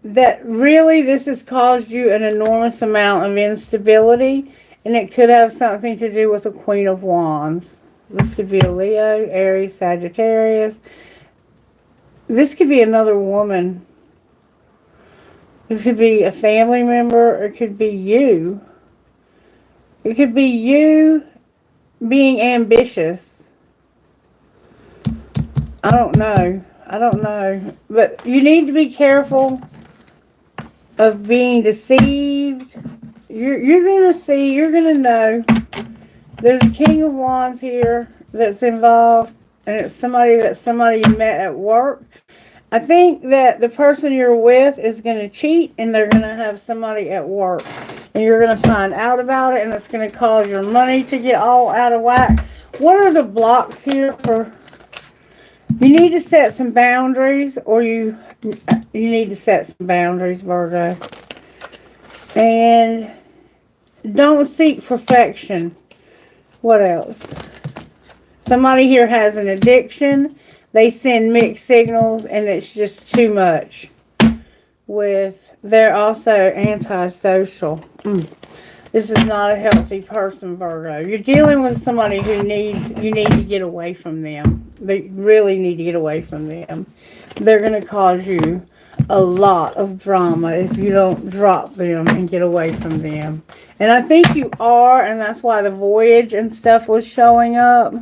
Speaker 1: That really this has caused you an enormous amount of instability. And it could have something to do with the Queen of Wands. This could be a Leo, Aries, Sagittarius. This could be another woman. This could be a family member. Or it could be you. It could be you being ambitious. I don't know. But you need to be careful of being deceived. You're going to see, you're going to know. There's a King of Wands here that's involved, and it's somebody you met at work. I think that the person you're with is going to cheat, and they're going to have somebody at work. And you're going to find out about it, and it's going to cause your money to get all out of whack. What are the blocks here for? You need to set some boundaries, or you need to set some boundaries, Virgo. And don't seek perfection. What else? Somebody here has an addiction. They send mixed signals, and it's just too much. They're also antisocial. This is not a healthy person, Virgo. You're dealing with somebody you need to get away from them. They really need to get away from them. They're going to cause you a lot of drama if you don't drop them and get away from them. And I think you are, and that's why the voyage and stuff was showing up.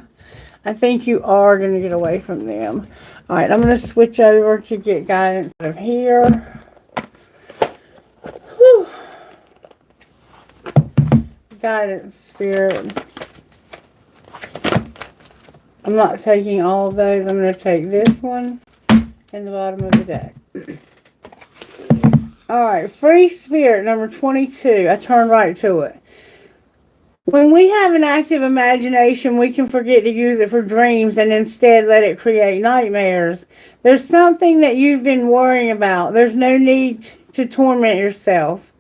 Speaker 1: I think you are going to get away from them. All right, I'm going to switch over to get guidance out of here. Whew. Guidance, Spirit. I'm not taking all of those. I'm going to take this one and the bottom of the deck. Alright, Free Spirit, number 22. I turned right to it. When we have an active imagination, we can forget to use it for dreams and instead let it create nightmares. There's something that you've been worrying about. There's no need to torment yourself.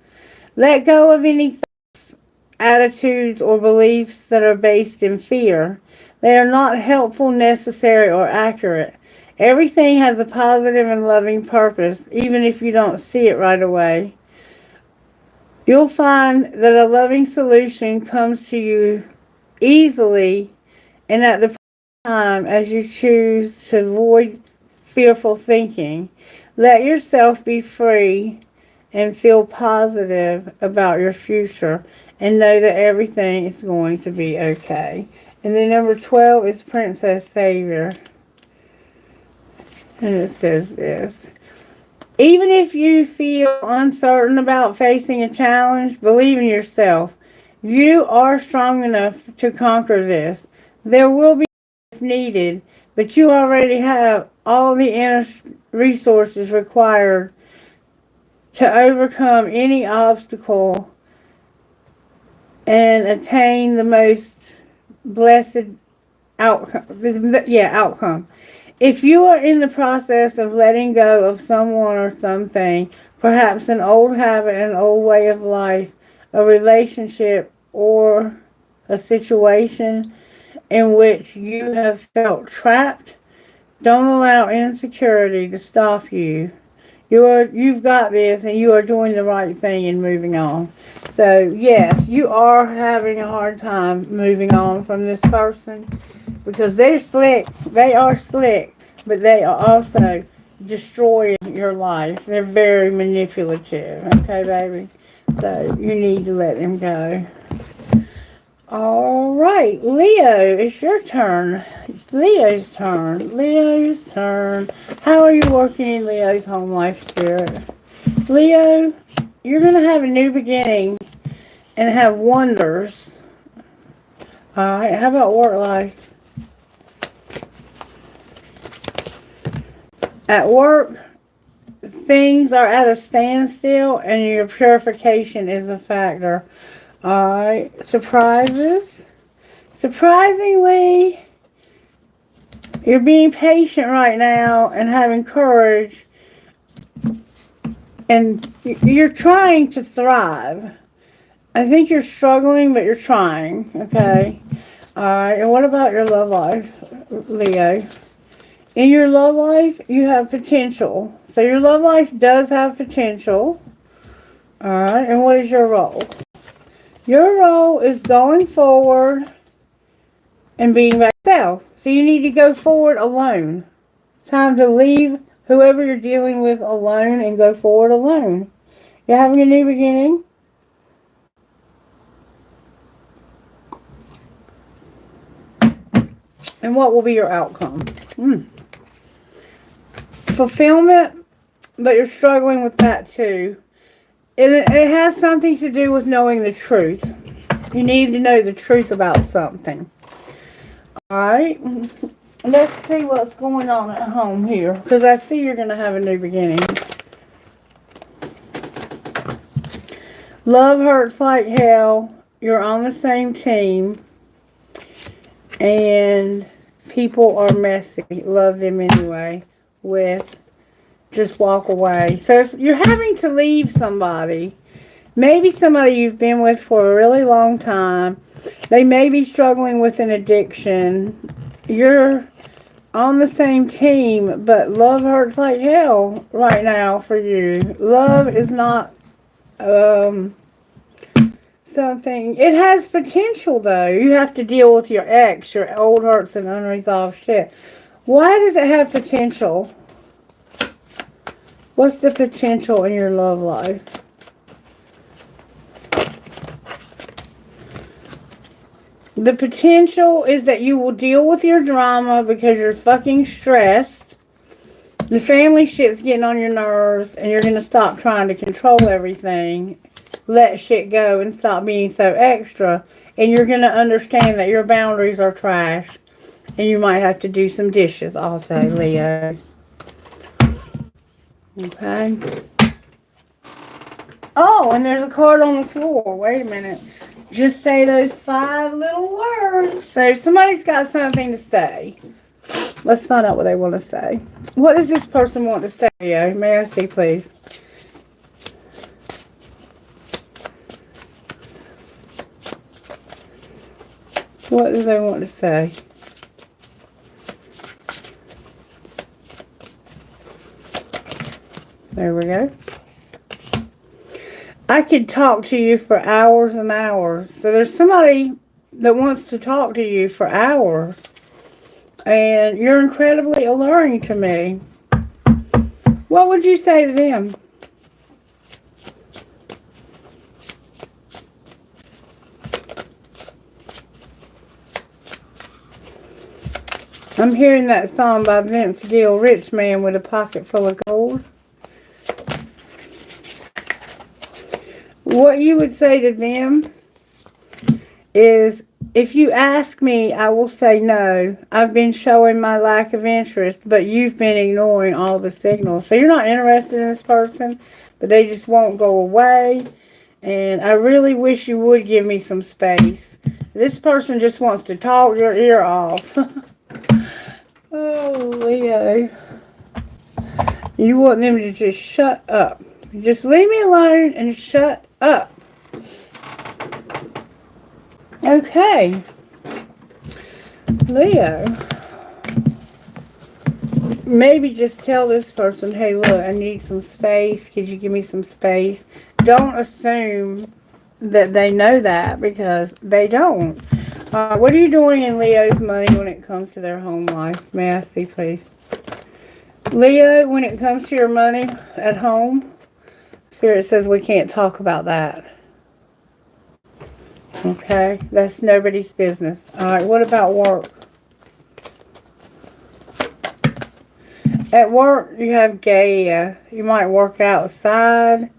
Speaker 1: Let go of any thoughts, attitudes, or beliefs that are based in fear. They are not helpful, necessary, or accurate. Everything has a positive and loving purpose, even if you don't see it right away. You'll find that a loving solution comes to you easily and at the time as you choose to avoid fearful thinking. Let yourself be free and feel positive about your future and know that everything is going to be okay. And then number 12 is Princess Savior. And it says this. Even if you feel uncertain about facing a challenge, believe in yourself. You are strong enough to conquer this. There will be if needed, but you already have all the inner resources required to overcome any obstacle and attain the most blessed outcome. If you are in the process of letting go of someone or something, perhaps an old habit, an old way of life, a relationship, or a situation in which you have felt trapped, don't allow insecurity to stop you. You've got this, and you are doing the right thing and moving on. So, yes, you are having a hard time moving on from this person because they're slick. They are slick, but they are also destroying your life. They're very manipulative. Okay, baby? So, you need to let them go. All right, Leo, it's your turn. It's Leo's turn. Leo's turn. How are you working in Leo's home life, Spirit? Leo, you're going to have a new beginning and have wonders. All right, how about work life? At work, things are at a standstill and your purification is a factor. Alright, surprises. Surprisingly, you're being patient right now and having courage. And you're trying to thrive. I think you're struggling, but you're trying. Okay? Alright, and what about your love life, Leo? In your love life, you have potential. So your love life does have potential. Alright, and what is your role? Your role is going forward and being by yourself. So you need to go forward alone. Time to leave whoever you're dealing with alone and go forward alone. You're having a new beginning. And what will be your outcome? Fulfillment, but you're struggling with that too. It has something to do with knowing the truth. You need to know the truth about something. Alright. Let's see what's going on at home here. Because I see you're going to have a new beginning. Love hurts like hell. You're on the same team. And people are messy. Love them anyway. Just walk away. So you're having to leave somebody. Maybe somebody you've been with for a really long time. They may be struggling with an addiction. You're on the same team, but love hurts like hell right now for you. Love is not something. It has potential, though. You have to deal with your ex, your old hurts and unresolved shit. Why does it have potential? What's the potential in your love life? The potential is that you will deal with your drama because you're fucking stressed. The family shit's getting on your nerves and you're going to stop trying to control everything. Let shit go and stop being so extra. And you're going to understand that your boundaries are trash. And you might have to do some dishes also, Leo. Okay. Oh, and there's a card on the floor. Wait a minute. Just say those 5 little words. So somebody's got something to say. Let's find out what they want to say. What does this person want to say, Leo? May I see, please? What do they want to say? There we go. I could talk to you for hours and hours. So there's somebody that wants to talk to you for hours. And you're incredibly alluring to me. What would you say to them? I'm hearing that song by Vince Gill, Rich Man with a Pocket Full of Gold. What you would say to them is, if you ask me, I will say no. I've been showing my lack of interest, but you've been ignoring all the signals. So you're not interested in this person, but they just won't go away. And I really wish you would give me some space. This person just wants to talk your ear off. Oh, Leo. You want them to just shut up. Just leave me alone and shut up. Okay. Leo. Maybe just tell this person, hey, look, I need some space. Could you give me some space? Don't assume that they know that, because they don't. What are you doing in Leo's money when it comes to their home life? May I see, please? Leo, when it comes to your money at home, Spirit says we can't talk about that. Okay? That's nobody's business. Alright, what about work? At work, you have Gaia. You might work outside.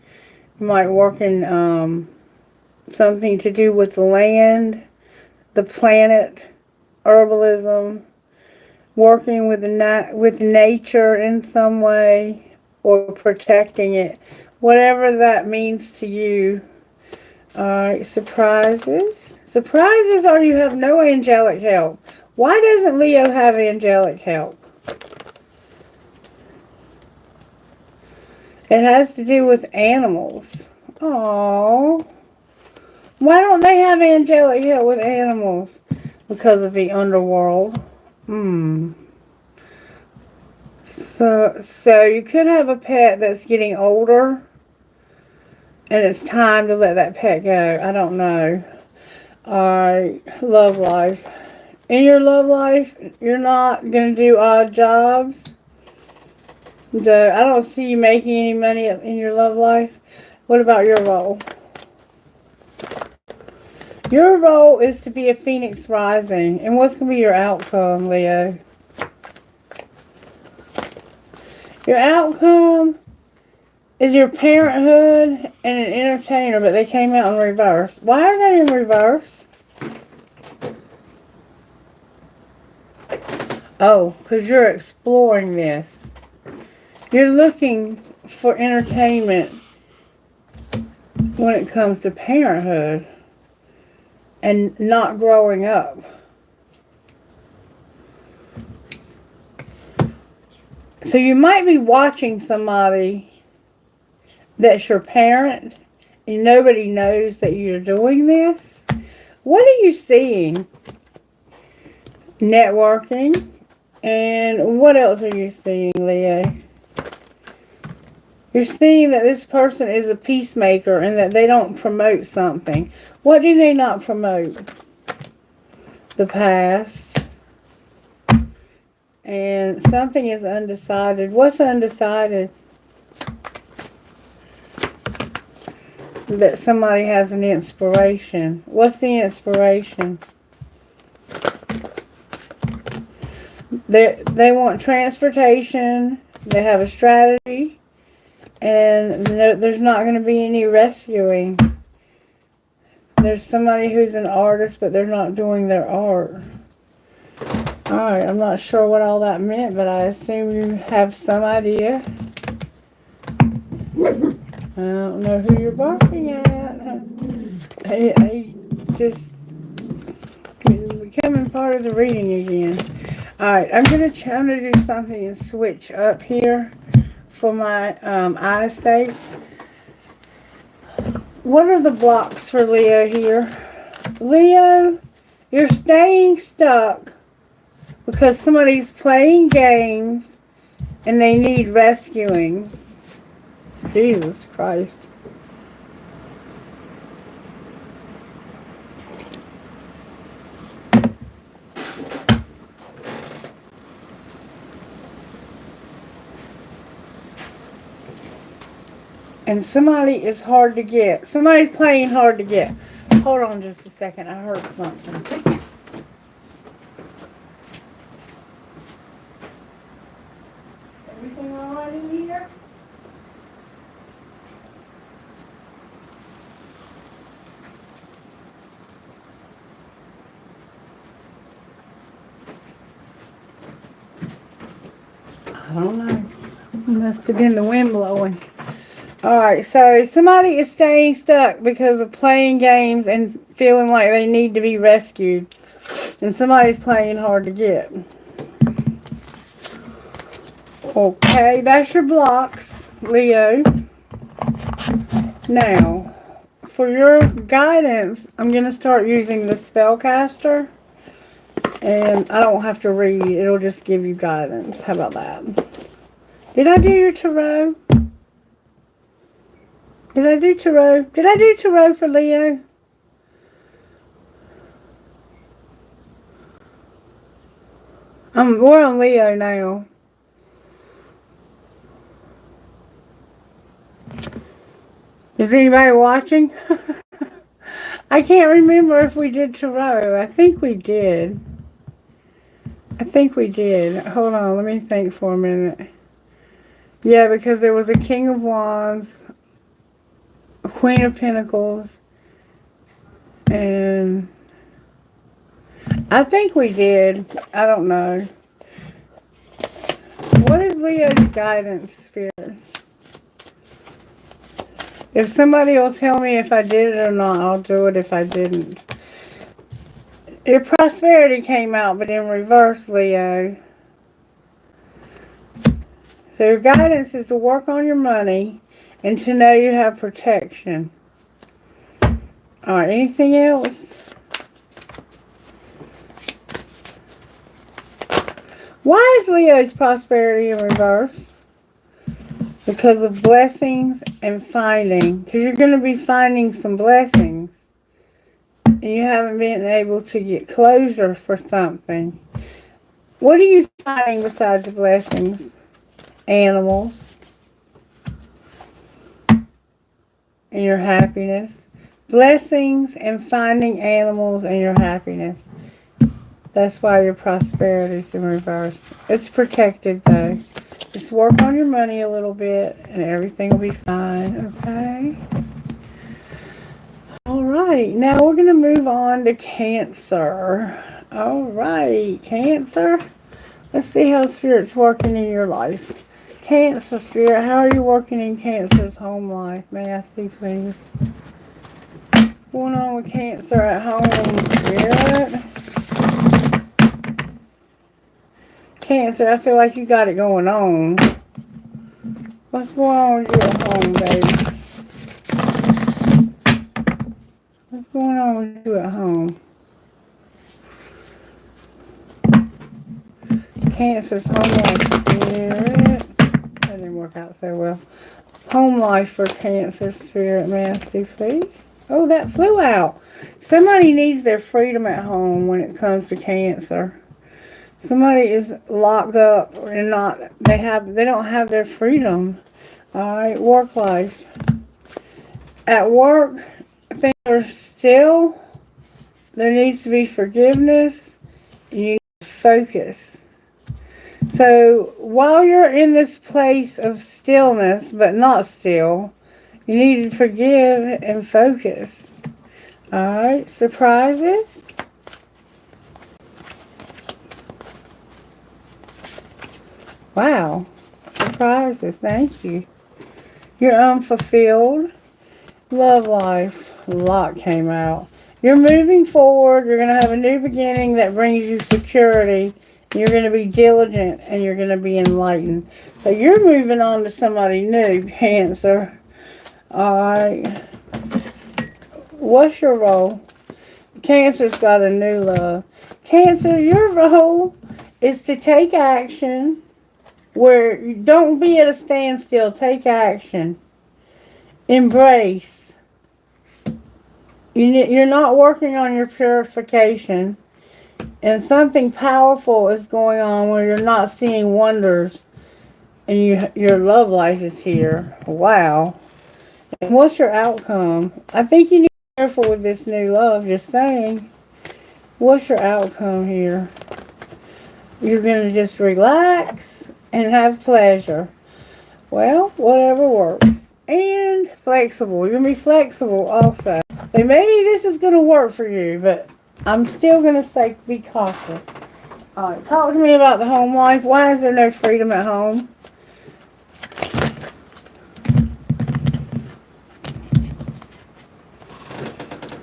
Speaker 1: You might work in something to do with the land, the planet, herbalism, working with nature in some way, or protecting it. Whatever that means to you. Surprises. Surprises, or you have no angelic help. Why doesn't Leo have angelic help? It has to do with animals. Aww. Why don't they have angelic help with animals? Because of the underworld. So you could have a pet that's getting older, and it's time to let that pet go. I don't know. Alright, love life. In your love life, you're not going to do odd jobs. I don't see you making any money in your love life. What about your role? Your role is to be a phoenix rising. And what's going to be your outcome, Leo? Your outcome is your parenthood and an entertainer, but they came out in reverse. Why are they in reverse? Oh, because you're exploring this. You're looking for entertainment when it comes to parenthood and not growing up. So you might be watching somebody that's your parent and nobody knows that you're doing this. What are you seeing? Networking. And what else are you seeing, Leo? You're seeing that this person is a peacemaker and that they don't promote something. What do they not promote? The past. And something is undecided. What's undecided? That somebody has an inspiration. What's the inspiration? They want transportation. They have a strategy. And there's not going to be any rescuing. There's somebody who's an artist, but they're not doing their art. Alright, I'm not sure what all that meant, but I assume you have some idea. I don't know who you're barking at. I just becoming part of the reading again. Alright, I'm gonna do something and switch up here for my eyesight. What are the blocks for Leo here? Leo, you're staying stuck because somebody's playing games and they need rescuing. Jesus Christ. And somebody is hard to get. Somebody's playing hard to get. Hold on just a second. I heard something. Everything all right in here? I don't know. It must have been the wind blowing. Alright, so somebody is staying stuck because of playing games and feeling like they need to be rescued. And somebody's playing hard to get. Okay, that's your blocks, Leo. Now, for your guidance, I'm going to start using the spellcaster. And I don't have to read. It'll just give you guidance. How about that? Did I do your tarot? Did I do tarot? Did I do tarot for Leo? We're on Leo now. Is anybody watching? I can't remember if we did tarot. I think we did. Hold on, let me think for a minute. Yeah, because there was a King of Wands, a Queen of Pentacles, and I think we did. I don't know. What is Leo's guidance, Spirit? If somebody will tell me if I did it or not, I'll do it if I didn't. Your prosperity came out, but in reverse, Leo. So your guidance is to work on your money and to know you have protection. Alright, anything else? Why is Leo's prosperity in reverse? Because of blessings and finding. Because you're going to be finding some blessings. And you haven't been able to get closure for something. What are you finding besides the blessings? Animals. And your happiness. Blessings and finding animals and your happiness. That's why your prosperity is in reverse. It's protected though. Just work on your money a little bit and everything will be fine, okay? Alright, now we're going to move on to Cancer. Alright, Cancer. Let's see how Spirit's working in your life. Cancer, Spirit, how are you working in Cancer's home life? May I see, please? What's going on with Cancer at home, Spirit? Cancer, I feel like you got it going on. What's going on with you at home, baby? What's going on with you at home? Cancer's home life, Spirit. That didn't work out so well. Home life for Cancer, Spirit. May I see, please? Oh, that flew out. Somebody needs their freedom at home when it comes to Cancer. Somebody is locked up and they don't have their freedom. Alright, work life. At work, things are still. There needs to be forgiveness. You need to focus. So while you're in this place of stillness, but not still, you need to forgive and focus. Alright, surprises. Wow, surprises, thank you. You're unfulfilled. Love life, a lot came out. You're moving forward, you're going to have a new beginning that brings you security. You're going to be diligent and you're going to be enlightened. So you're moving on to somebody new, Cancer. Alright. What's your role? Cancer's got a new love. Cancer, your role is to take action where you don't be at a standstill. Take action. Embrace. You're not working on your purification. And something powerful is going on where you're not seeing wonders. And your love life is here. Wow. And what's your outcome? I think you need to be careful with this new love. Just saying. What's your outcome here? You're going to just relax and have pleasure. Well, whatever works. And flexible. You're going to be flexible also. So maybe this is going to work for you, but I'm still going to say be cautious. Alright, talk to me about the home life. Why is there no freedom at home?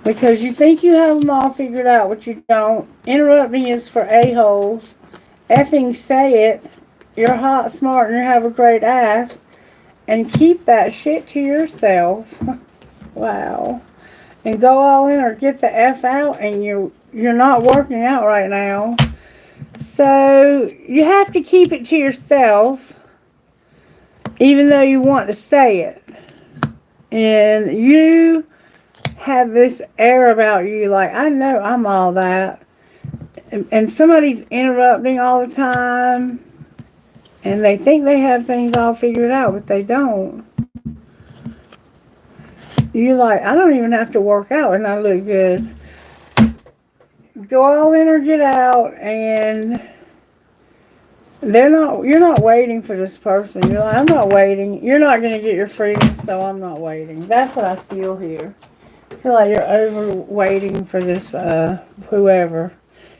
Speaker 1: Because you think you have them all figured out, but you don't. Interrupting is for a-holes. Effing say it. You're hot, smart, and you have a great ass. And keep that shit to yourself. Wow. And go all in or get the F out, and you're not working out right now. So you have to keep it to yourself, even though you want to say it. And you have this air about you, like, I know I'm all that. And somebody's interrupting all the time. And they think they have things all figured out, but they don't. You're like, I don't even have to work out and I look good. Go all in or get out, and you're not waiting for this person. You're like, I'm not waiting. You're not going to get your freedom, so I'm not waiting. That's what I feel here. I feel like you're over waiting for this, whoever.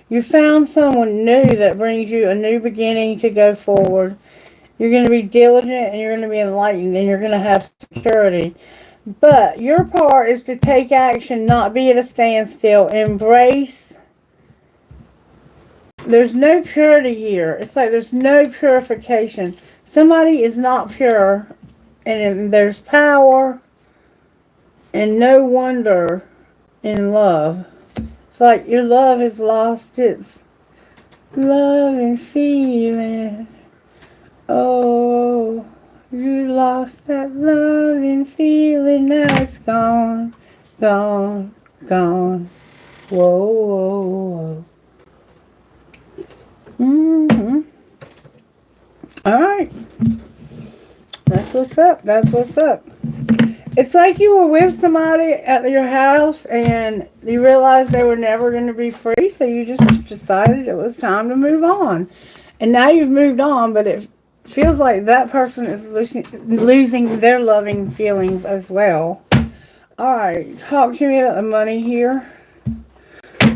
Speaker 1: You found someone new that brings you a new beginning to go forward. You're going to be diligent and you're going to be enlightened and you're going to have security. But your part is to take action, not be at a standstill. Embrace. There's no purity here. It's like there's no purification. Somebody is not pure, and there's power and no wonder in love. It's like your love has lost its love and feeling. Oh, you lost that love and feeling. Now it's gone, gone, gone. Whoa, whoa, whoa. Alright. That's what's up. That's what's up. It's like you were with somebody at your house and you realized they were never going to be free, so you just decided it was time to move on. And now you've moved on, but it feels like that person is losing their loving feelings as well. Alright, talk to me about the money here.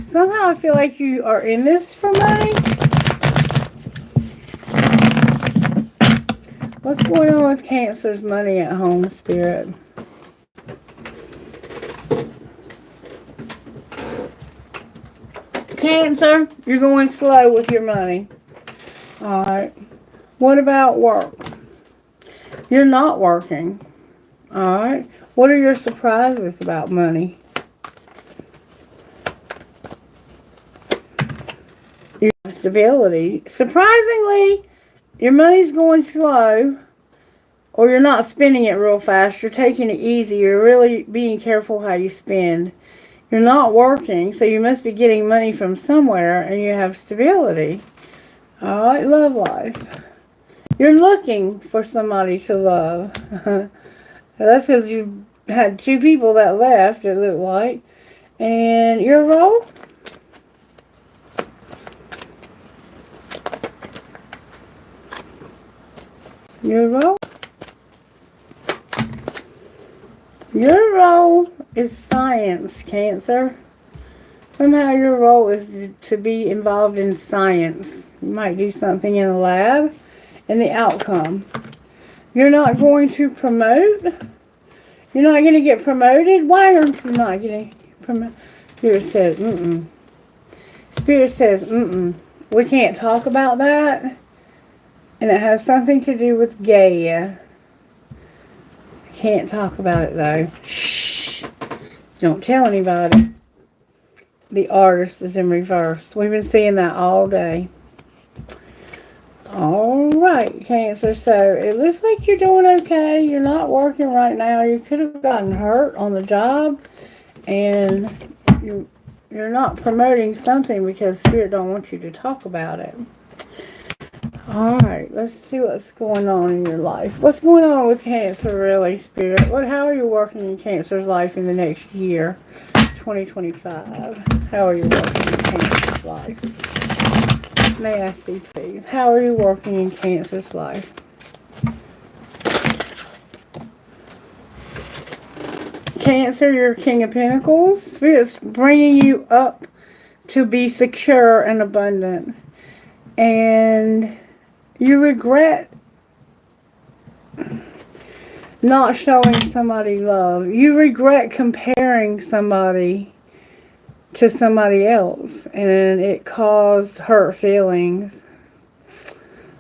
Speaker 1: Somehow I feel like you are in this for money. What's going on with Cancer's money at home, Spirit? Cancer, you're going slow with your money. Alright. What about work? You're not working. Alright. What are your surprises about money? Your stability. Surprisingly, your money's going slow, or you're not spending it real fast. You're taking it easy. You're really being careful how you spend. You're not working, so you must be getting money from somewhere, and you have stability. Alright, love life. You're looking for somebody to love. That's because you had 2 people that left, it looked like. And your role? Your role? Your role is science, Cancer. Somehow your role is to be involved in science. You might do something in a lab, and the outcome. You're not going to promote? You're not going to get promoted? Why aren't you not getting promoted? Spirit says, mm-mm. Spirit says, mm-mm. We can't talk about that. And it has something to do with Gaia. Can't talk about it though. Shh. Don't tell anybody. The artist is in reverse. We've been seeing that all day. Alright, Cancer. So it looks like you're doing okay. You're not working right now. You could have gotten hurt on the job. And you're not promoting something because Spirit don't want you to talk about it. Alright, let's see what's going on in your life. What's going on with Cancer, really, Spirit? How are you working in Cancer's life in the next year, 2025? How are you working in Cancer's life? May I see, please? How are you working in Cancer's life? Cancer, you're King of Pentacles. Spirit's bringing you up to be secure and abundant. And you regret not showing somebody love. You regret comparing somebody to somebody else. And it caused hurt feelings.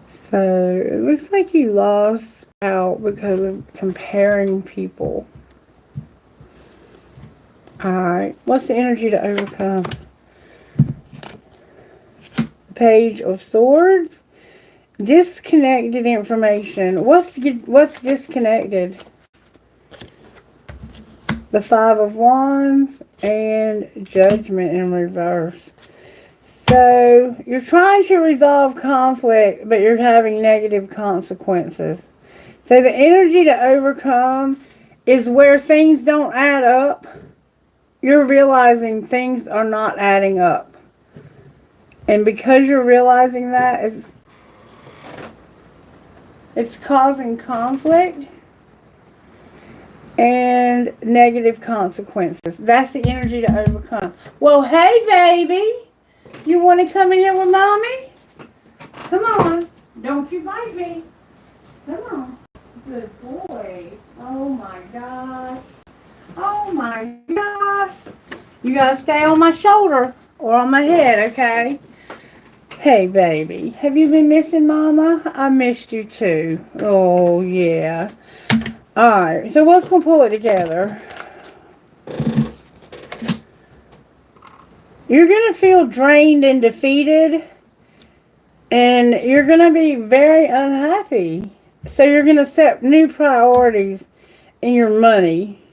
Speaker 1: So it looks like you lost out because of comparing people. Alright. What's the energy to overcome? Page of Swords. Disconnected information. What's disconnected? The 5 of Wands and Judgment in reverse. So you're trying to resolve conflict, but you're having negative consequences. So the energy to overcome is where things don't add up. You're realizing things are not adding up. And because you're realizing that, it's causing conflict and negative consequences. That's the energy to overcome. Well, hey, baby. You want to come in here with Mommy? Come on. Don't you bite me. Come on. Good boy. Oh, my gosh. Oh, my gosh. You got to stay on my shoulder or on my head, okay? Hey, baby. Have you been missing Mama? I missed you, too. Oh, yeah. Alright, so what's going to pull it together? You're going to feel drained and defeated. And you're going to be very unhappy. So you're going to set new priorities in your money.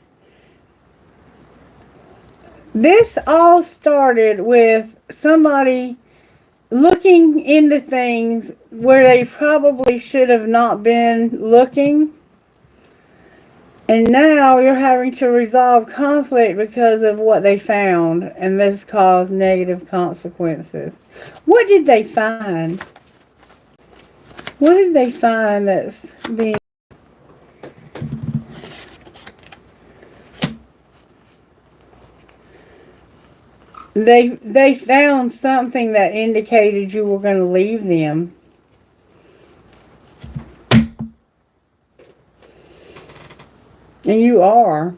Speaker 1: This all started with somebody looking into things where they probably should have not been looking. And now you're having to resolve conflict because of what they found. And this caused negative consequences. What did they find? What did they find that's being... They found something that indicated you were going to leave them. And you are.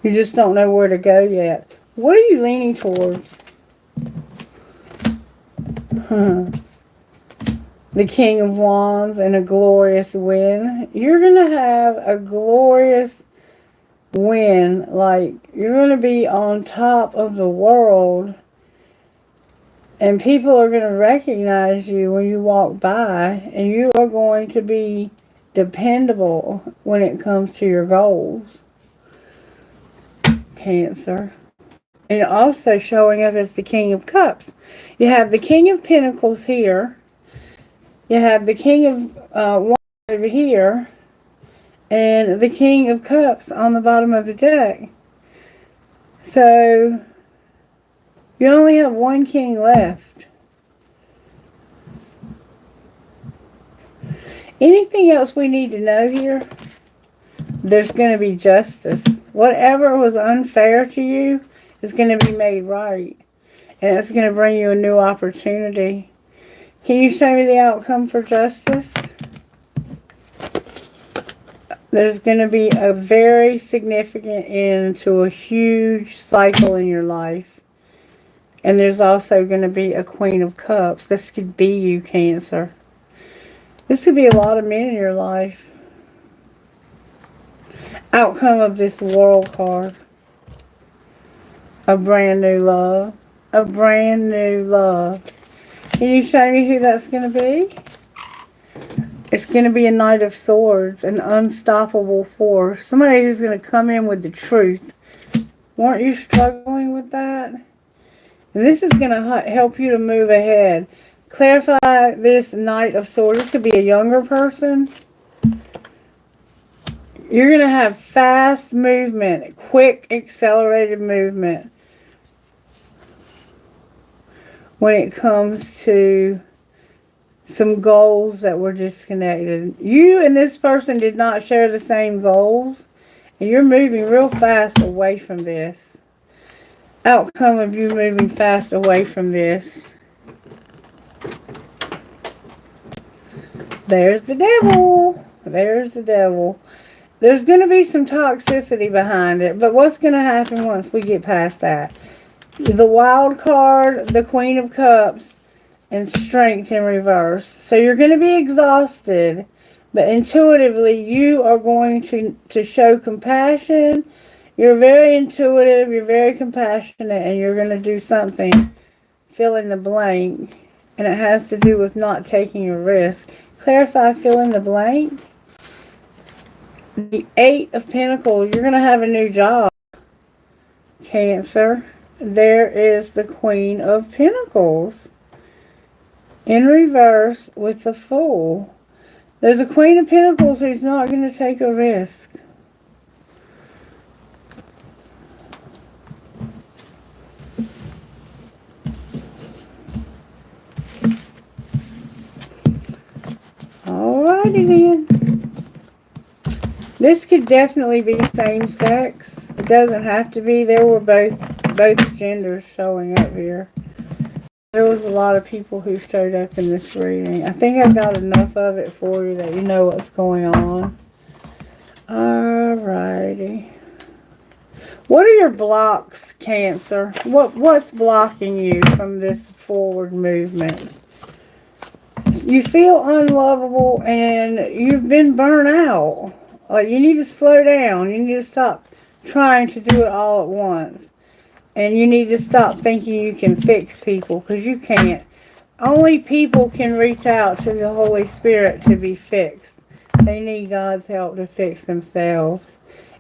Speaker 1: You just don't know where to go yet. What are you leaning towards? The King of Wands and a glorious win. You're going to have a glorious win. Like, you're going to be on top of the world. And people are going to recognize you when you walk by. And you are going to be dependable when it comes to your goals. Cancer. And also showing up as the King of Cups. You have the King of Pentacles here. You have the King of Wands over here. And the King of Cups on the bottom of the deck. So, you only have one king left. Anything else we need to know here? There's going to be justice. Whatever was unfair to you is going to be made right. And it's going to bring you a new opportunity. Can you show me the outcome for justice? There's going to be a very significant end to a huge cycle in your life. And there's also going to be a Queen of Cups. This could be you, Cancer. This could be a lot of men in your life. Outcome of this World card. A brand new love. A brand new love. Can you show me who that's going to be? It's going to be a Knight of Swords. An unstoppable force. Somebody who's going to come in with the truth. Weren't you struggling with that? And this is going to help you to move ahead. Clarify this Knight of Swords. This could be a younger person. You're going to have fast movement. Quick, accelerated movement. When it comes to some goals that were disconnected. You and this person did not share the same goals. And you're moving real fast away from this. Outcome of you moving fast away from this. There's the devil. There's the devil. There's going to be some toxicity behind it. But what's going to happen once we get past that? The Wild card, the Queen of Cups, and Strength in reverse. So you're going to be exhausted. But intuitively, you are going to show compassion. You're very intuitive. You're very compassionate. And you're going to do something. Fill in the blank. And it has to do with not taking a risk. Clarify, fill in the blank. The Eight of Pentacles. You're going to have a new job. Cancer. There is the Queen of Pentacles. In reverse with the Fool. There's a Queen of Pentacles who's not going to take a risk. Alrighty then. This could definitely be same sex. It doesn't have to be. There were both genders showing up here. There was a lot of people who showed up in this reading. I think I've got enough of it for you that you know what's going on. Alrighty. What are your blocks, Cancer? What's blocking you from this forward movement? You feel unlovable and you've been burnt out. Like, you need to slow down. You need to stop trying to do it all at once. And you need to stop thinking you can fix people, because you can't. Only people can reach out to the Holy Spirit to be fixed. They need God's help to fix themselves.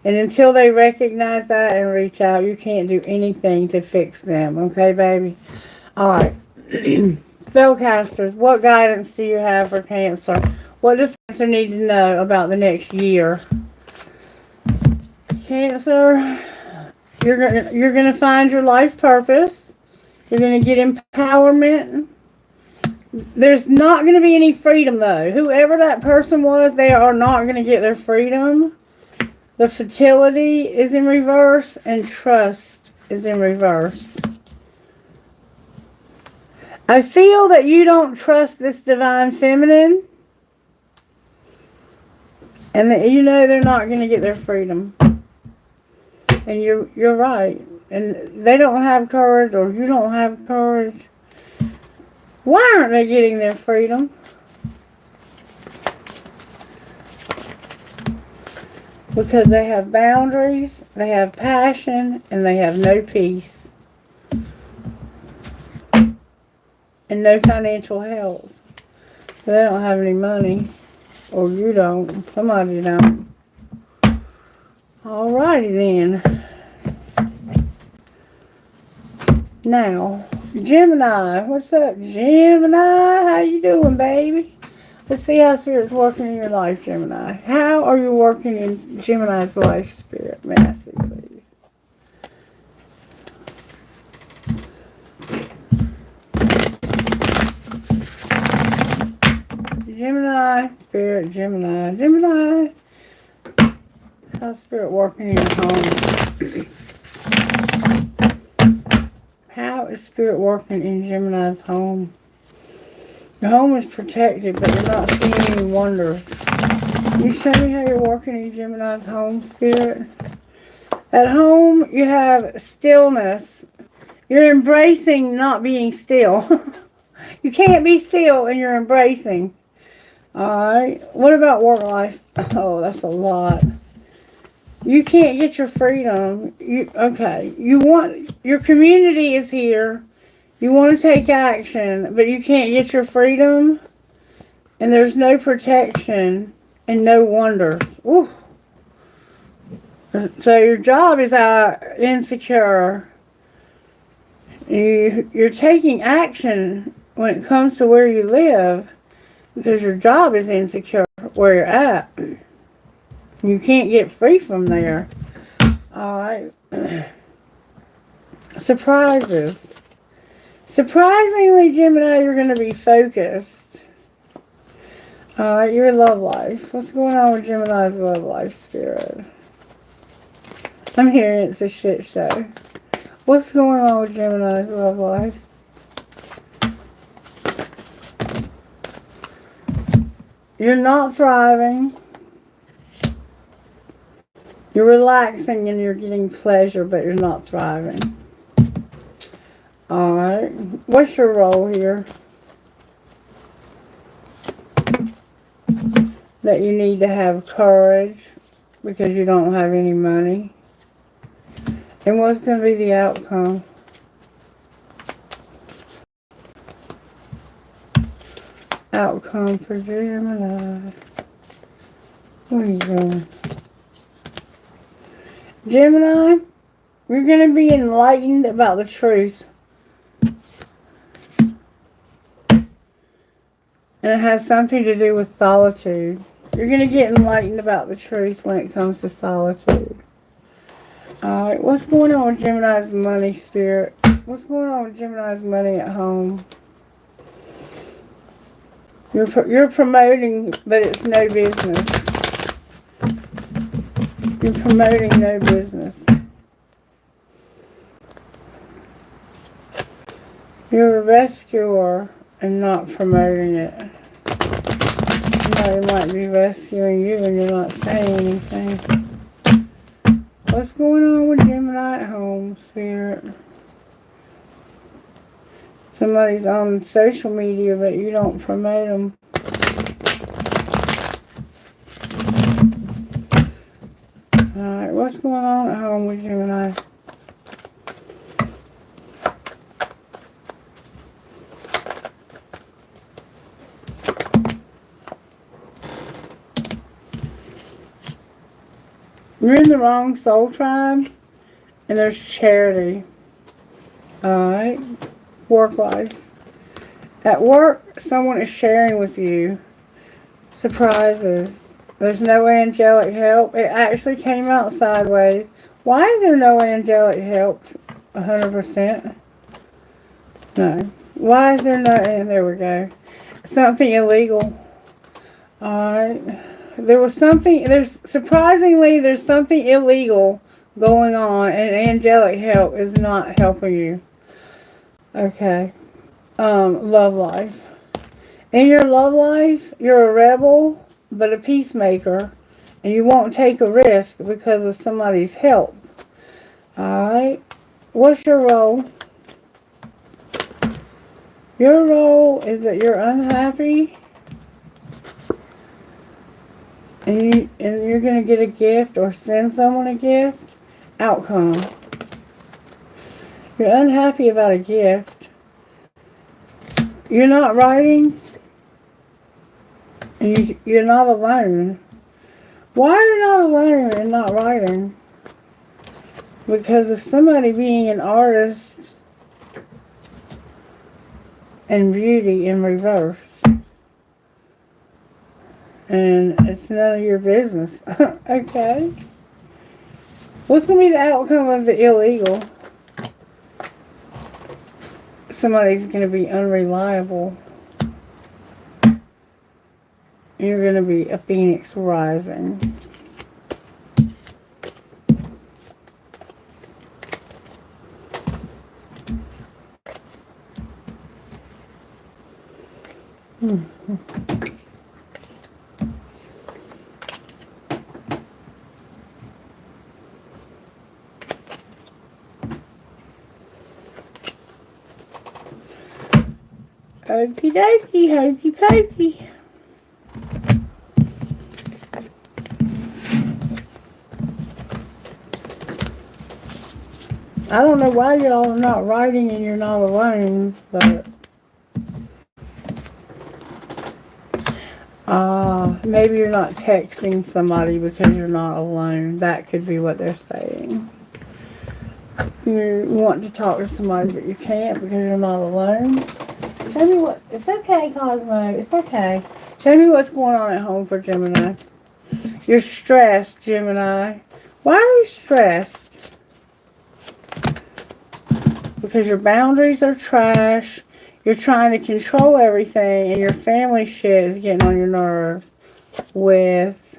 Speaker 1: And until they recognize that and reach out, you can't do anything to fix them. Okay, baby? Alright. Spellcasters, what guidance do you have for Cancer? What does Cancer need to know about the next year? Cancer, you're gonna find your life purpose. You're gonna get empowerment. There's not going to be any freedom, though. Whoever that person was, they are not going to get their freedom. The fertility is in reverse, and trust is in reverse. I feel that you don't trust this divine feminine, and that you know they're not going to get their freedom. And you're right. And they don't have courage, or you don't have courage. Why aren't they getting their freedom? Because they have boundaries, they have passion, and they have no peace. And no financial health. They don't have any money. Or you don't. Somebody don't. Alrighty then. Now, Gemini. What's up, Gemini? How you doing, baby? Let's see how Spirit's working in your life, Gemini. How are you working in Gemini's life, Spirit? May I see, please? Gemini, Spirit, Gemini, Gemini. How's Spirit working in your home? How is Spirit working in Gemini's home? Your home is protected, but you're not seeing any wonders. Can you show me how you're working in Gemini's home, Spirit? At home, you have stillness. You're embracing not being still. You can't be still, and you're embracing. Alright. What about work life? Oh, that's a lot. You can't get your freedom. Okay. Your community is here. You want to take action, but you can't get your freedom. And there's no protection and no wonder. Ooh. So your job is insecure. You're taking action when it comes to where you live because your job is insecure where you're at. You can't get free from there. Alright. Surprises. Surprisingly, Gemini, you're going to be focused. Alright, your love life. What's going on with Gemini's love life, Spirit? I'm hearing it's a shit show. What's going on with Gemini's love life? You're not thriving. You're relaxing and you're getting pleasure, but you're not thriving. Alright. What's your role here? That you need to have courage because you don't have any money. And what's going to be the outcome? Outcome for Gemini. What are you doing? Gemini, you're going to be enlightened about the truth. And it has something to do with solitude. You're going to get enlightened about the truth when it comes to solitude. Alright, what's going on with Gemini's money, Spirit? What's going on with Gemini's money at home? You're promoting, but it's no business. You're promoting no business. You're a rescuer and not promoting it. Somebody might be rescuing you and you're not saying anything. What's going on with Gemini at home, Spirit? Somebody's on social media, but you don't promote them. Alright, what's going on at home with Gemini? You're in the wrong soul tribe, and there's charity. Alright. Work life. At work, someone is sharing with you surprises. There's no angelic help. It actually came out sideways. Why is there no angelic help? 100%. No. Why is there no... And there we go. something illegal. Alright. Surprisingly, there's something illegal going on, and angelic help is not helping you. Okay. Love life. In your love life, you're a rebel, but a peacemaker, and you won't take a risk because of somebody's help. Alright. What's your role? Your role is that you're unhappy, and you're going to get a gift or send someone a gift. Outcome. You're unhappy about a gift. You're not writing. And you're not alone. Why are you not alone and not writing? Because of somebody being an artist and beauty in reverse. And it's none of your business. Okay. What's going to be the outcome of the illegal? Somebody's going to be unreliable. You're going to be a phoenix rising. Okie dokie, hokey pokey. I don't know why y'all are not writing and you're not alone, but maybe you're not texting somebody because you're not alone. That could be what they're saying. You want to talk to somebody, but you can't because you're not alone. Tell me what. It's okay, Cosmo. It's okay. Tell me what's going on at home for Gemini. You're stressed, Gemini. Why are you stressed? Because your boundaries are trash. You're trying to control everything, and your family shit is getting on your nerves. With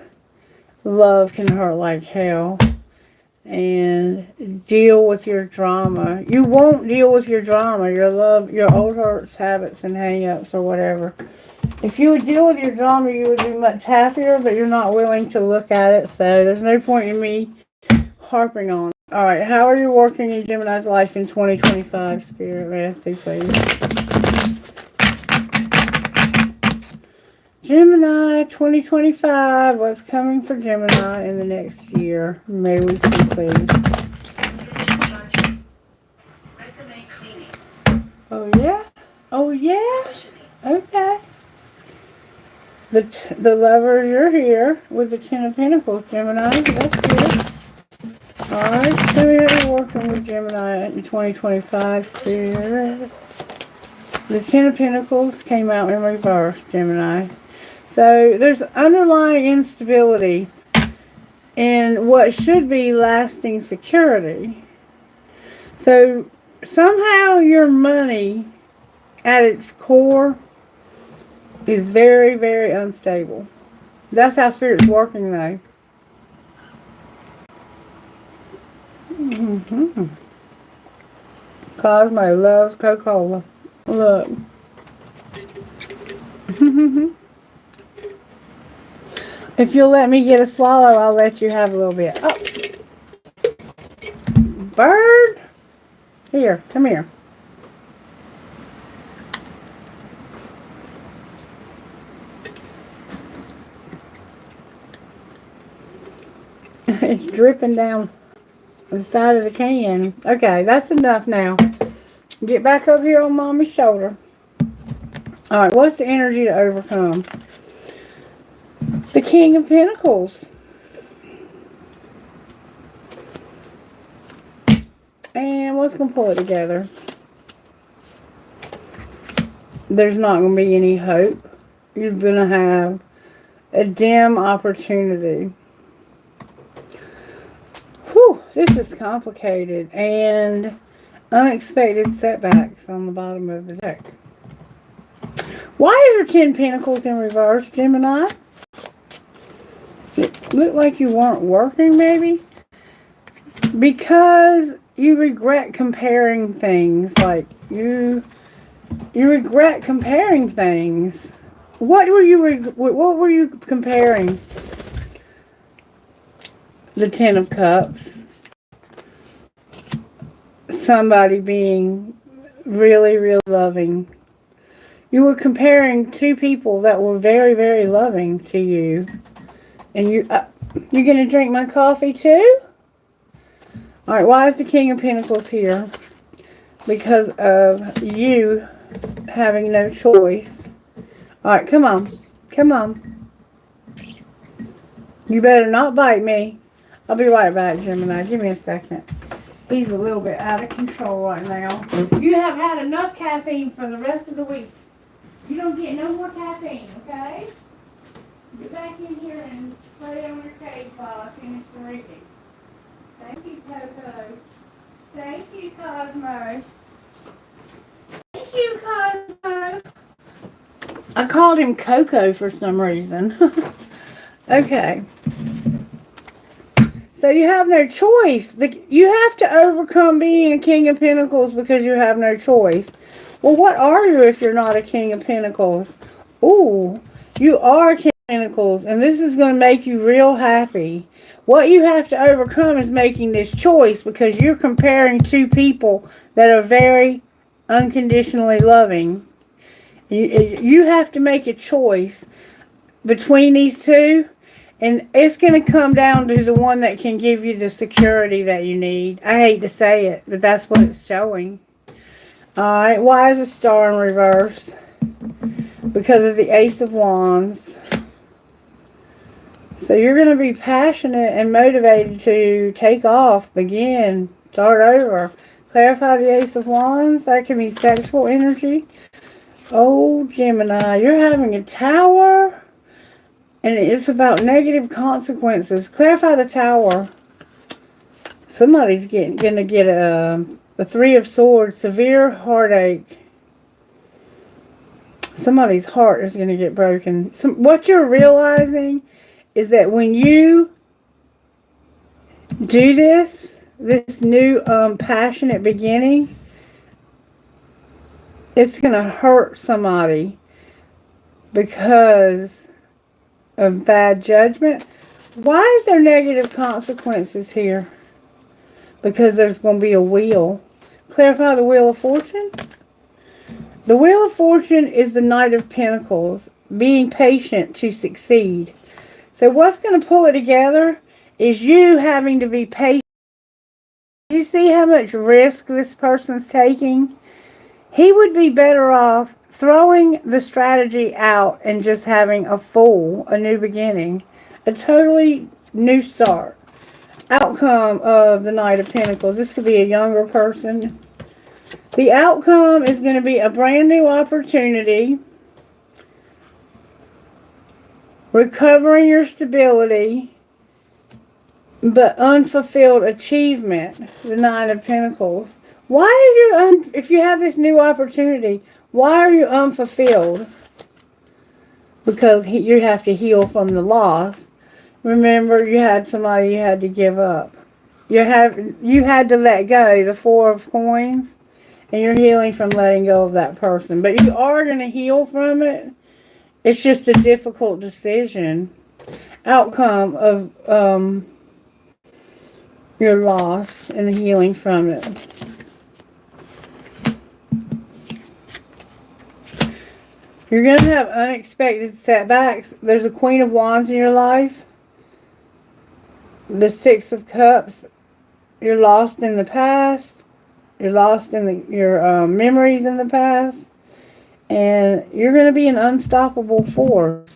Speaker 1: love can hurt like hell. And deal with your drama. You won't deal with your drama, your old hurts, habits, and hang-ups, or whatever. If you would deal with your drama, you would be much happier, but you're not willing to look at it, so there's no point in me harping on it. Alright, how are you working in Gemini's life in 2025, Spirit? Nancy, please. Gemini 2025, what's coming for Gemini in the next year? May we see, please. Oh yeah? Oh yeah? Okay. The lover, you're here with the Ten of Pentacles, Gemini. That's good. Alright, so you're working with Gemini in 2025, Spirit. The Ten of Pentacles came out in reverse, Gemini. So there's underlying instability in what should be lasting security. So somehow your money at its core is very, very unstable. That's how Spirit's working though. Cosmo loves Coca-Cola. Look. If you'll let me get a swallow, I'll let you have a little bit. Oh. Bird. Here, come here. It's dripping down the side of the can. Okay, that's enough now. Get back up here on Mommy's shoulder. Alright, what's the energy to overcome? The King of Pentacles. And what's going to pull it together? There's not going to be any hope. You're going to have a dim opportunity. Whew, this is complicated. And unexpected setbacks on the bottom of the deck. Why is your 10 Pentacles in reverse, Gemini? It looked like you weren't working, maybe? Because you regret comparing things. Like, you regret comparing things. What were you comparing? The 10 of Cups. Somebody being really, really loving. You were comparing two people that were very, very loving to you. And you're going to drink my coffee too? Alright, why is the King of Pentacles here? Because of you having no choice. Alright, come on. Come on. You better not bite me. I'll be right back, Gemini. Give me a second. He's a little bit out of control right now. You have had enough caffeine for the rest of the week. You don't get no more caffeine, okay? Get back in here and play on your cage while I finish the reading. Thank you, Coco. Thank you, Cosmo. Thank you, Cosmo. I called him Coco for some reason. Okay. So you have no choice. You have to overcome being a King of Pentacles because you have no choice. Well, what are you if you're not a King of Pentacles? Ooh, you are a King of Pentacles, and this is going to make you real happy. What you have to overcome is making this choice because you're comparing two people that are very unconditionally loving. You have to make a choice between these two, and it's going to come down to the one that can give you the security that you need. I hate to say it, but that's what it's showing. Alright, why is a star in reverse? Because of the Ace of Wands. So you're going to be passionate and motivated to take off, begin, start over. Clarify the Ace of Wands. That can be sexual energy. Oh, Gemini, you're having a Tower. And it's about negative consequences. Clarify the Tower. Somebody's going to get a Three of Swords. Severe heartache. Somebody's heart is going to get broken. What you're realizing is that when you do this new passionate beginning, it's going to hurt somebody because of bad judgment. Why is there negative consequences here? Because there's going to be a wheel. Clarify the Wheel of Fortune. The Wheel of Fortune is the Knight of Pentacles. Being patient to succeed. So what's going to pull it together is you having to be patient. You see how much risk this person's taking? He would be better off throwing the strategy out and just having a new beginning. A totally new start. Outcome of the Knight of Pentacles. This could be a younger person. The outcome is going to be a brand new opportunity. Recovering your stability. But unfulfilled achievement. The Nine of Pentacles. Why are you, if you have this new opportunity, why are you unfulfilled? Because you have to heal from the loss. Remember, you had somebody you had to give up. You had to let go, the Four of Coins. And you're healing from letting go of that person. But you are going to heal from it. It's just a difficult decision. Outcome of your loss and the healing from it. You're going to have unexpected setbacks. There's a Queen of Wands in your life. The Six of Cups. You're lost in the past. You're lost in your memories in the past. And you're going to be an unstoppable force.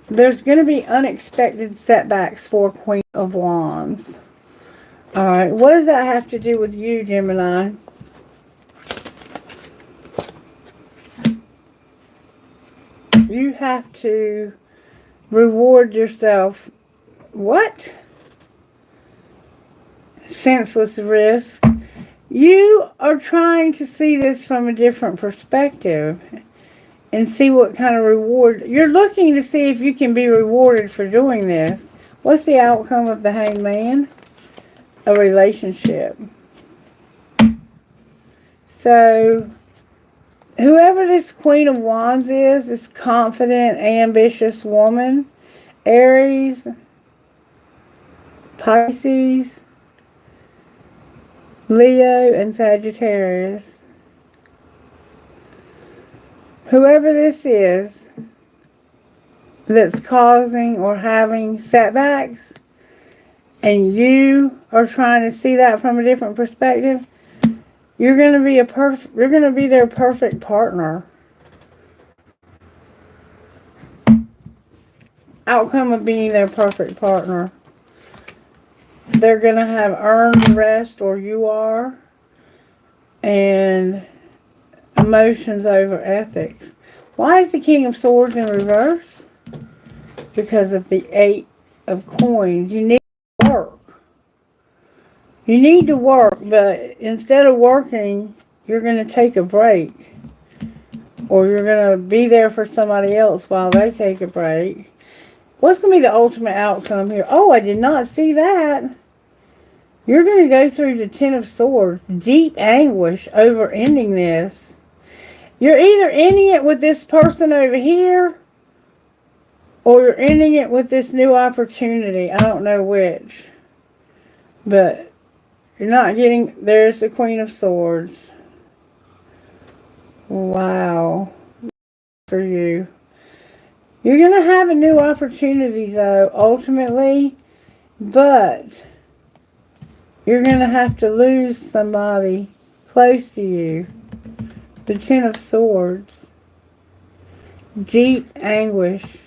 Speaker 1: There's going to be unexpected setbacks for Queen of Wands. Alright, what does that have to do with you, Gemini? You have to reward yourself. What? Senseless risk. You are trying to see this from a different perspective and see what kind of reward. You're looking to see if you can be rewarded for doing this. What's the outcome of the Hanged Man? A relationship. So, whoever this Queen of Wands is, this confident, ambitious woman, Aries, Pisces, Leo, and Sagittarius. Whoever this is that's causing or having setbacks, and you are trying to see that from a different perspective, you're going to be their perfect partner. Outcome of being their perfect partner. They're going to have earned rest, or you are, and emotions over ethics. Why is the King of Swords in reverse? Because of the 8 of Coins. You need to work. You need to work, but instead of working, you're going to take a break. Or you're going to be there for somebody else while they take a break. What's going to be the ultimate outcome here? Oh, I did not see that. You're going to go through the 10 of Swords. Deep anguish over ending this. You're either ending it with this person over here, or you're ending it with this new opportunity. I don't know which. But you're not getting... There's the Queen of Swords. Wow. For you. You're going to have a new opportunity, though, ultimately. But you're going to have to lose somebody close to you. The 10 of Swords. Deep anguish.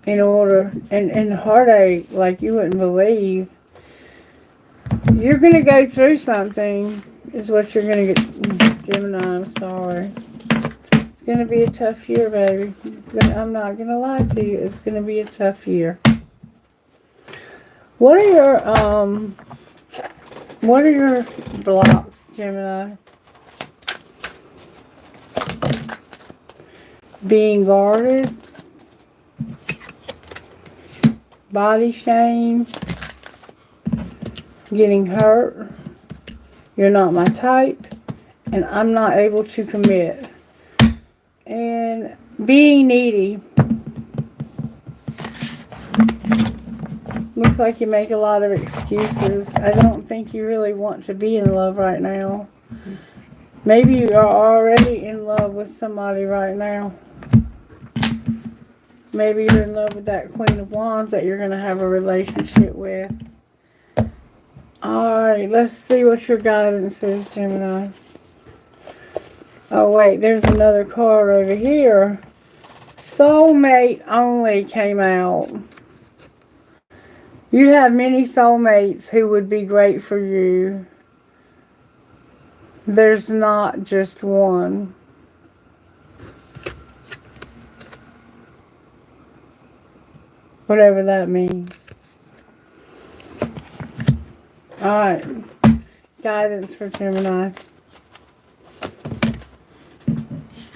Speaker 1: In order, and heartache like you wouldn't believe. You're going to go through something, is what you're going to get. Gemini, I'm sorry. It's going to be a tough year, baby. I'm not going to lie to you. It's going to be a tough year. What are your blocks, Gemini? Being guarded. Body shame. Getting hurt. You're not my type. And I'm not able to commit. And being needy. Looks like you make a lot of excuses. I don't think you really want to be in love right now. Maybe you are already in love with somebody right now. Maybe you're in love with that Queen of Wands that you're going to have a relationship with. Alright, let's see what your guidance is, Gemini. Oh, wait, there's another card over here. Soulmate only came out. You have many soulmates who would be great for you. There's not just one. Whatever that means. Alright. Guidance for Gemini.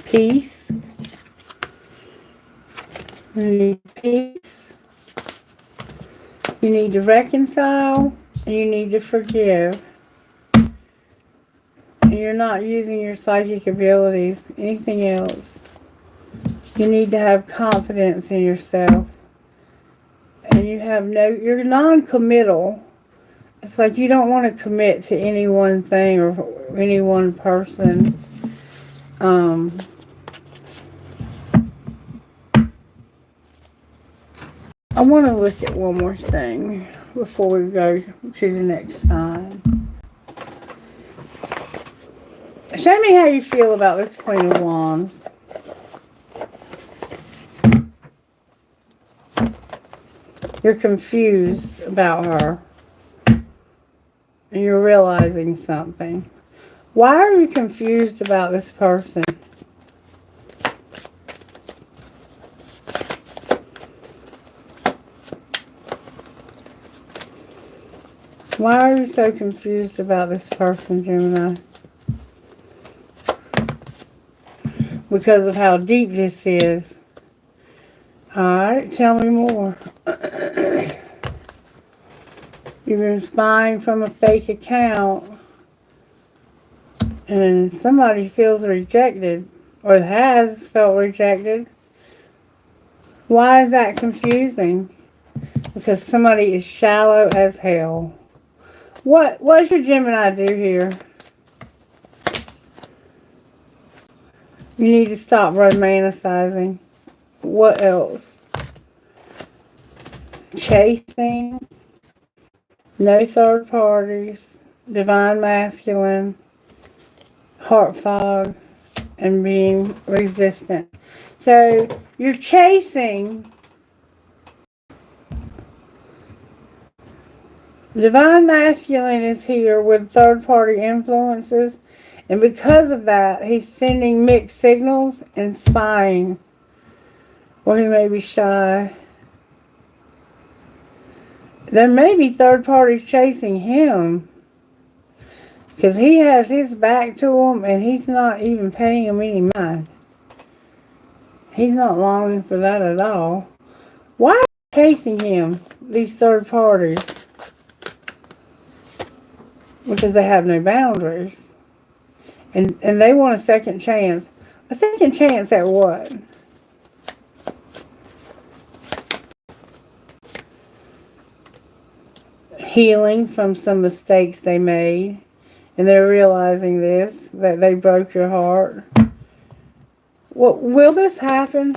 Speaker 1: Peace. You need peace. You need to reconcile. And you need to forgive. And you're not using your psychic abilities. Anything else. You need to have confidence in yourself. And you have you're non-committal. It's like you don't want to commit to any one thing or any one person. I want to look at one more thing before we go to the next sign. Show me how you feel about this Queen of Wands. You're confused about her. And you're realizing something. Why are you confused about this person? Why are you so confused about this person, Gemini? Because of how deep this is. Alright, tell me more. You've been spying from a fake account. And somebody feels rejected. Or has felt rejected. Why is that confusing? Because somebody is shallow as hell. What should Gemini do here? You need to stop romanticizing. What else? Chasing. No third parties. Divine masculine. Heart fog. And being resistant. So, you're chasing. Divine masculine is here with third party influences. And because of that, he's sending mixed signals and spying. Or he may be shy. There may be third parties chasing him. Because he has his back to him and he's not even paying him any mind. He's not longing for that at all. Why are they chasing him, these third parties? Because they have no boundaries. And they want a second chance. A second chance at what? Healing from some mistakes they made. And they're realizing this, that they broke your heart. Well, will this happen?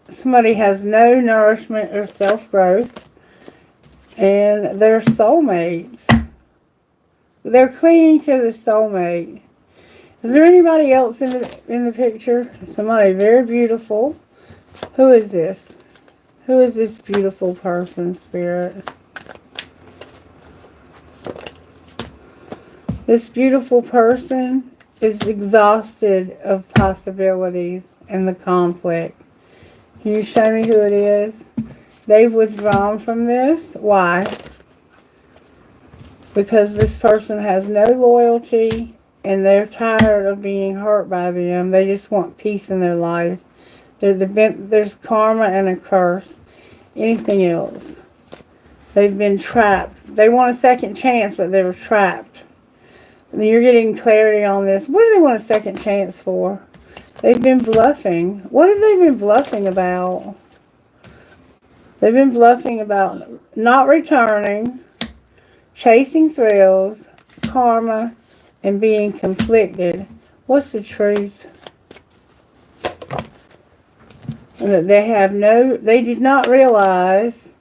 Speaker 1: Somebody has no nourishment or self-growth. And they're soulmates. They're clinging to the soulmate. Is there anybody else in the picture? Somebody very beautiful. Who is this? Who is this beautiful person, Spirit? This beautiful person is exhausted of possibilities and the conflict. Can you show me who it is? They've withdrawn from this. Why? Because this person has no loyalty and they're tired of being hurt by them. They just want peace in their life. There's karma and a curse. Anything else? They've been trapped. They want a second chance, but they were trapped. And you're getting clarity on this. What do they want a second chance for? They've been bluffing. What have they been bluffing about? They've been bluffing about not returning, chasing thrills, karma, and being conflicted. What's the truth? And that they did not realize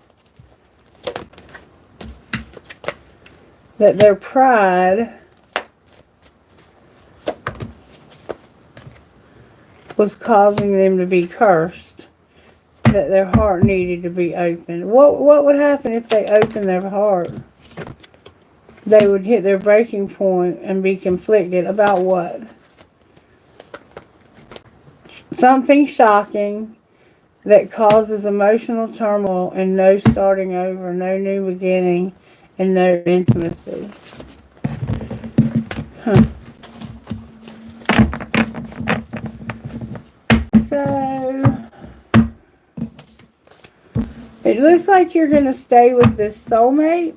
Speaker 1: that their pride was causing them to be cursed. That their heart needed to be opened. What would happen if they opened their heart? They would hit their breaking point and be conflicted about what? Something shocking that causes emotional turmoil and no starting over, no new beginning, and no intimacy. So, it looks like you're going to stay with this soulmate.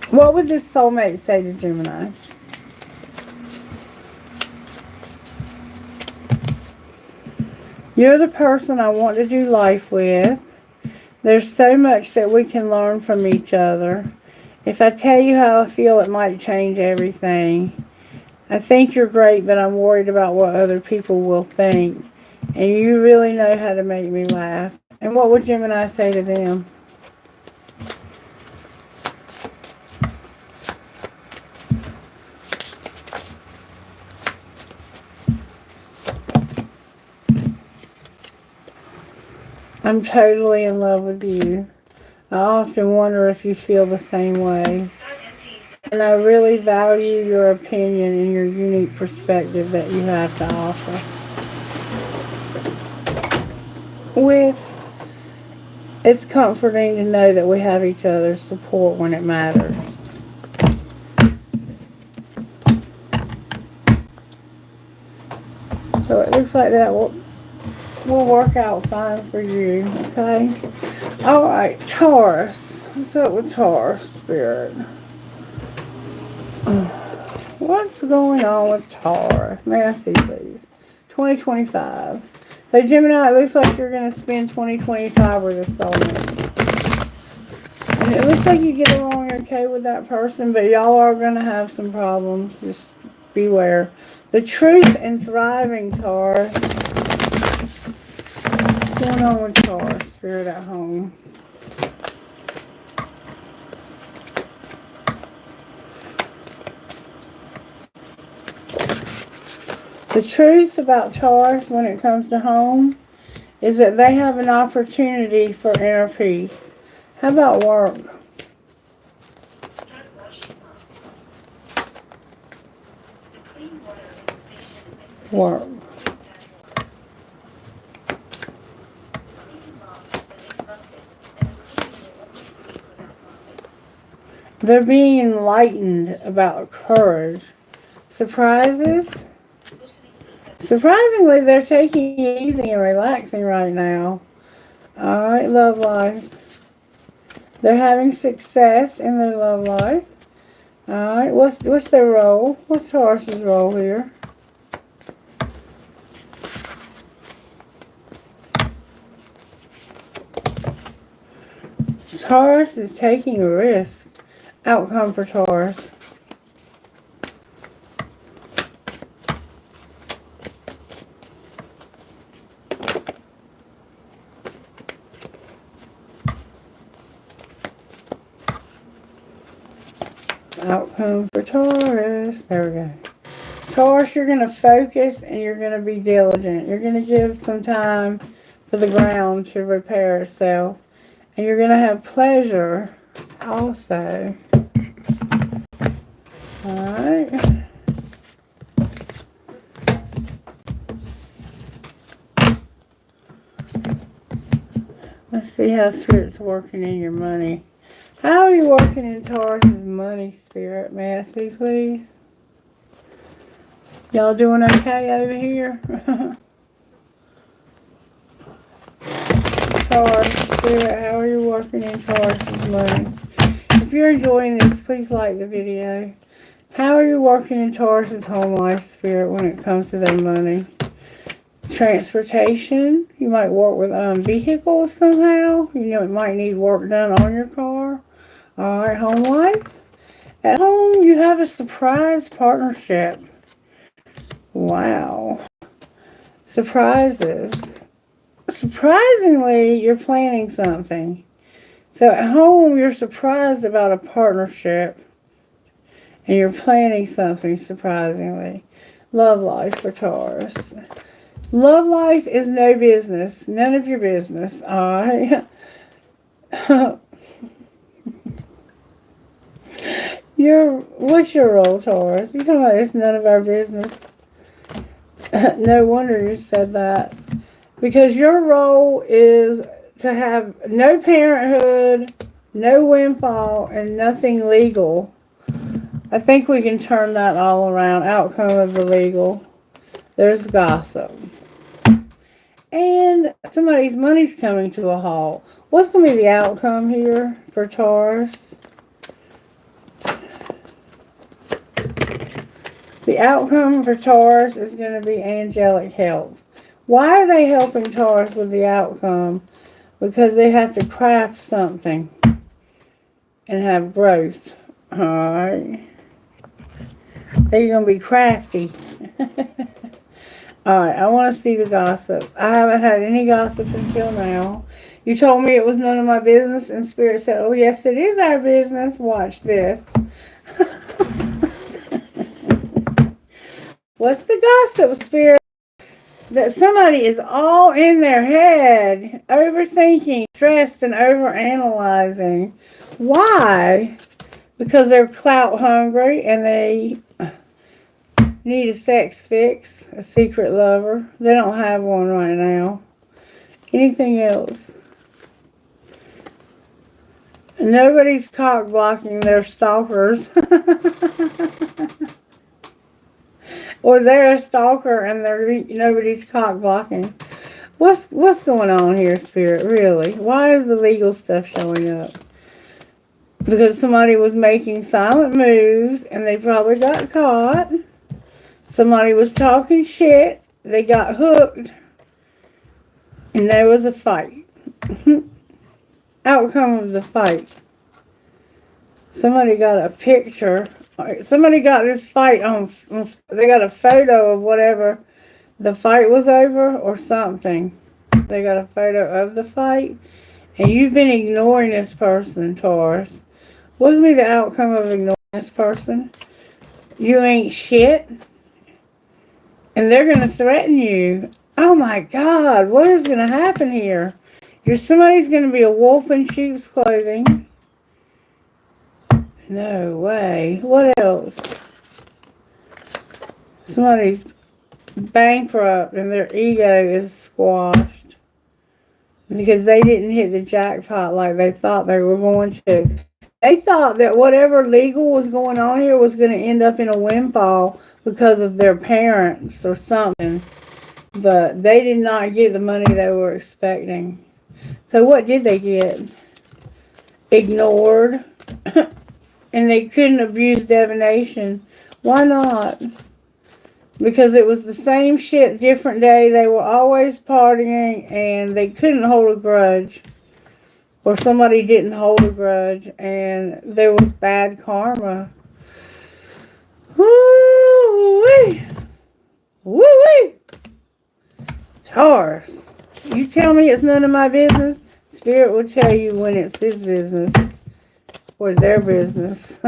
Speaker 1: What would this soulmate say to Gemini? You're the person I want to do life with. There's so much that we can learn from each other. If I tell you how I feel, it might change everything. I think you're great, but I'm worried about what other people will think. And you really know how to make me laugh. And what would Gemini say to them? I'm totally in love with you. I often wonder if you feel the same way. And I really value your opinion and your unique perspective that you have to offer. With It's comforting to know that we have each other's support when it matters. So it looks like that will work out fine for you, okay? Alright, Taurus. What's up with Taurus, Spirit? What's going on with Taurus? May I see, please? 2025. So, Gemini, it looks like you're going to spend 2025 with a soulmate. And it looks like you get along okay with that person, but y'all are going to have some problems. Just beware. The truth and thriving, Taurus. What's going on with Taurus, Spirit at home? The truth about Taurus when it comes to home is that they have an opportunity for inner peace. How about work? Work. They're being enlightened about courage. Surprises? Surprisingly, they're taking it easy and relaxing right now. Alright, love life. They're having success in their love life. Alright, what's their role? What's Taurus's role here? Taurus is taking a risk. Outcome for Taurus. Outcome for Taurus. There we go. Taurus, you're going to focus and you're going to be diligent. You're going to give some time for the ground to repair itself. And you're going to have pleasure also. Alright. Let's see how Spirit's working in your money. How are you working in Taurus's money, Spirit? May I see, please? Y'all doing okay over here? Taurus, Spirit, how are you working in Taurus's money? If you're enjoying this, please like the video. How are you working in Taurus's home life, Spirit, when it comes to their money? Transportation. You might work with vehicles somehow. You know, it might need work done on your car. Alright, home life. At home, you have a surprise partnership. Wow. Surprises. Surprisingly, you're planning something. So at home, you're surprised about a partnership. And you're planning something, surprisingly. Love life for Taurus. Love life is no business. None of your business. Alright. What's your role, Taurus? You're talking about it's none of our business. No wonder you said that. Because your role is to have no parenthood, no windfall, and nothing legal. I think we can turn that all around. Outcome of the legal. There's gossip. And somebody's money's coming to a halt. What's going to be the outcome here for Taurus? The outcome for Taurus is going to be angelic help. Why are they helping Taurus with the outcome? Because they have to craft something and have growth. Alright. They're going to be crafty. Alright, I want to see the gossip. I haven't had any gossip until now. You told me it was none of my business, and Spirit said, oh yes, it is our business. Watch this. What's the gossip, Spirit? That somebody is all in their head, overthinking, stressed, and overanalyzing. Why? Because they're clout hungry and they need a sex fix, a secret lover. They don't have one right now. Anything else? Nobody's cock blocking their stalkers. Or they're a stalker and nobody's cock blocking. What's going on here, Spirit? Really? Why is the legal stuff showing up? Because somebody was making silent moves and they probably got caught. Somebody was talking shit. They got hooked. And there was a fight. Outcome of the fight. Somebody got a picture. Somebody got this fight on. They got a photo of whatever the fight was over or something. They got a photo of the fight. And you've been ignoring this person, Taurus. What's be the outcome of ignoring this person? You ain't shit. And they're going to threaten you. Oh my God, what is going to happen here? Somebody's going to be a wolf in sheep's clothing. No way. What else? Somebody's bankrupt and their ego is squashed because they didn't hit the jackpot like they thought they were going to. They thought that whatever legal was going on here was going to end up in a windfall because of their parents or something. But they did not get the money they were expecting. So what did they get? Ignored. And they couldn't abuse divination. Why not? Because it was the same shit, different day. They were always partying and they couldn't hold a grudge. Or somebody didn't hold a grudge and there was bad karma. Woo-wee! Woo-wee! Taurus, you tell me it's none of my business, Spirit will tell you when it's his business. Or their business.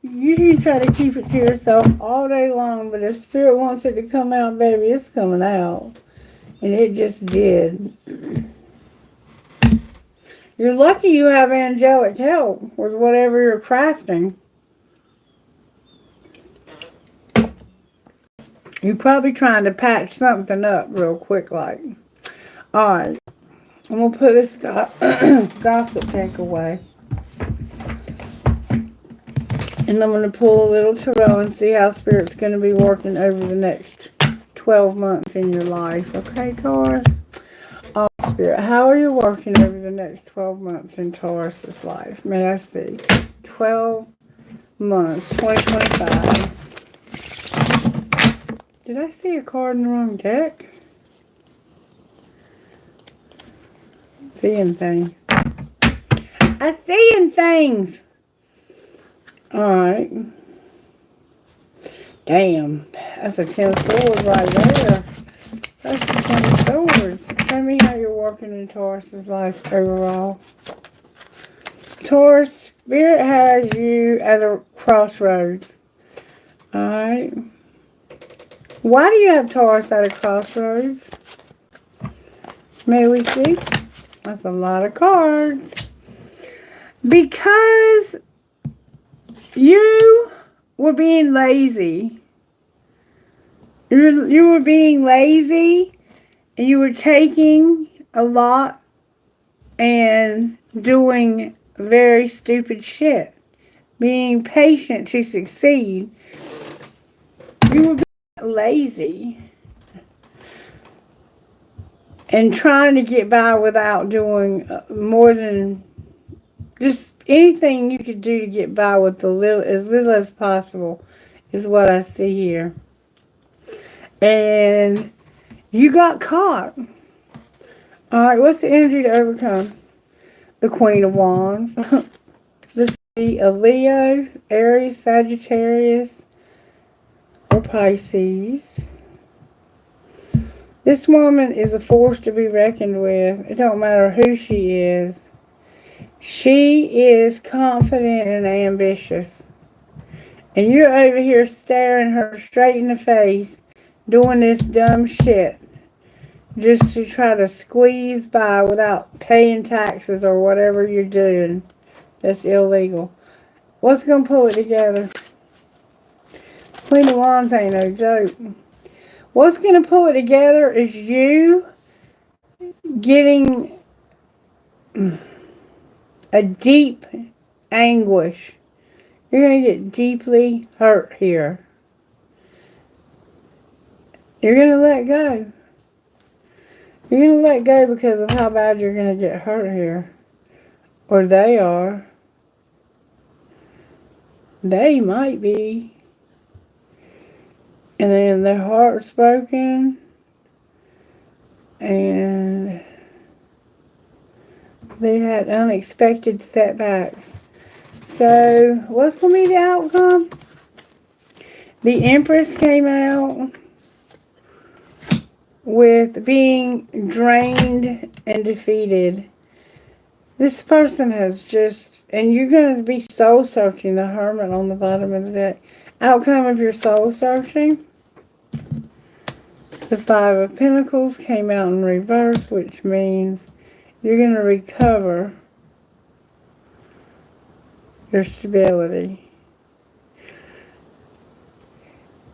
Speaker 1: You can try to keep it to yourself all day long, but if Spirit wants it to come out, baby, it's coming out. And it just did. You're lucky you have angelic help with whatever you're crafting. You're probably trying to patch something up real quick, like. Alright. I'm going to put this gossip deck away. And I'm going to pull a little tarot and see how Spirit's going to be working over the next 12 months in your life. Okay, Taurus? Oh, Spirit, how are you working over the next 12 months in Taurus's life? May I see? 12 months, 2025. Did I see a card in the wrong deck? Seeing things. I seeing things. Alright. Damn. That's a 10 of swords right there. That's a 10 of swords. Tell me how you're working in Taurus's life overall. Taurus, Spirit has you at a crossroads. Alright. Why do you have Taurus at a crossroads? May we see? That's a lot of cards. Because you were being lazy. You were being lazy and you were taking a lot and doing very stupid shit. Being patient to succeed. You were being lazy. And trying to get by without doing more than just anything you could do to get by with as little as possible is what I see here. And you got caught. Alright, what's the energy to overcome? The Queen of Wands. The Sea of Leo, Aries, Sagittarius, or Pisces. This woman is a force to be reckoned with. It don't matter who she is. She is confident and ambitious. And you're over here staring her straight in the face, doing this dumb shit. Just to try to squeeze by without paying taxes or whatever you're doing. That's illegal. What's going to pull it together? Queen of Wands ain't no joke. What's going to pull it together is you getting a deep anguish. You're going to get deeply hurt here. You're going to let go. You're going to let go because of how bad you're going to get hurt here. Or they are. They might be. And then their heart's broken. And they had unexpected setbacks. So, what's going to be the outcome? The Empress came out with being drained and defeated. This person has just, and you're going to be soul searching, the Hermit on the bottom of the deck. Outcome of your soul searching. The Five of Pentacles came out in reverse, which means you're going to recover your stability.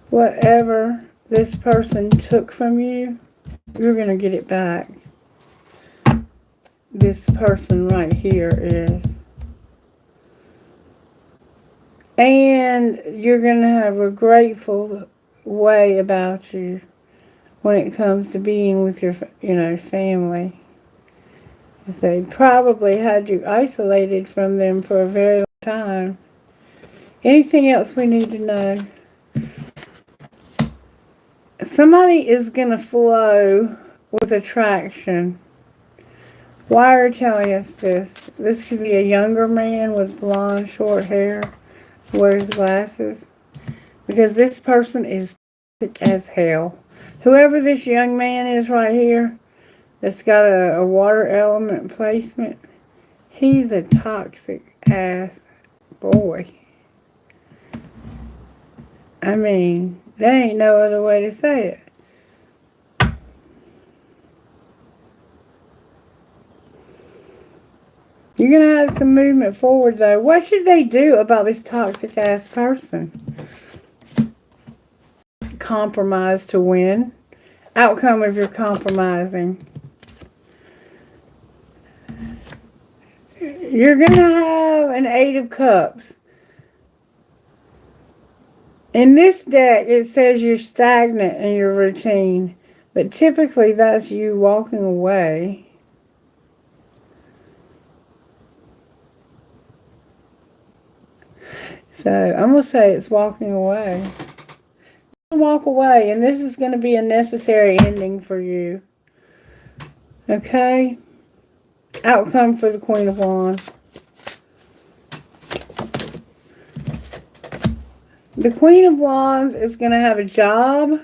Speaker 1: Whatever this person took from you, you're going to get it back. This person right here is. And you're going to have a grateful way about you when it comes to being with your, family. They probably had you isolated from them for a very long time. Anything else we need to know? Somebody is going to flow with attraction. Why are you telling us this? This could be a younger man with blonde, short hair, wears glasses. Because this person is thick as hell. Whoever this young man is right here, that's got a water element placement, he's a toxic ass boy. I mean, there ain't no other way to say it. You're going to have some movement forward, though. What should they do about this toxic ass person? Compromise to win. Outcome of your compromising. You're going to have an Eight of Cups. In this deck, it says you're stagnant in your routine. But typically, that's you walking away. So, I'm going to say it's walking away. Walk away, and this is going to be a necessary ending for you. Okay? Outcome for the Queen of Wands. The Queen of Wands is going to have a job.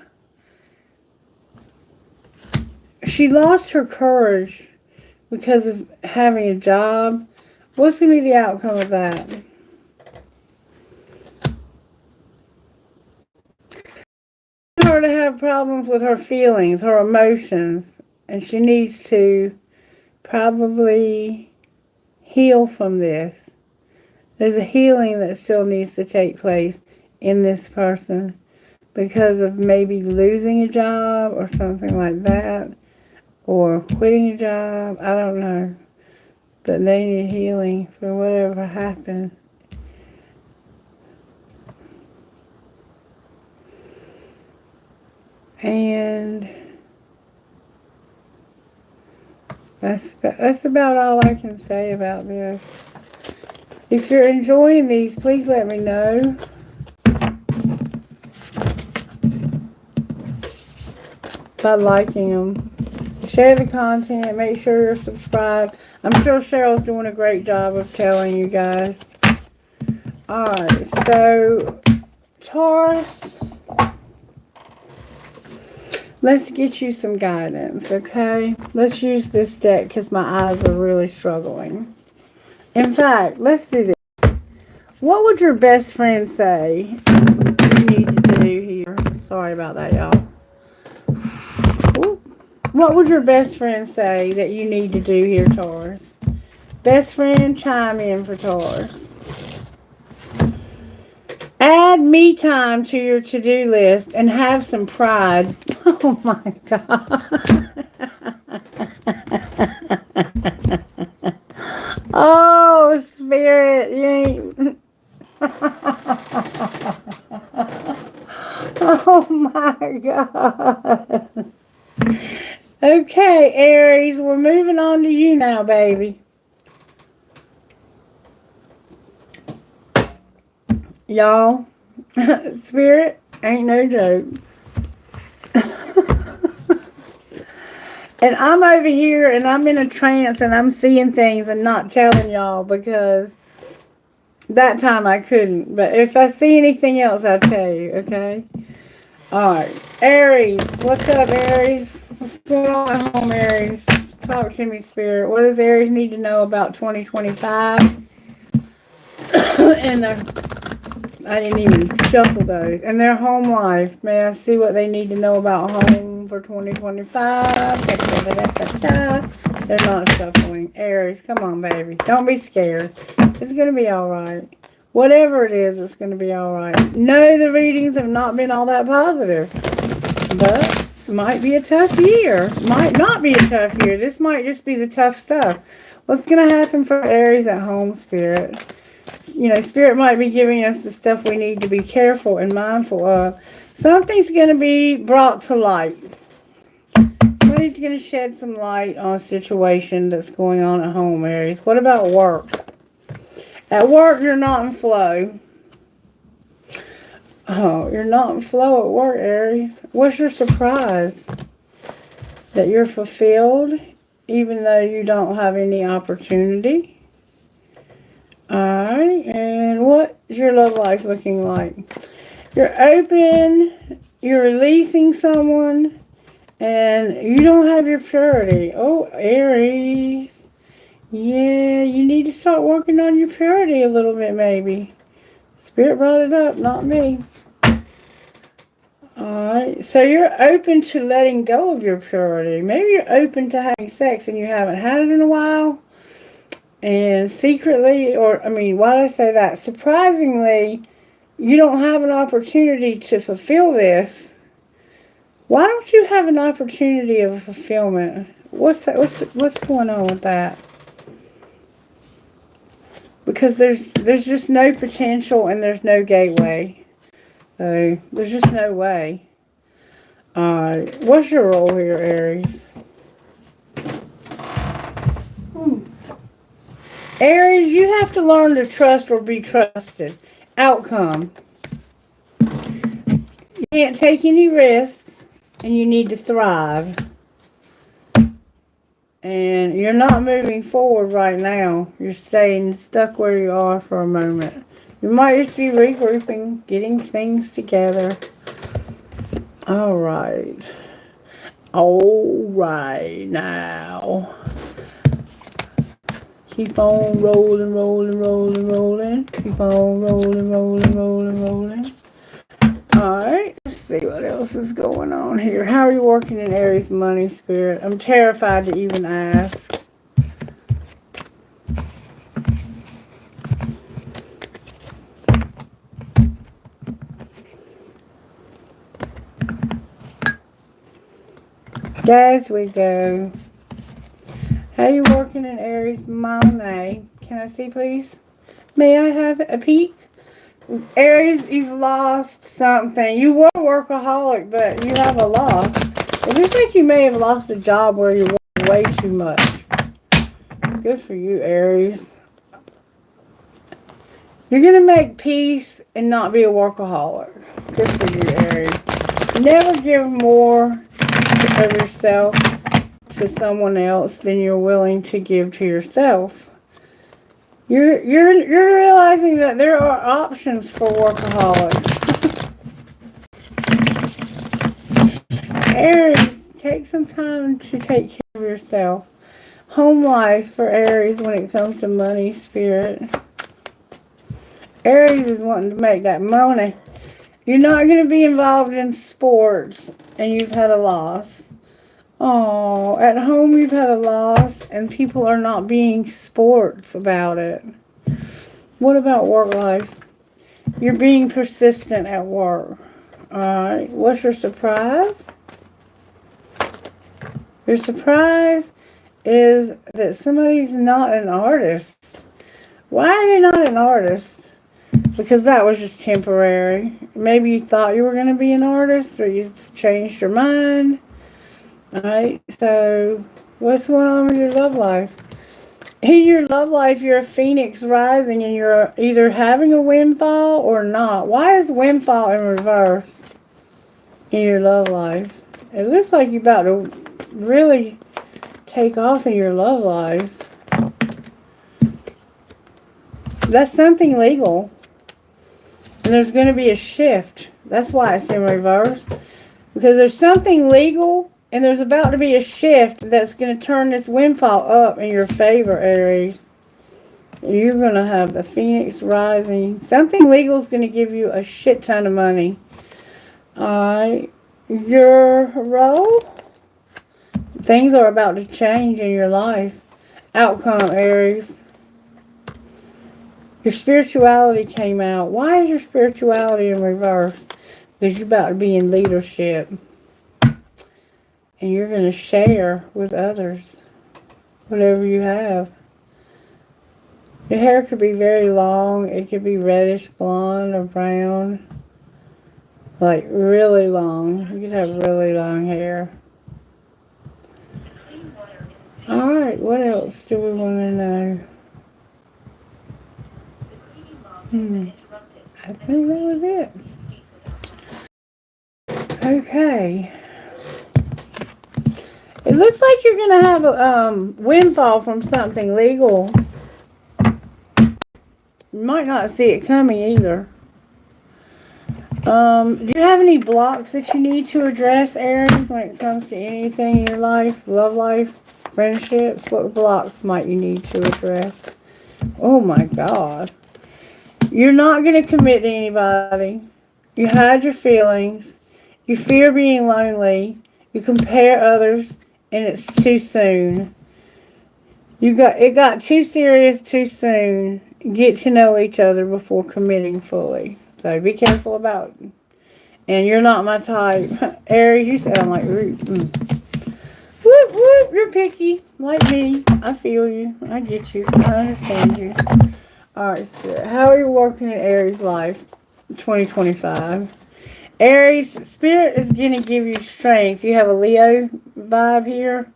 Speaker 1: She lost her courage because of having a job. What's going to be the outcome of that? Her to have problems with her feelings, her emotions, and she needs to probably heal from this. There's a healing that still needs to take place in this person because of maybe losing a job or something like that, or quitting a job. I don't know, but they need healing for whatever happened. And that's about all I can say about this. If you're enjoying these, please let me know. By liking them. Share the content. Make sure you're subscribed. I'm sure Cheryl's doing a great job of telling you guys. Alright, so Taurus. Let's get you some guidance, okay? Let's use this deck because my eyes are really struggling. In fact, let's do this. What would your best friend say you need to do here? Sorry about that, y'all. Ooh. What would your best friend say that you need to do here, Taurus? Best friend, chime in for Taurus. Add me time to your to-do list and have some pride. Oh my God. Oh Oh my God. Okay, Aries, we're moving on to you now, baby. Y'all, Spirit ain't no joke. And I'm over here and I'm in a trance and I'm seeing things and not telling y'all because that time I couldn't. But if I see anything else, I'll tell you, okay? Alright. Aries. What's up, Aries? What's going on at home, Aries? Talk to me, Spirit. What does Aries need to know about 2025? And I didn't even shuffle those. And their home life. May I see what they need to know about home for 2025? They're not shuffling. Aries, come on, baby. Don't be scared. It's going to be alright. Whatever it is, it's going to be alright. No, the readings have not been all that positive. But it might be a tough year. Might not be a tough year. This might just be the tough stuff. What's going to happen for Aries at home, Spirit? You know, Spirit might be giving us the stuff we need to be careful and mindful of. Something's going to be brought to light. Somebody's going to shed some light on a situation that's going on at home, Aries. What about work? At work, you're not in flow. Oh, you're not in flow at work, Aries. What's your surprise? That you're fulfilled, even though you don't have any opportunity. Alright, and what's your love life looking like? You're open, you're releasing someone, and you don't have your purity. Oh, Aries. Yeah, you need to start working on your purity a little bit, maybe. Spirit brought it up, not me. Alright, so you're open to letting go of your purity. Maybe you're open to having sex and you haven't had it in a while. And secretly, or, I mean, why did I say that? Surprisingly, you don't have an opportunity to fulfill this. Why don't you have an opportunity of fulfillment? What's going on with that? Because there's just no potential and there's no gateway. So there's just no way. What's your role here, Aries? Aries, you have to learn to trust or be trusted. Outcome. You can't take any risks and you need to thrive. And you're not moving forward right now. You're staying stuck where you are for a moment. You might just be regrouping, getting things together. Alright. Alright now. Keep on rolling, rolling, rolling, rolling. Keep on rolling, rolling, rolling, rolling. Alright, let's see what else is going on here. How are you working in Aries money, Spirit? I'm terrified to even ask. As we go. How are you working in Aries money? Can I see, please? May I have a peek? Aries, you've lost something. You were a workaholic, but you have a loss. It looks like you may have lost a job where you work way too much. Good for you, Aries. You're going to make peace and not be a workaholic. Good for you, Aries. Never give more of yourself to someone else than you're willing to give to yourself. You're realizing that there are options for workaholics. Aries, take some time to take care of yourself. Home life for Aries when it comes to money, Spirit. Aries is wanting to make that money. You're not going to be involved in sports and you've had a loss. Oh, at home you've had a loss and people are not being sports about it. What about work life? You're being persistent at work. Alright, what's your surprise? Your surprise is that somebody's not an artist. Why are they not an artist? because that was just temporary. Maybe you thought you were going to be an artist, or you changed your mind. Alright, so what's going on with your love life? In your love life, you're a phoenix rising, and you're either having a windfall or not. Why is windfall in reverse in your love life? It looks like you're about to really take off in your love life. That's something legal. And there's going to be a shift. That's why it's in reverse. Because there's something legal, and there's about to be a shift that's going to turn this windfall up in your favor, Aries. You're going to have the Phoenix rising. Something legal is going to give you a shit ton of money. Alright. Your role? Things are about to change in your life. Outcome, Aries. Your spirituality came out. Why is your spirituality in reverse? Because you're about to be in leadership. And you're going to share with others whatever you have. Your hair could be very long. It could be reddish blonde or brown. Like really long. You could have really long hair. Alright, what else do we want to know? I think that was it. Okay. It looks like you're going to have a windfall from something legal. You might not see it coming either. Do you have any blocks that you need to address, Aries, when it comes to anything in your life? Love life, friendships? What blocks might you need to address? Oh my God. You're not going to commit to anybody. You hide your feelings. You fear being lonely. You compare others, and it's too soon. It got too serious too soon. Get to know each other before committing fully. So be careful about it. And you're not my type. Aries, you sound like Root. Whoop, whoop, you're picky. Like me. I feel you. I get you. I understand you. Alright, Spirit. How are you working in Aries' life? 2025. Aries, Spirit is going to give you strength. You have a Leo vibe here.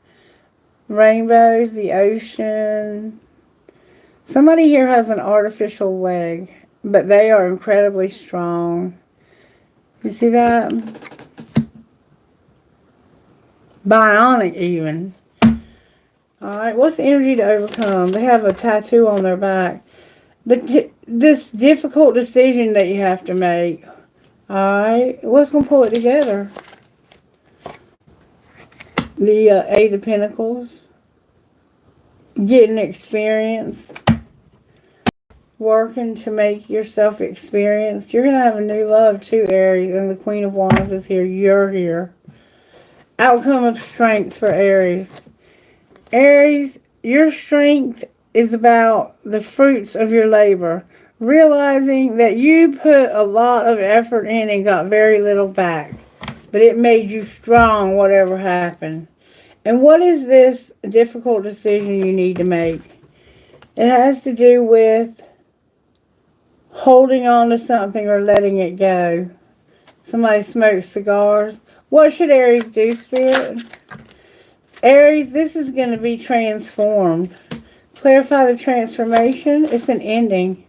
Speaker 1: Rainbows, the ocean. Somebody here has an artificial leg, but they are incredibly strong. You see that? Bionic even. Alright, what's the energy to overcome? They have a tattoo on their back. This difficult decision that you have to make. Alright, what's going to pull it together? The Eight of Pentacles. Getting experience. Working to make yourself experienced. You're going to have a new love too, Aries. And the Queen of Wands is here. You're here. Outcome of strength for Aries. Aries, your strength is about the fruits of your labor. Realizing that you put a lot of effort in and got very little back. But it made you strong, whatever happened. And what is this difficult decision you need to make? It has to do with holding on to something or letting it go. Somebody smokes cigars. What should Aries do, Spirit? Aries, this is going to be transformed. Clarify the transformation. It's an ending.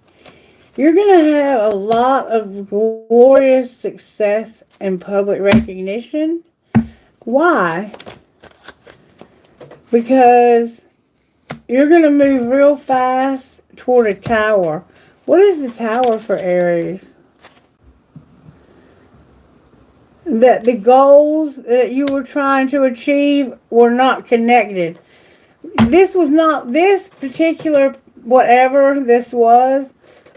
Speaker 1: You're going to have a lot of glorious success and public recognition. Why? Because you're going to move real fast toward a tower. What is the tower for Aries? That the goals that you were trying to achieve were not connected. This was not, this particular whatever this was,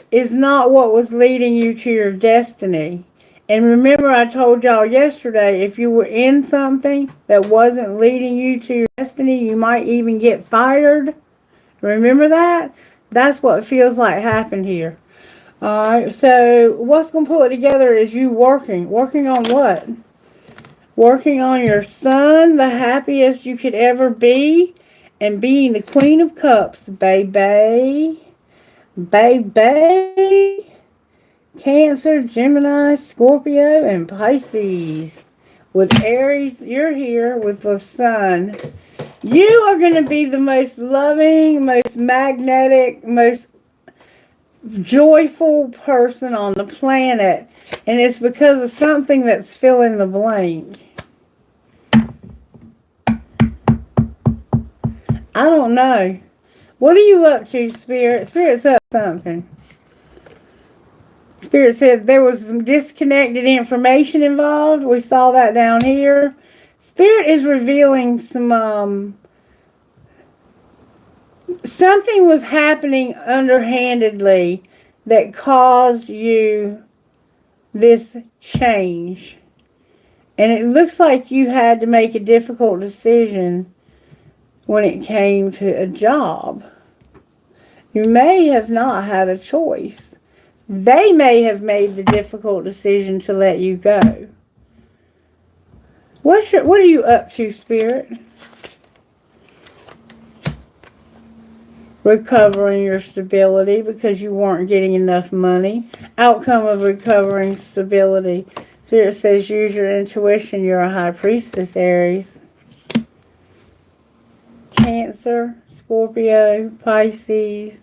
Speaker 1: is not what was leading you to your destiny. And remember, I told y'all yesterday, if you were in something that wasn't leading you to your destiny, you might even get fired. Remember that? That's what feels like happened here. Alright, so what's going to pull it together is you working. Working on what? Working on your son, the happiest you could ever be, and being the Queen of Cups, baby. Baby. Cancer, Gemini, Scorpio, and Pisces. With Aries, you're here with the Sun. You are going to be the most loving, most magnetic, most joyful person on the planet. And it's because of something that's fill in the blank. I don't know. What are you up to, Spirit? Spirit's up to something. Spirit said there was some disconnected information involved. We saw that down here. Spirit is revealing some, something was happening underhandedly that caused you this change. And it looks like you had to make a difficult decision when it came to a job. You may have not had a choice. They may have made the difficult decision to let you go. What are you up to, Spirit? Recovering your stability because you weren't getting enough money. Outcome of recovering stability. Spirit says use your intuition. You're a high priestess, Aries. Cancer, Scorpio, Pisces.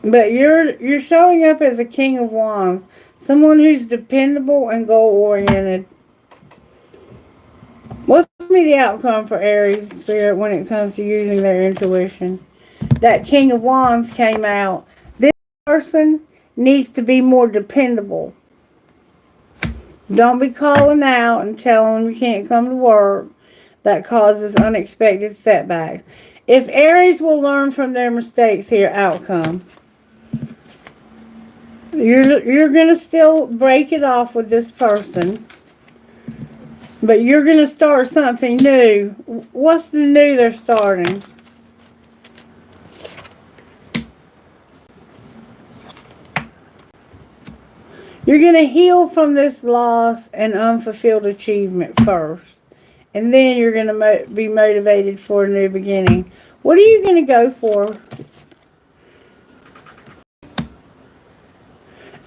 Speaker 1: But you're showing up as a King of Wands. Someone who's dependable and goal-oriented. What's going to be the outcome for Aries Spirit when it comes to using their intuition? That King of Wands came out. This person needs to be more dependable. Don't be calling out and telling them you can't come to work. That causes unexpected setbacks. If Aries will learn from their mistakes here, outcome. You're going to still break it off with this person. But you're going to start something new. What's the new they're starting? You're going to heal from this loss and unfulfilled achievement first. And then you're going to be motivated for a new beginning. What are you going to go for?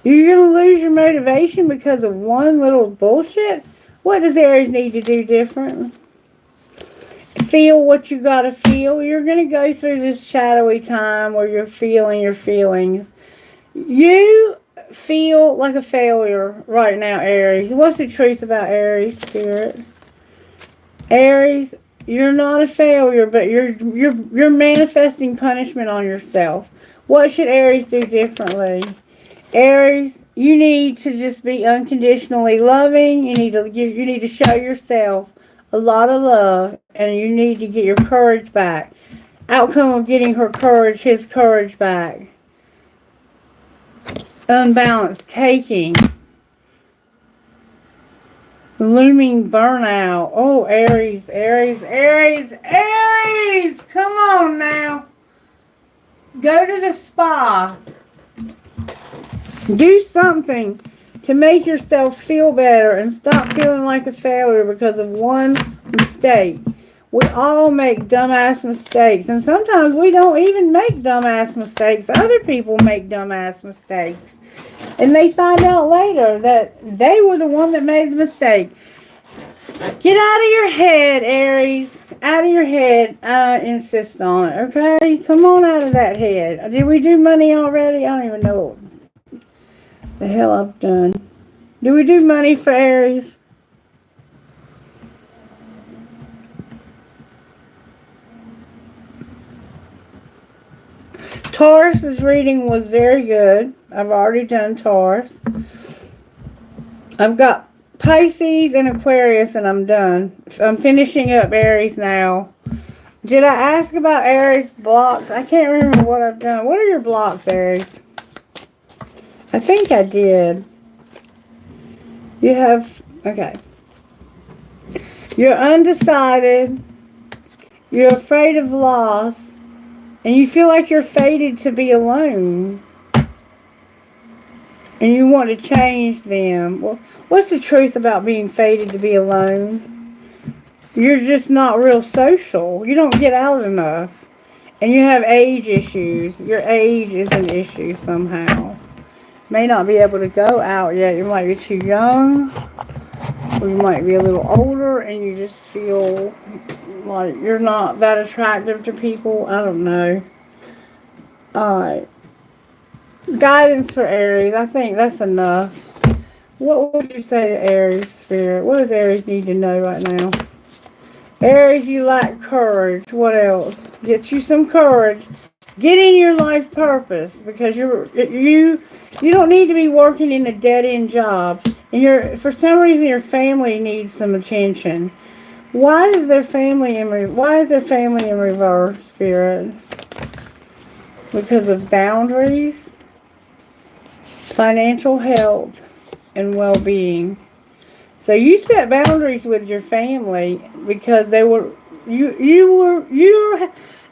Speaker 1: You're going to lose your motivation because of one little bullshit? What does Aries need to do different? Feel what you got to feel. You're going to go through this shadowy time where you're feeling your feelings. You feel like a failure right now, Aries. What's the truth about Aries, Spirit? Aries, you're not a failure, but you're manifesting punishment on yourself. What should Aries do differently? Aries, you need to just be unconditionally loving. You need to show yourself a lot of love, and you need to get your courage back. Outcome of getting his courage back. Unbalanced taking. Looming burnout. Oh, Aries, Aries, Aries, Aries! Come on now. Go to the spa. Do something to make yourself feel better and stop feeling like a failure because of one mistake. We all make dumbass mistakes, and sometimes we don't even make dumbass mistakes. Other people make dumbass mistakes, and they find out later that they were the one that made the mistake. Get out of your head, Aries. Out of your head. I insist on it, okay? Come on out of that head. Did we do money already? I don't even know what the hell I've done. Do we do money for Aries? Taurus's reading was very good. I've already done Taurus. I've got Pisces and Aquarius, and I'm done. I'm finishing up Aries now. Did I ask about Aries blocks? I can't remember what I've done. What are your blocks, Aries? I think I did. You have, okay. You're undecided. You're afraid of loss. And you feel like you're fated to be alone. And you want to change them. Well, what's the truth about being fated to be alone? You're just not real social. You don't get out enough. And you have age issues. Your age is an issue somehow. May not be able to go out yet. You might be too young. Or you might be a little older and you just feel like you're not that attractive to people. I don't know. Alright. Guidance for Aries. I think that's enough. What would you say to Aries, Spirit? What does Aries need to know right now? Aries, you lack courage. What else? Get you some courage. Get in your life purpose, because you don't need to be working in a dead end job. And for some reason your family needs some attention. Why is their family in reverse, Spirit? Because of boundaries, financial health, and well-being. So you set boundaries with your family because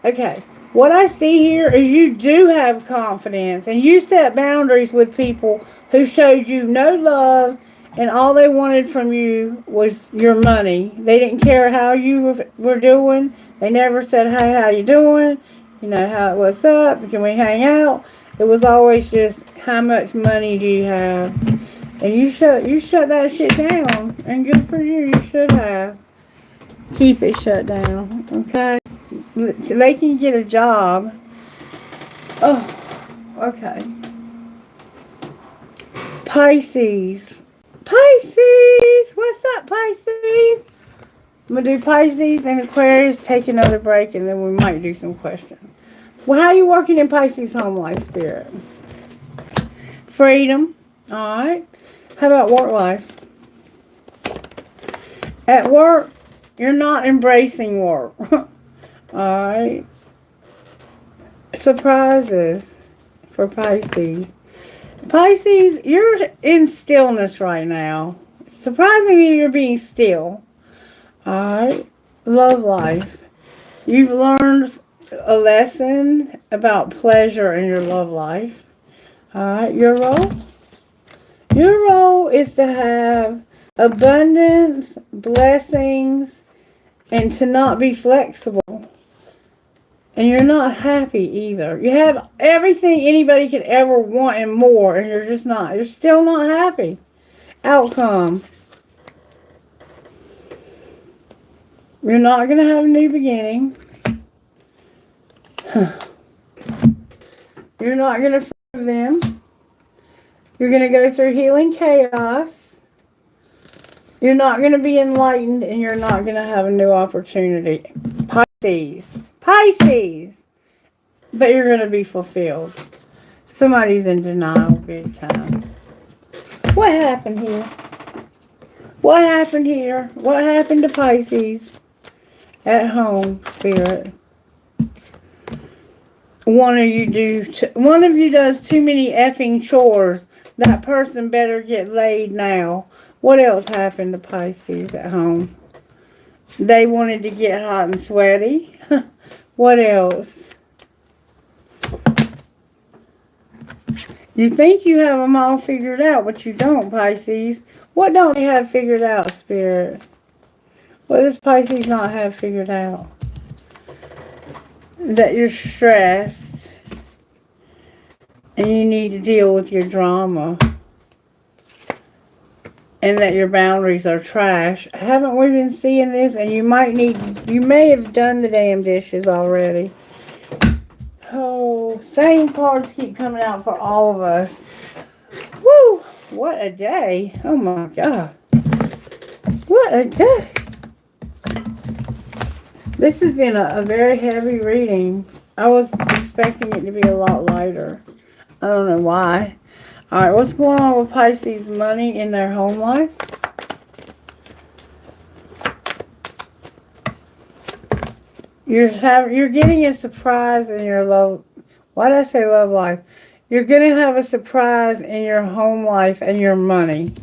Speaker 1: okay. What I see here is you do have confidence, and you set boundaries with people who showed you no love, and all they wanted from you was your money. They didn't care how you were doing. They never said, "Hey, how you doing? You know, what's up? Can we hang out?" It was always just, "How much money do you have?" And you shut that shit down, and good for you. You should have. Keep it shut down, okay? So they can get a job. Oh, okay. Pisces. Pisces! What's up, Pisces? I'm going to do Pisces and Aquarius, take another break, and then we might do some questions. Well, how are you working in Pisces home life, Spirit? Freedom. Alright. How about work life? At work, you're not embracing work. Alright. Surprises for Pisces. Pisces, you're in stillness right now. Surprisingly, you're being still. Alright. Love life. You've learned a lesson about pleasure in your love life. Alright. Your role? Your role is to have abundance, blessings, and to not be flexible. And you're not happy either. You have everything anybody could ever want and more, and you're just not. You're still not happy. Outcome. You're not going to have a new beginning. You're not going to forgive them. You're going to go through healing chaos. You're not going to be enlightened, and you're not going to have a new opportunity. Pisces. Pisces. But you're going to be fulfilled. Somebody's in denial big time. What happened here? What happened here? What happened to Pisces? At home, Spirit. One of you does too many effing chores. That person better get laid now. What else happened to Pisces at home? They wanted to get hot and sweaty. What else? You think you have them all figured out, but you don't, Pisces. What don't you have figured out, Spirit? What does Pisces not have figured out? That you're stressed and you need to deal with your drama. And that your boundaries are trash. Haven't we been seeing this? And you may have done the damn dishes already. Oh, same cards keep coming out for all of us. Woo! What a day. Oh my God. What a day. This has been a very heavy reading. I was expecting it to be a lot lighter. I don't know why. Alright, what's going on with Pisces' money in their home life? You're getting a surprise in your love. Why did I say love life? You're going to have a surprise in your home life and your money,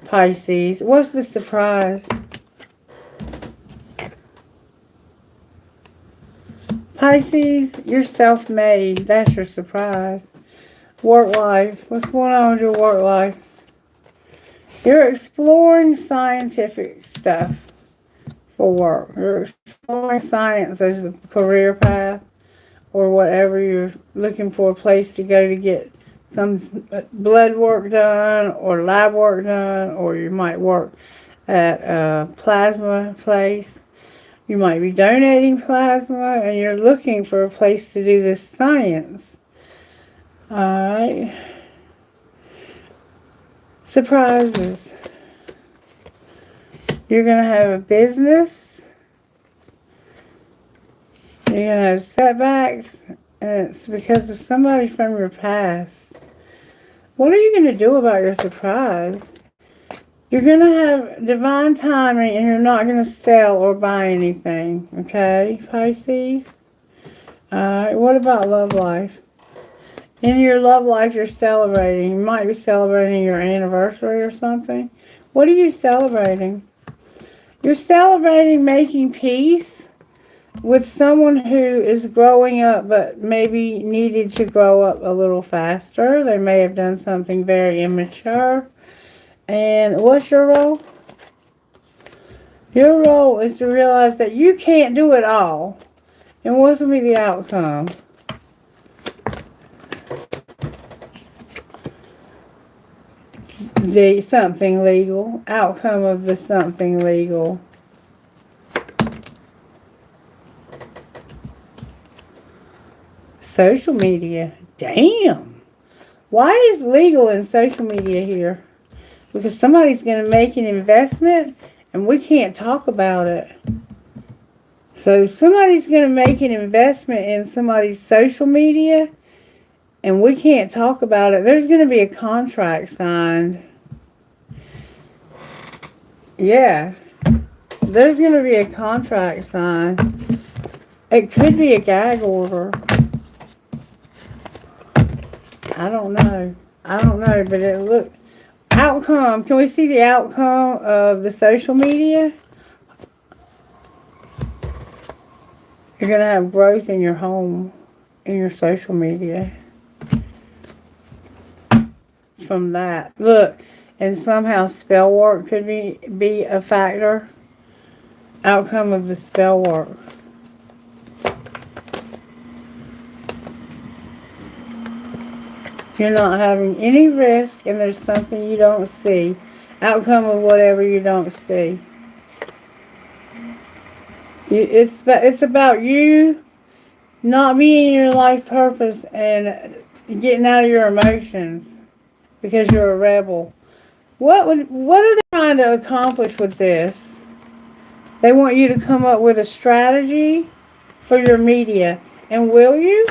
Speaker 1: Pisces. What's the surprise? Pisces, you're self-made. That's your surprise. Work life. What's going on with your work life? You're exploring scientific stuff for work. You're exploring science as a career path. or whatever. You're looking for a place to go to get some blood work done or lab work done, or you might work at a plasma place. You might be donating plasma and you're looking for a place to do this science. Alright. Surprises. You're going to have a business. You're going to have setbacks. And it's because of somebody from your past. What are you going to do about your surprise? You're going to have divine timing and you're not going to sell or buy anything. Okay, Pisces? Alright, what about love life? In your love life, you're celebrating. You might be celebrating your anniversary or something. What are you celebrating? You're celebrating making peace with someone who is growing up but maybe needed to grow up a little faster. They may have done something very immature. And what's your role? Your role is to realize that you can't do it all. And what's going to be the outcome? The something legal. Outcome of the something legal. Social media. Damn. Why is legal in social media here? Because somebody's going to make an investment and we can't talk about it. So somebody's going to make an investment in somebody's social media and we can't talk about it. There's going to be a contract signed. Yeah. There's going to be a contract signed. It could be a gag order. I don't know. But it looked... Outcome. Can we see the outcome of the social media? You're going to have growth in your home, in your social media. From that. Look, and somehow spell work could be a factor. Outcome of the spell work. You're not having any risk and there's something you don't see. Outcome of whatever you don't see. It's about you not being your life purpose and getting out of your emotions because you're a rebel. What are they trying to accomplish with this? They want you to come up with a strategy for your media. And will you?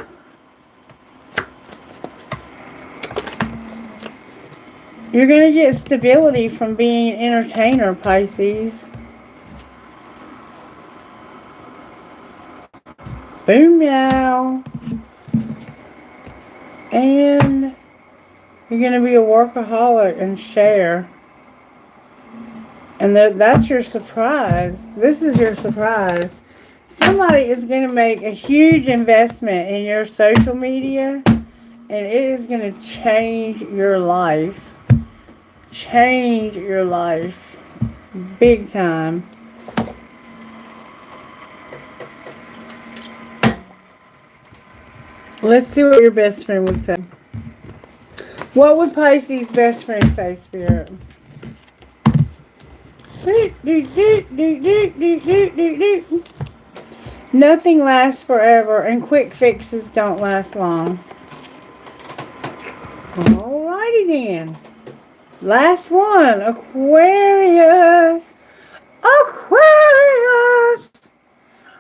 Speaker 1: You're going to get stability from being an entertainer, Pisces. Boom, meow. And you're going to be a workaholic and share. And that's your surprise. This is your surprise. Somebody is going to make a huge investment in your social media. And it is going to change your life. Change your life. Big time. Let's see what your best friend would say. What would Pisces' best friend say, Spirit? Nothing lasts forever and quick fixes don't last long. Alrighty then. Last one. Aquarius. Aquarius.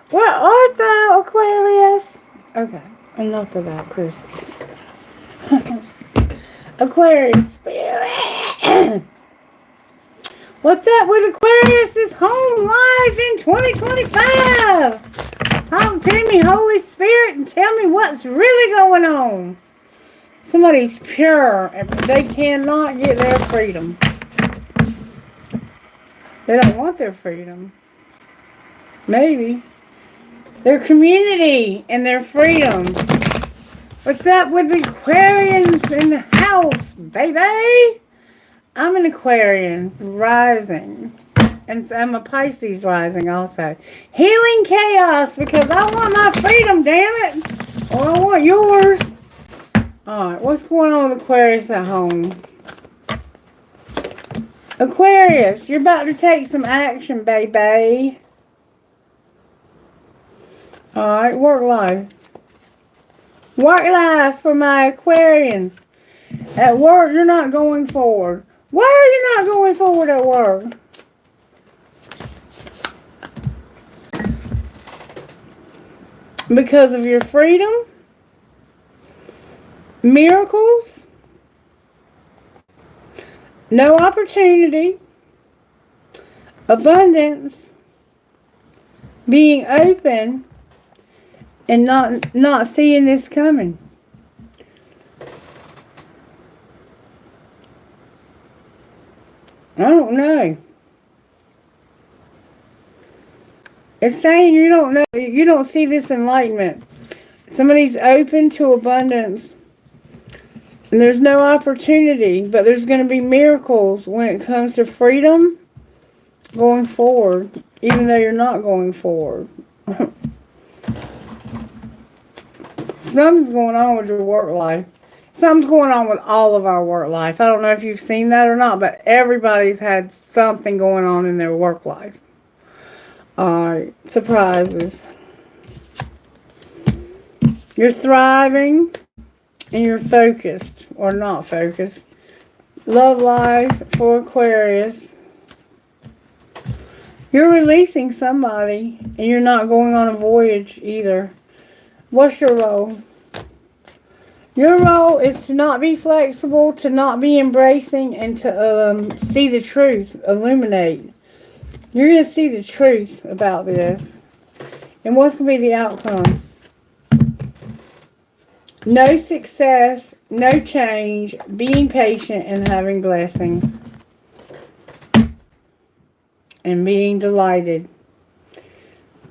Speaker 1: Where art thou, Aquarius? Okay. Enough of that, Chris. Aquarius spirit. What's up with Aquarius' home life in 2025? Talk to me, Holy Spirit, and tell me what's really going on. Somebody's pure and they cannot get their freedom. They don't want their freedom. Maybe. Their community and their freedom. What's up with the Aquarians in the house, baby? I'm an Aquarian rising. And I'm a Pisces rising also. Healing chaos because I want my freedom, damn it. Oh, I want yours. Alright, what's going on with Aquarius at home? Aquarius, you're about to take some action, baby. Alright, work life. Work life for my Aquarians. At work, you're not going forward. Why are you not going forward at work? Because of your freedom? Miracles? No opportunity? Abundance? Being open? And not seeing this coming? I don't know. It's saying you don't know, you don't see this enlightenment. Somebody's open to abundance. And there's no opportunity, but there's going to be miracles when it comes to freedom going forward, even though you're not going forward. Something's going on with your work life. Something's going on with all of our work life. I don't know if you've seen that or not, but everybody's had something going on in their work life. Alright, surprises. You're thriving and you're focused or not focused. Love life for Aquarius. You're releasing somebody and you're not going on a voyage either. What's your role? Your role is to not be flexible, to not be embracing, and to see the truth, illuminate. You're going to see the truth about this. And what's going to be the outcome? No success, no change, being patient and having blessings. And being delighted.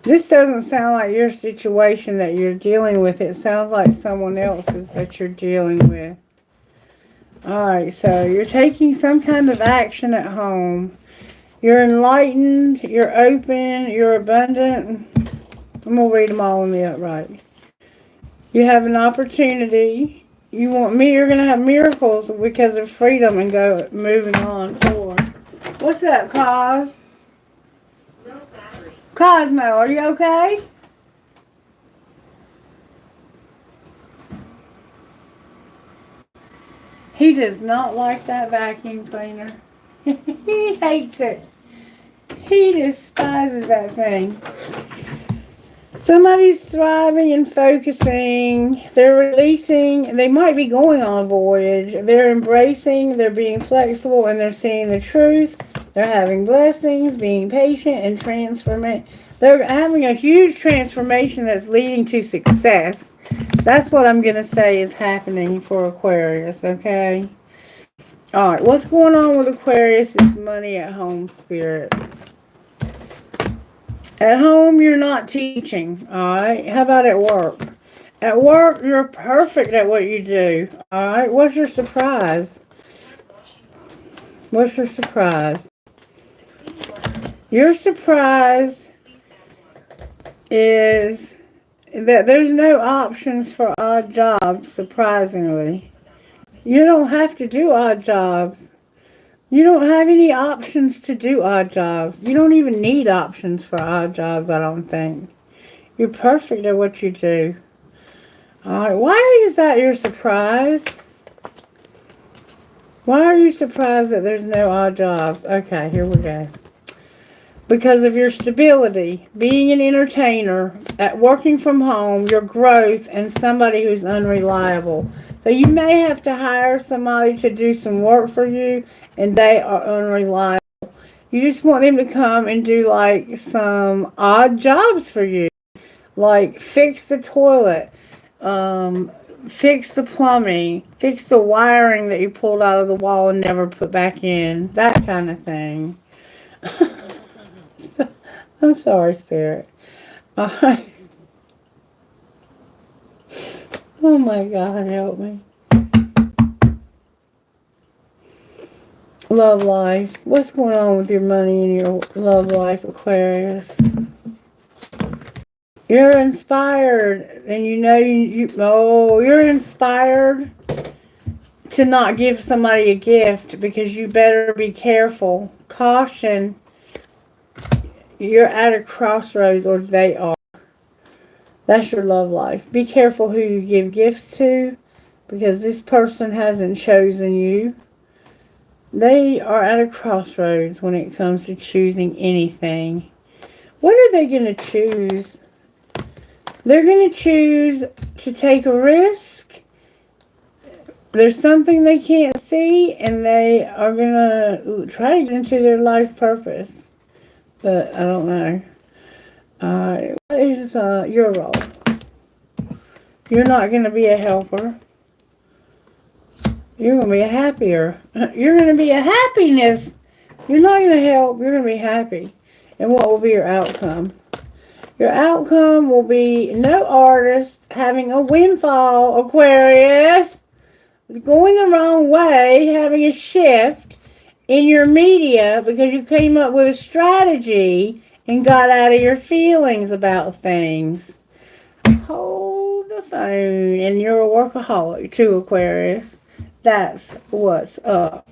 Speaker 1: This doesn't sound like your situation that you're dealing with. It sounds like someone else's that you're dealing with. Alright, so you're taking some kind of action at home. You're enlightened, you're open, you're abundant. I'm going to read them all in the upright. You have an opportunity. You're going to have miracles because of freedom and go moving on forward. What's up, Cos? Cosmo, are you okay? He does not like that vacuum cleaner. He hates it. He despises that thing. Somebody's thriving and focusing. They're releasing. They might be going on a voyage. They're embracing. They're being flexible and they're seeing the truth. They're having blessings, being patient and transforming. They're having a huge transformation that's leading to success. That's what I'm going to say is happening for Aquarius, okay? Alright, what's going on with Aquarius is money at home, Spirit. At home, you're not teaching, alright? How about at work? At work, you're perfect at what you do, alright? What's your surprise? What's your surprise? Your surprise is that there's no options for odd jobs, surprisingly. You don't have to do odd jobs. You don't have any options to do odd jobs. You don't even need options for odd jobs, I don't think. You're perfect at what you do. Alright, why is that your surprise? Why are you surprised that there's no odd jobs? Okay, here we go. Because of your stability, being an entertainer, at working from home, your growth, and somebody who's unreliable. So you may have to hire somebody to do some work for you, and they are unreliable. You just want them to come and do like some odd jobs for you. Like fix the toilet, fix the plumbing, fix the wiring that you pulled out of the wall and never put back in. That kind of thing. I'm sorry, Spirit. Alright. Oh my God, help me. Love life. What's going on with your money and your love life, Aquarius? You're inspired, and you know you're inspired to not give somebody a gift because you better be careful. Caution, you're at a crossroads, or they are. That's your love life. Be careful who you give gifts to because this person hasn't chosen you. They are at a crossroads when it comes to choosing anything. What are they going to choose? They're going to choose to take a risk. There's something they can't see, and they are going to try to get into their life purpose. But I don't know. What is your role? You're not going to be a helper. You're going to be a happier. You're going to be a happiness. You're not going to help. You're going to be happy. And what will be your outcome? Your outcome will be no artist having a windfall, Aquarius. Going the wrong way, having a shift in your media because you came up with a strategy and got out of your feelings about things. Hold the phone, and you're a workaholic too, Aquarius. That's what's up.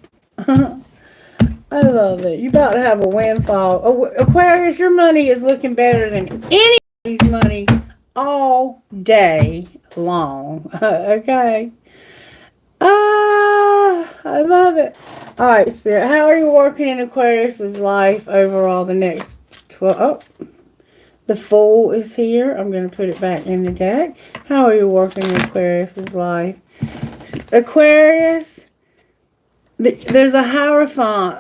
Speaker 1: I love it. You about to have a windfall. Aquarius, your money is looking better than anybody's money all day long. Okay. I love it. All right, Spirit. How are you working in Aquarius's life overall the next 12? Oh, the Fool is here. I'm going to put it back in the deck. How are you working in Aquarius's life? Aquarius, there's a Hierophant,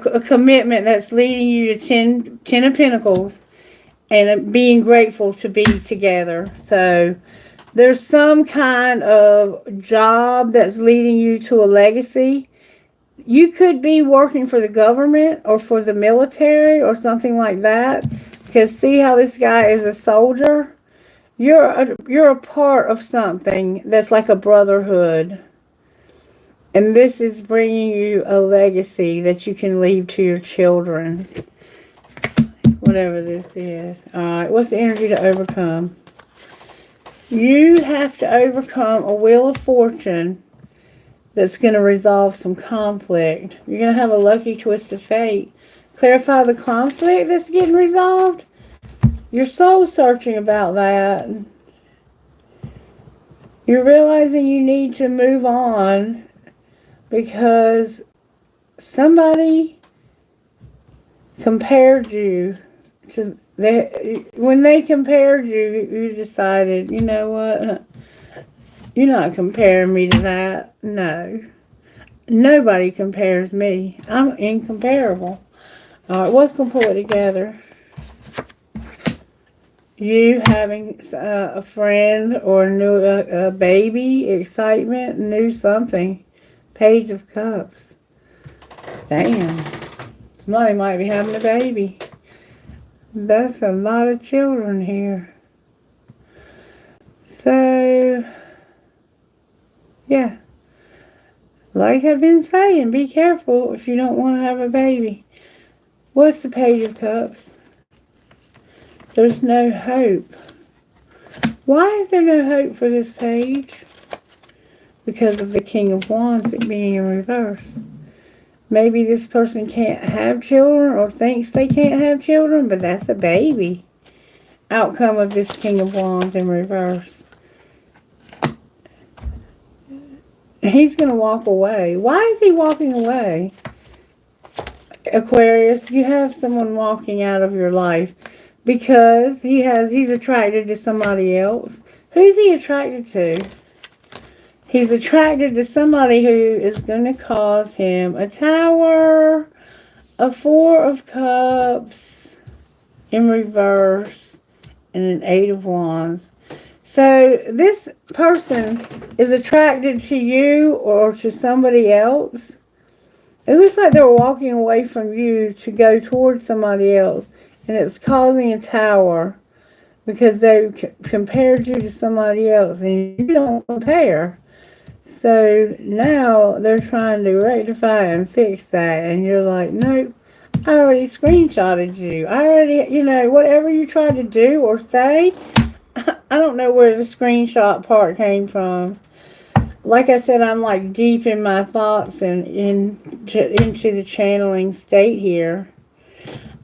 Speaker 1: a commitment that's leading you to Ten of Pentacles and being grateful to be together. So there's some kind of job that's leading you to a legacy. You could be working for the government or for the military or something like that. Because see how this guy is a soldier? You're a part of something that's like a brotherhood. And this is bringing you a legacy that you can leave to your children. Whatever this is. Alright, what's the energy to overcome? You have to overcome a wheel of fortune that's going to resolve some conflict. You're going to have a lucky twist of fate. Clarify the conflict that's getting resolved. You're soul searching about that. You're realizing you need to move on because somebody compared you to when they compared you, you decided, you know what? You're not comparing me to that. No. Nobody compares me. I'm incomparable. All right, what's going to pull it together? You having a friend or a baby, excitement, new something. Page of Cups. Damn. Somebody might be having a baby. That's a lot of children here. So, yeah. Like I've been saying, be careful if you don't want to have a baby. What's the Page of Cups? There's no hope. Why is there no hope for this page? Because of the King of Wands being in reverse. Maybe this person can't have children or thinks they can't have children, but that's a baby. Outcome of this King of Wands in reverse. He's going to walk away. Why is he walking away? Aquarius, you have someone walking out of your life because he's attracted to somebody else. Who's he attracted to? He's attracted to somebody who is going to cause him a Tower, a Four of Cups in reverse, and an Eight of Wands. So this person is attracted to you or to somebody else. It looks like they're walking away from you to go towards somebody else. And it's causing a Tower because they compared you to somebody else. And you don't compare. So now they're trying to rectify and fix that. And you're like, nope, I already screenshotted you. I already, whatever you tried to do or say, I don't know where the screenshot part came from. Like I said, I'm like deep in my thoughts and into the channeling state here.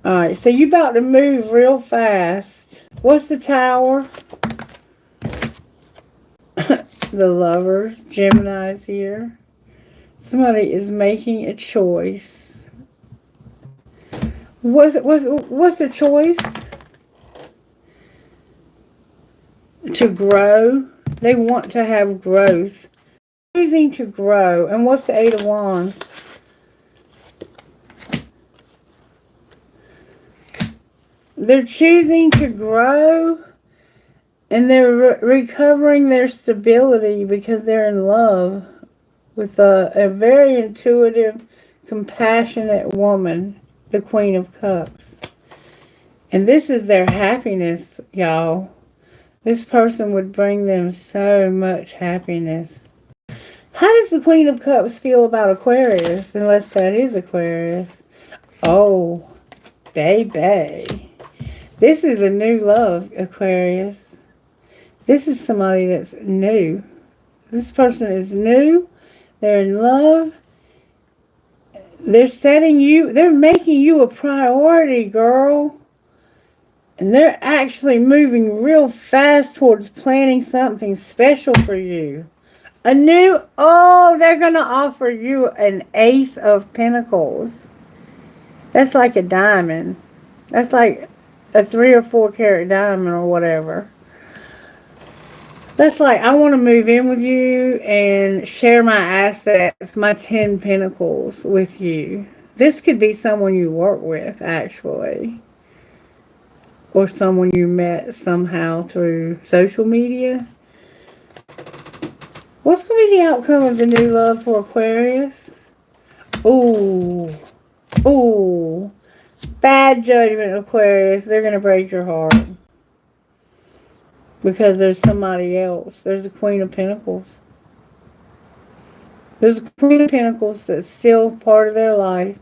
Speaker 1: Alright, so you about to move real fast. What's the Tower? The Lovers. Gemini's here. Somebody is making a choice. What's the choice? To grow. They want to have growth. Choosing to grow. And what's the Eight of Wands? They're choosing to grow, and they're recovering their stability because they're in love with a very intuitive, compassionate woman, the Queen of Cups. And this is their happiness, y'all. This person would bring them so much happiness. How does the Queen of Cups feel about Aquarius, unless that is Aquarius? Oh, baby. This is a new love, Aquarius. This is somebody that's new. This person is new. They're in love. They're making you a priority, girl. And they're actually moving real fast towards planning something special for you. They're going to offer you an Ace of Pentacles. That's like a diamond. That's like a 3 or 4 carat diamond or whatever. That's like, I want to move in with you and share my assets, my 10 pentacles with you. This could be someone you work with, actually. Or someone you met somehow through social media. What's going to be the outcome of the new love for Aquarius? Ooh. Ooh. Bad judgment, Aquarius. They're going to break your heart. Because there's somebody else. There's the Queen of Pentacles. There's a Queen of Pentacles that's still part of their life.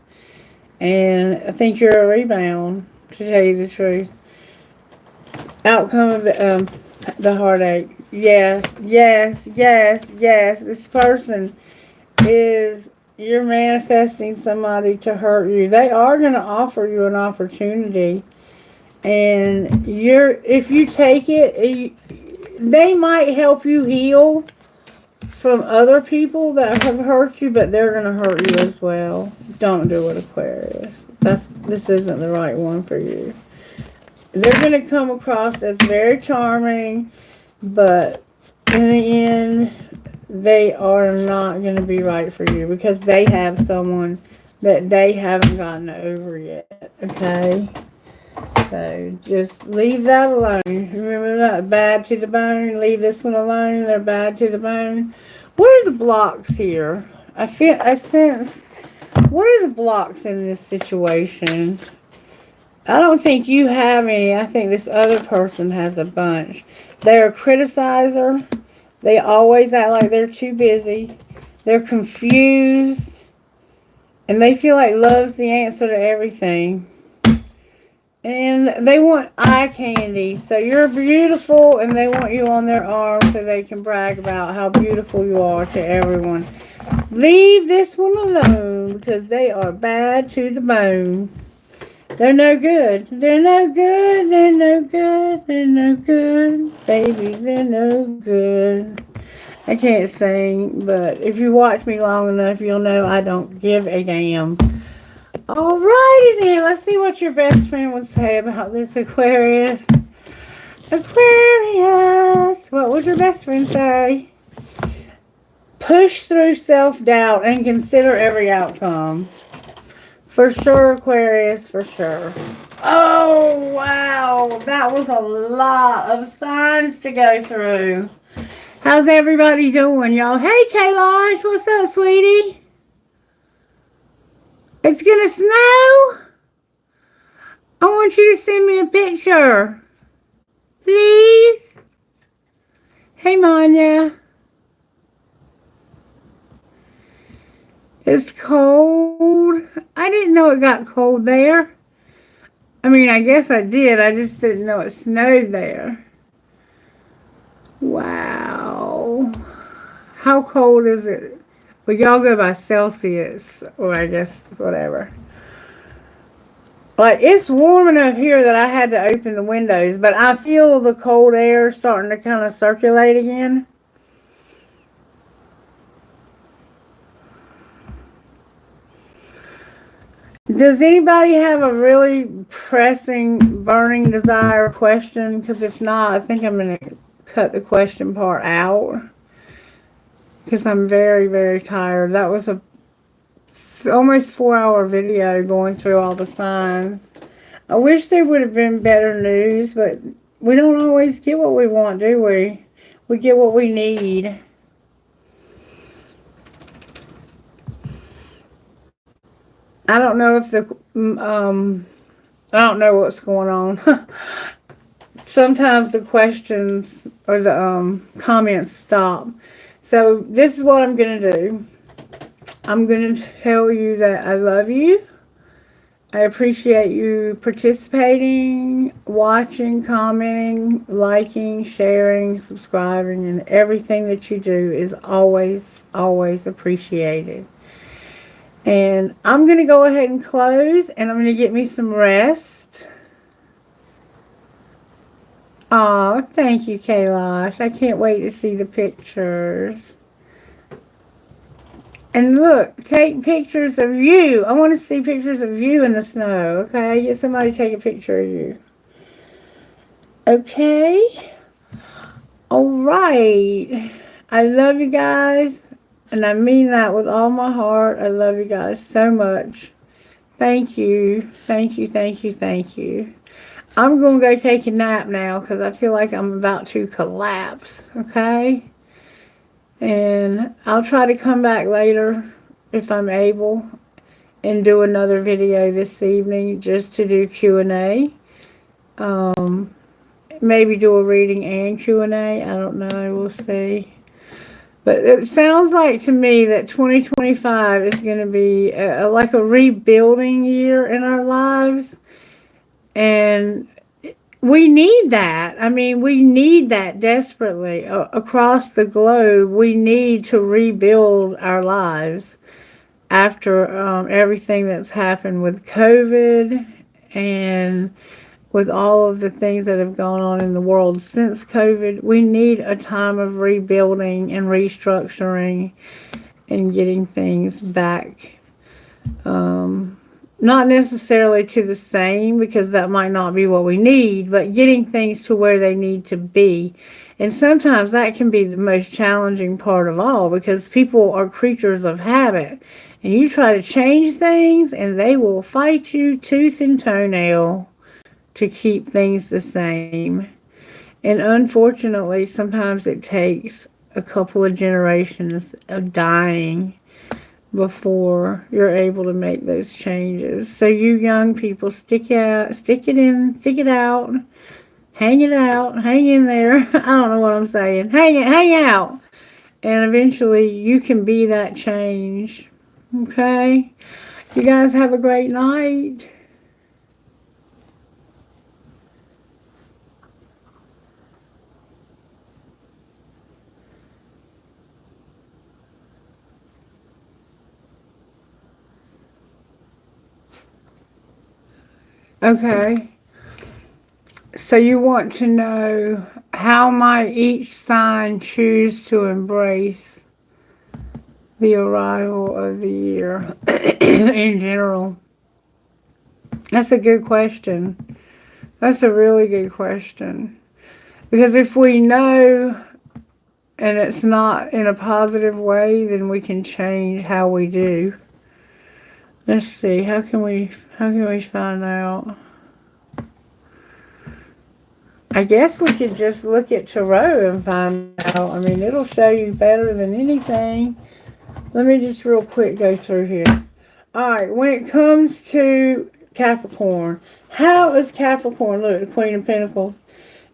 Speaker 1: And I think you're a rebound, to tell you the truth. Outcome of the heartache. Yes, yes, yes, yes. This person is, you're manifesting somebody to hurt you. They are going to offer you an opportunity. And if you take it, they might help you heal from other people that have hurt you, but they're going to hurt you as well. Don't do it, Aquarius. This isn't the right one for you. They're going to come across as very charming, but in the end, they are not going to be right for you because they have someone that they haven't gotten over yet, okay? So just leave that alone. Remember that, bad to the bone. Leave this one alone. They're bad to the bone. What are the blocks here? I sense, what are the blocks in this situation? I don't think you have any. I think this other person has a bunch. They're a criticizer. They always act like they're too busy. They're confused. And they feel like love's the answer to everything. And they want eye candy. So you're beautiful and they want you on their arm so they can brag about how beautiful you are to everyone. Leave this one alone because they are bad to the bone. They're no good. They're no good. They're no good. They're no good. Baby, they're no good. I can't sing, but if you watch me long enough, you'll know I don't give a damn. Alrighty then, let's see what your best friend would say about this, Aquarius. Aquarius, what would your best friend say? Push through self-doubt and consider every outcome. For sure, Aquarius, for sure. Oh, wow, that was a lot of signs to go through. How's everybody doing, y'all? Hey, Kailash, what's up, sweetie? It's gonna snow? I want you to send me a picture. Please? Hey, Manya. It's cold. I I didn't know it got cold there. I mean, I guess I did. I just didn't know it snowed there. Wow. How cold is it? Well, y'all go by Celsius, or I guess whatever. Like, it's warm enough here that I had to open the windows, but I feel the cold air starting to kind of circulate again. Does anybody have a really pressing, burning desire question? Because if not, I think I'm going to cut the question part out. Because I'm very, very tired. That was a almost 4-hour video going through all the signs. I wish there would have been better news, but we don't always get what we want, do we? We get what we need. I don't know if the, I don't know what's going on. Sometimes the questions or the comments stop. So this is what I'm going to do. I'm going to tell you that I love you. I appreciate you participating, watching, commenting, liking, sharing, subscribing, and everything that you do is always, always appreciated. And I'm going to go ahead and close, and I'm going to get me some rest. Aw, thank you, Kailash. I can't wait to see the pictures. And look, take pictures of you. I want to see pictures of you in the snow, okay? Get somebody to take a picture of you. Okay? Alright. I love you guys. And I mean that with all my heart. I love you guys so much. Thank you. Thank you, thank you, thank you. I'm going to go take a nap now because I feel like I'm about to collapse, okay? And I'll try to come back later if I'm able and do another video this evening just to do Q&A. Maybe do a reading and Q&A. I don't know. We'll see. But it sounds like to me that 2025 is going to be like a rebuilding year in our lives. And we need that. I mean, we need that desperately. Across the globe, we need to rebuild our lives after everything that's happened with COVID and with all of the things that have gone on in the world since COVID. We need a time of rebuilding and restructuring and getting things back. Not necessarily to the same, because that might not be what we need, but getting things to where they need to be. And sometimes that can be the most challenging part of all, because people are creatures of habit. And you try to change things and they will fight you tooth and toenail to keep things the same. And unfortunately, sometimes it takes a couple of generations of dying before you're able to make those changes. So you young people, stick it out, hang in there. I don't know what I'm saying. Hang out. And eventually you can be that change. Okay? You guys have a great night. Okay, so you want to know how might each sign choose to embrace the arrival of the year in general? That's a good question. That's a really good question. Because if we know and it's not in a positive way, then we can change how we do. Let's see, how can we find out? I guess we could just look at Tarot and find out. I mean, it'll show you better than anything. Let me just real quick go through here. Alright, when it comes to Capricorn, how is Capricorn, look, the Queen of Pentacles,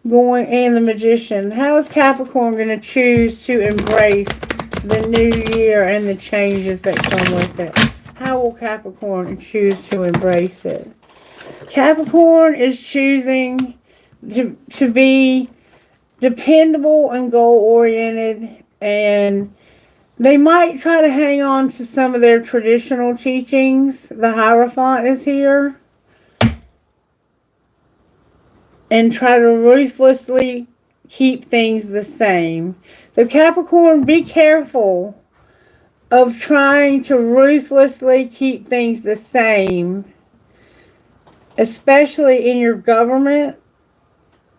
Speaker 1: going, and the Magician, how is Capricorn going to choose to embrace the new year and the changes that come with it? how will Capricorn choose to embrace it? Capricorn is choosing to be dependable and goal-oriented, and they might try to hang on to some of their traditional teachings. The Hierophant is here. And try to ruthlessly keep things the same. So Capricorn, be careful of trying to ruthlessly keep things the same, especially in your government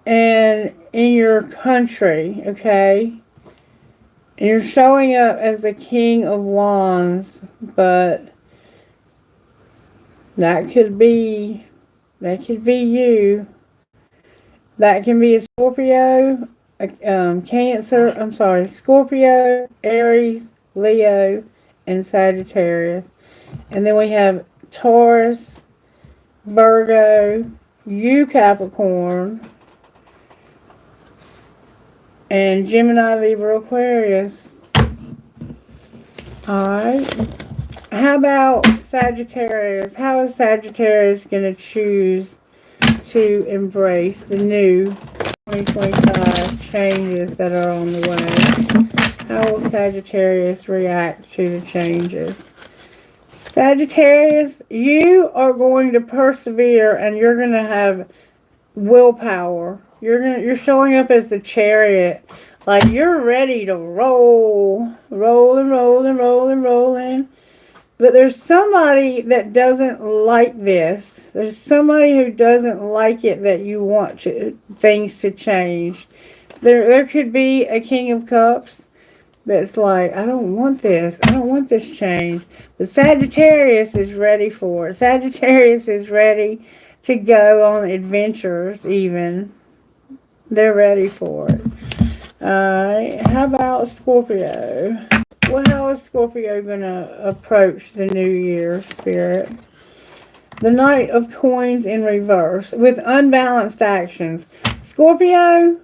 Speaker 1: and in your country, okay? And you're showing up as the King of Wands, but that could be you. That can be a Scorpio, Scorpio, Aries, Leo, and Sagittarius. And then we have Taurus, Virgo, you Capricorn, and Gemini, Libra, Aquarius. Alright. How about Sagittarius? How is Sagittarius going to choose to embrace the new 2025 changes that are on the way? How will Sagittarius react to the changes? Sagittarius, you are going to persevere and you're going to have willpower. You're showing up as the Chariot. Like you're ready to roll and roll and roll and roll in. But there's somebody that doesn't like this. There's somebody who doesn't like it that you want things to change. There could be a King of Cups that's like, I don't want this. I don't want this change. But Sagittarius is ready for it. Sagittarius is ready to go on adventures even. They're ready for it. Alright, how about Scorpio? Well, how is Scorpio going to approach the new year, Spirit? The Knight of Coins in reverse with unbalanced actions. Scorpio,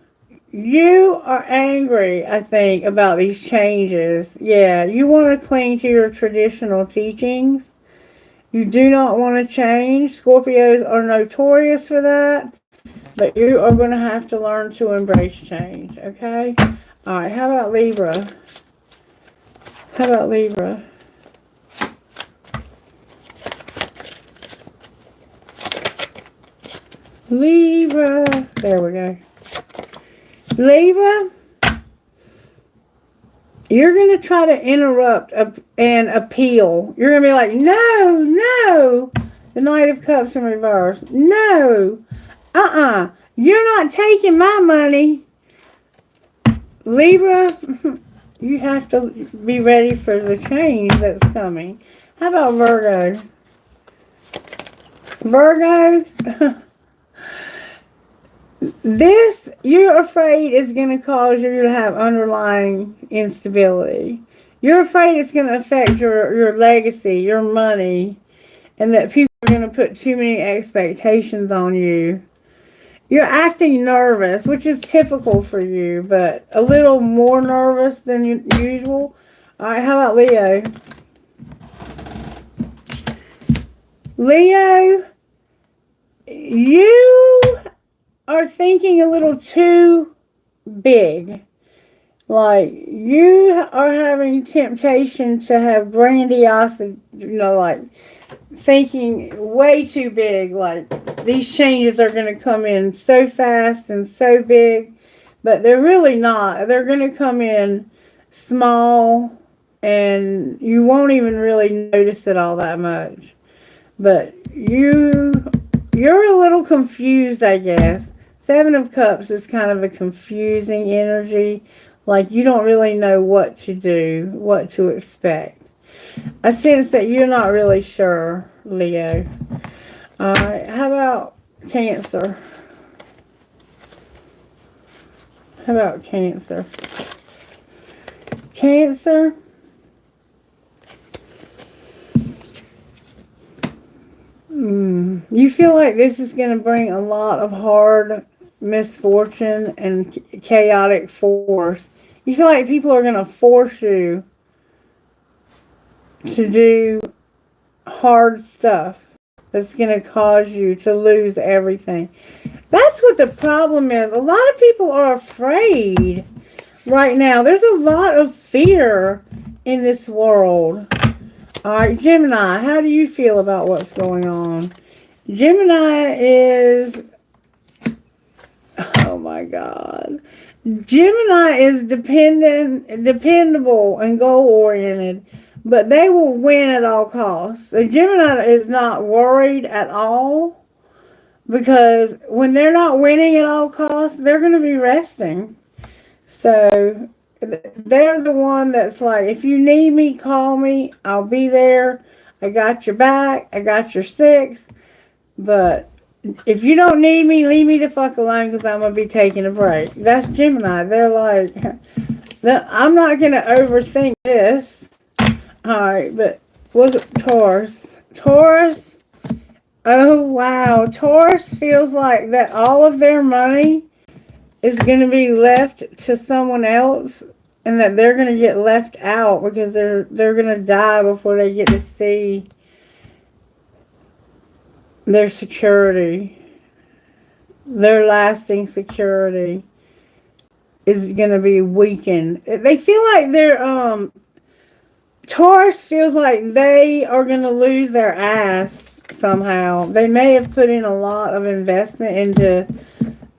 Speaker 1: you are angry, I think, about these changes. Yeah, you want to cling to your traditional teachings. You do not want to change. Scorpios are notorious for that. But you are going to have to learn to embrace change, okay? Alright, how about Libra? How about Libra? Libra. There we go. Libra, you're going to try to interrupt an appeal. You're going to be like, no, no. The Knight of Cups in reverse. No. You're not taking my money. Libra, you have to be ready for the change that's coming. How about Virgo? Virgo, this, you're afraid is going to cause you to have underlying instability. You're afraid it's going to affect your legacy, your money, and that people are going to put too many expectations on you. You're acting nervous, which is typical for you, but a little more nervous than usual. Alright, how about Leo? Leo, you are thinking a little too big. Like, you are having temptation to have grandiosity, like thinking way too big, like these changes are going to come in so fast and so big, but they're really not. They're going to come in small and you won't even really notice it all that much. But you're a little confused, I guess. Seven of Cups is kind of a confusing energy. Like you don't really know what to do, what to expect. I sense that you're not really sure, Leo. Alright, how about Cancer? How about Cancer? Cancer? You feel like this is going to bring a lot of hard misfortune and chaotic force. You feel like people are going to force you to do hard stuff that's going to cause you to lose everything. That's what the problem is. A lot of people are afraid right now. There's a lot of fear in this world. All right, Gemini, how do you feel about what's going on? Gemini is, oh my God. Gemini is dependable and goal-oriented, but they will win at all costs. So Gemini is not worried at all, because when they're not winning at all costs, they're going to be resting. So they're the one that's like, if you need me, call me. I'll be there. I got your back. I got your six. But if you don't need me, leave me the fuck alone, because I'm going to be taking a break. That's Gemini. They're like, I'm not going to overthink this. Alright, but what's it? Taurus? Taurus? Oh, wow. Taurus feels like that all of their money is going to be left to someone else, and that they're going to get left out because they're going to die before they get to see their security. Their lasting security is going to be weakened. They feel like they're, Taurus feels like they are going to lose their ass somehow. They may have put in a lot of investment into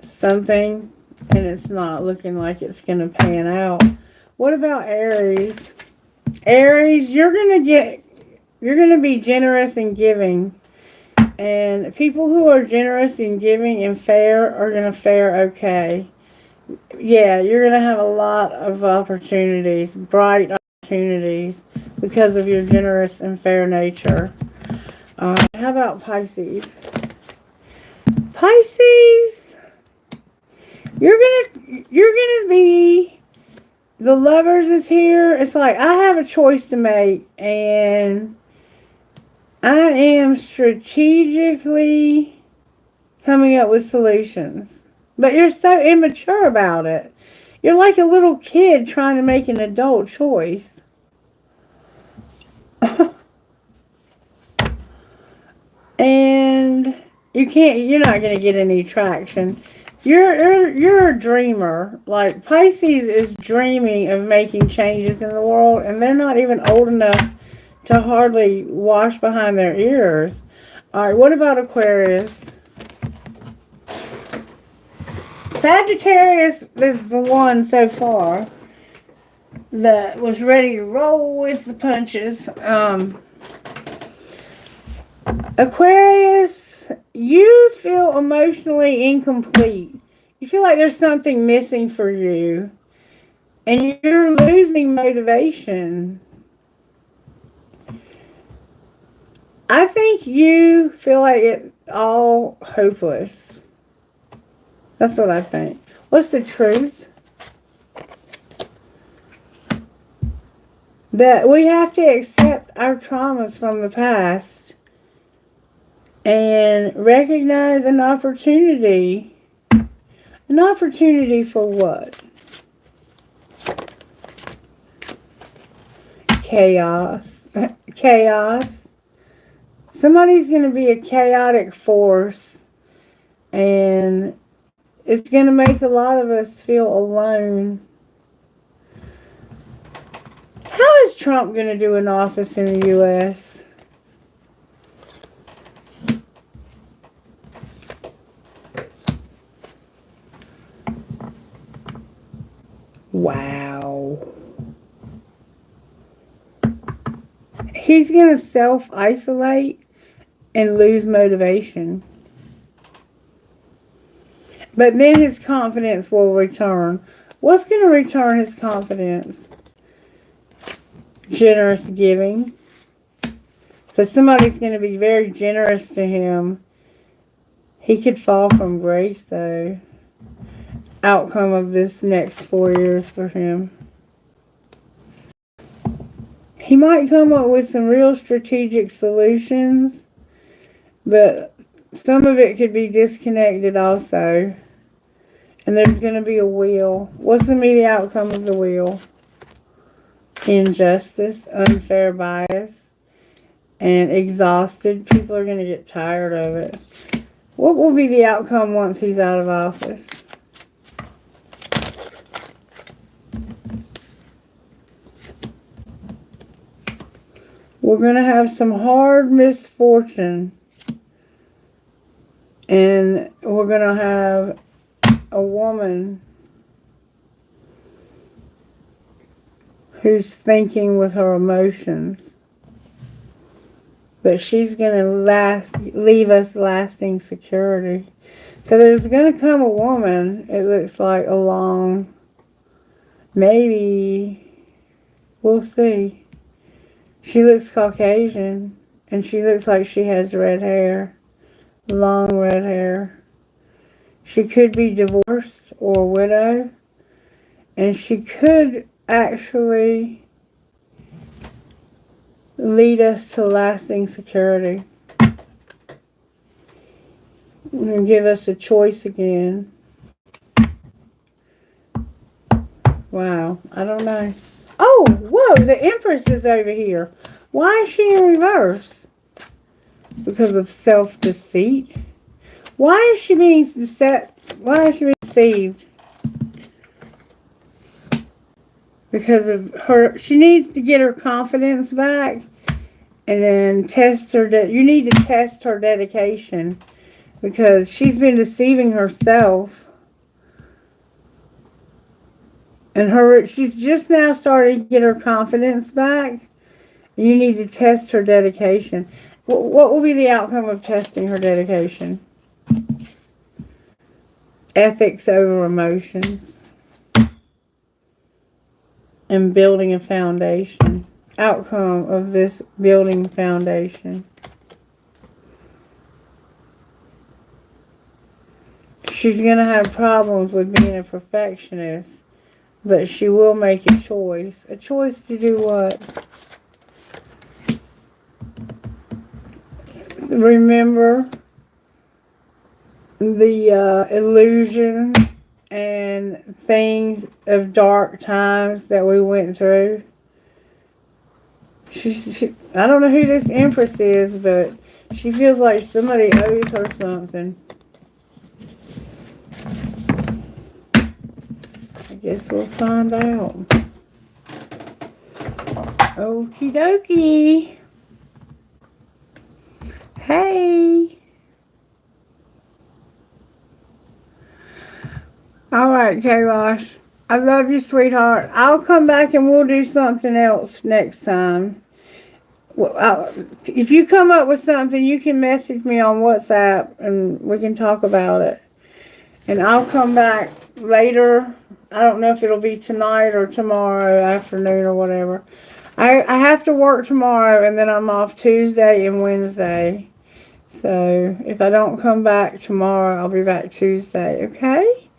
Speaker 1: something, and it's not looking like it's going to pan out. What about Aries? Aries, you're going to be generous and giving. And people who are generous and giving and fair are going to fare okay. Yeah, you're going to have a lot of opportunities, bright opportunities, because of your generous and fair nature. How about Pisces? Pisces, you're gonna be, the Lovers is here. It's like, I have a choice to make, and I am strategically coming up with solutions. But you're so immature about it. You're like a little kid trying to make an adult choice. And you're not going to get any traction. You're a dreamer. Like, Pisces is dreaming of making changes in the world, and they're not even old enough to hardly wash behind their ears. Alright, what about Aquarius? Sagittarius is the one so far that was ready to roll with the punches. Aquarius, you feel emotionally incomplete. You feel like there's something missing for you, and you're losing motivation. I think you feel like it's all hopeless. That's what I think. What's the truth? That we have to accept our traumas from the past and recognize an opportunity. An opportunity for what? Chaos. Chaos. Somebody's going to be a chaotic force, and it's going to make a lot of us feel alone. How is Trump going to do in office in the U.S.? Wow. He's going to self-isolate and lose motivation. But then his confidence will return. What's going to return his confidence? Generous giving. So somebody's going to be very generous to him. He could fall from grace, though. Outcome of this next 4 years for him. He might come up with some real strategic solutions, but some of it could be disconnected also. And there's going to be a wheel. What's the immediate outcome of the wheel? Injustice, unfair bias. and exhausted. People are going to get tired of it. What will be the outcome once he's out of office? We're going to have some hard misfortune. And we're going to have a woman who's thinking with her emotions. But she's going to leave us lasting security. So there's going to come a woman, it looks like, along. Maybe. We'll see. She looks Caucasian. And she looks like she has red hair. Long red hair. She could be divorced or a widow. And she could actually lead us to lasting security. And give us a choice again. Wow, I don't know. Oh, whoa, the Empress is over here. Why is she in reverse? Because of self-deceit? Why is she being deceived? Because of her, she needs to get her confidence back and then test her, you need to test her dedication because she's been deceiving herself. And she's just now starting to get her confidence back. You need to test her dedication. What will be the outcome of testing her dedication? Ethics over emotions. And building a foundation. Outcome of this building foundation. She's going to have problems with being a perfectionist. But she will make a choice. A choice to do what? Remember the illusions and things of dark times that we went through. I don't know who this Empress is, but she feels like somebody owes her something. I guess we'll find out. Okie dokie. Hey. Alright, Kailash. I love you, sweetheart. I'll come back and we'll do something else next time. Well, if you come up with something, you can message me on WhatsApp and we can talk about it. And I'll come back later. I don't know if it'll be tonight or tomorrow afternoon or whatever. I have to work tomorrow and then I'm off Tuesday and Wednesday. So if I don't come back tomorrow, I'll be back Tuesday, okay?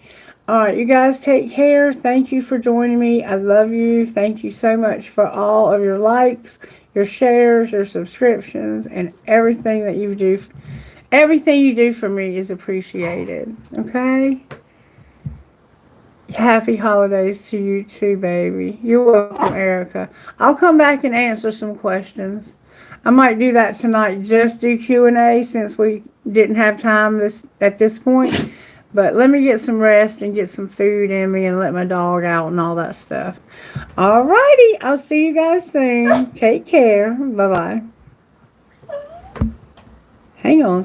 Speaker 1: Alright, you guys take care. Thank you for joining me. I love you. Thank you so much for all of your likes, your shares, your subscriptions, and everything that you do. Everything you do for me is appreciated, okay? Happy holidays to you too, baby. You're welcome, Erica. I'll come back and answer some questions. I might do that tonight, just do Q&A since we didn't have time at this point. But let me get some rest and get some food in me and let my dog out and all that stuff. Alrighty, I'll see you guys soon. Take care. Bye-bye. Hang on.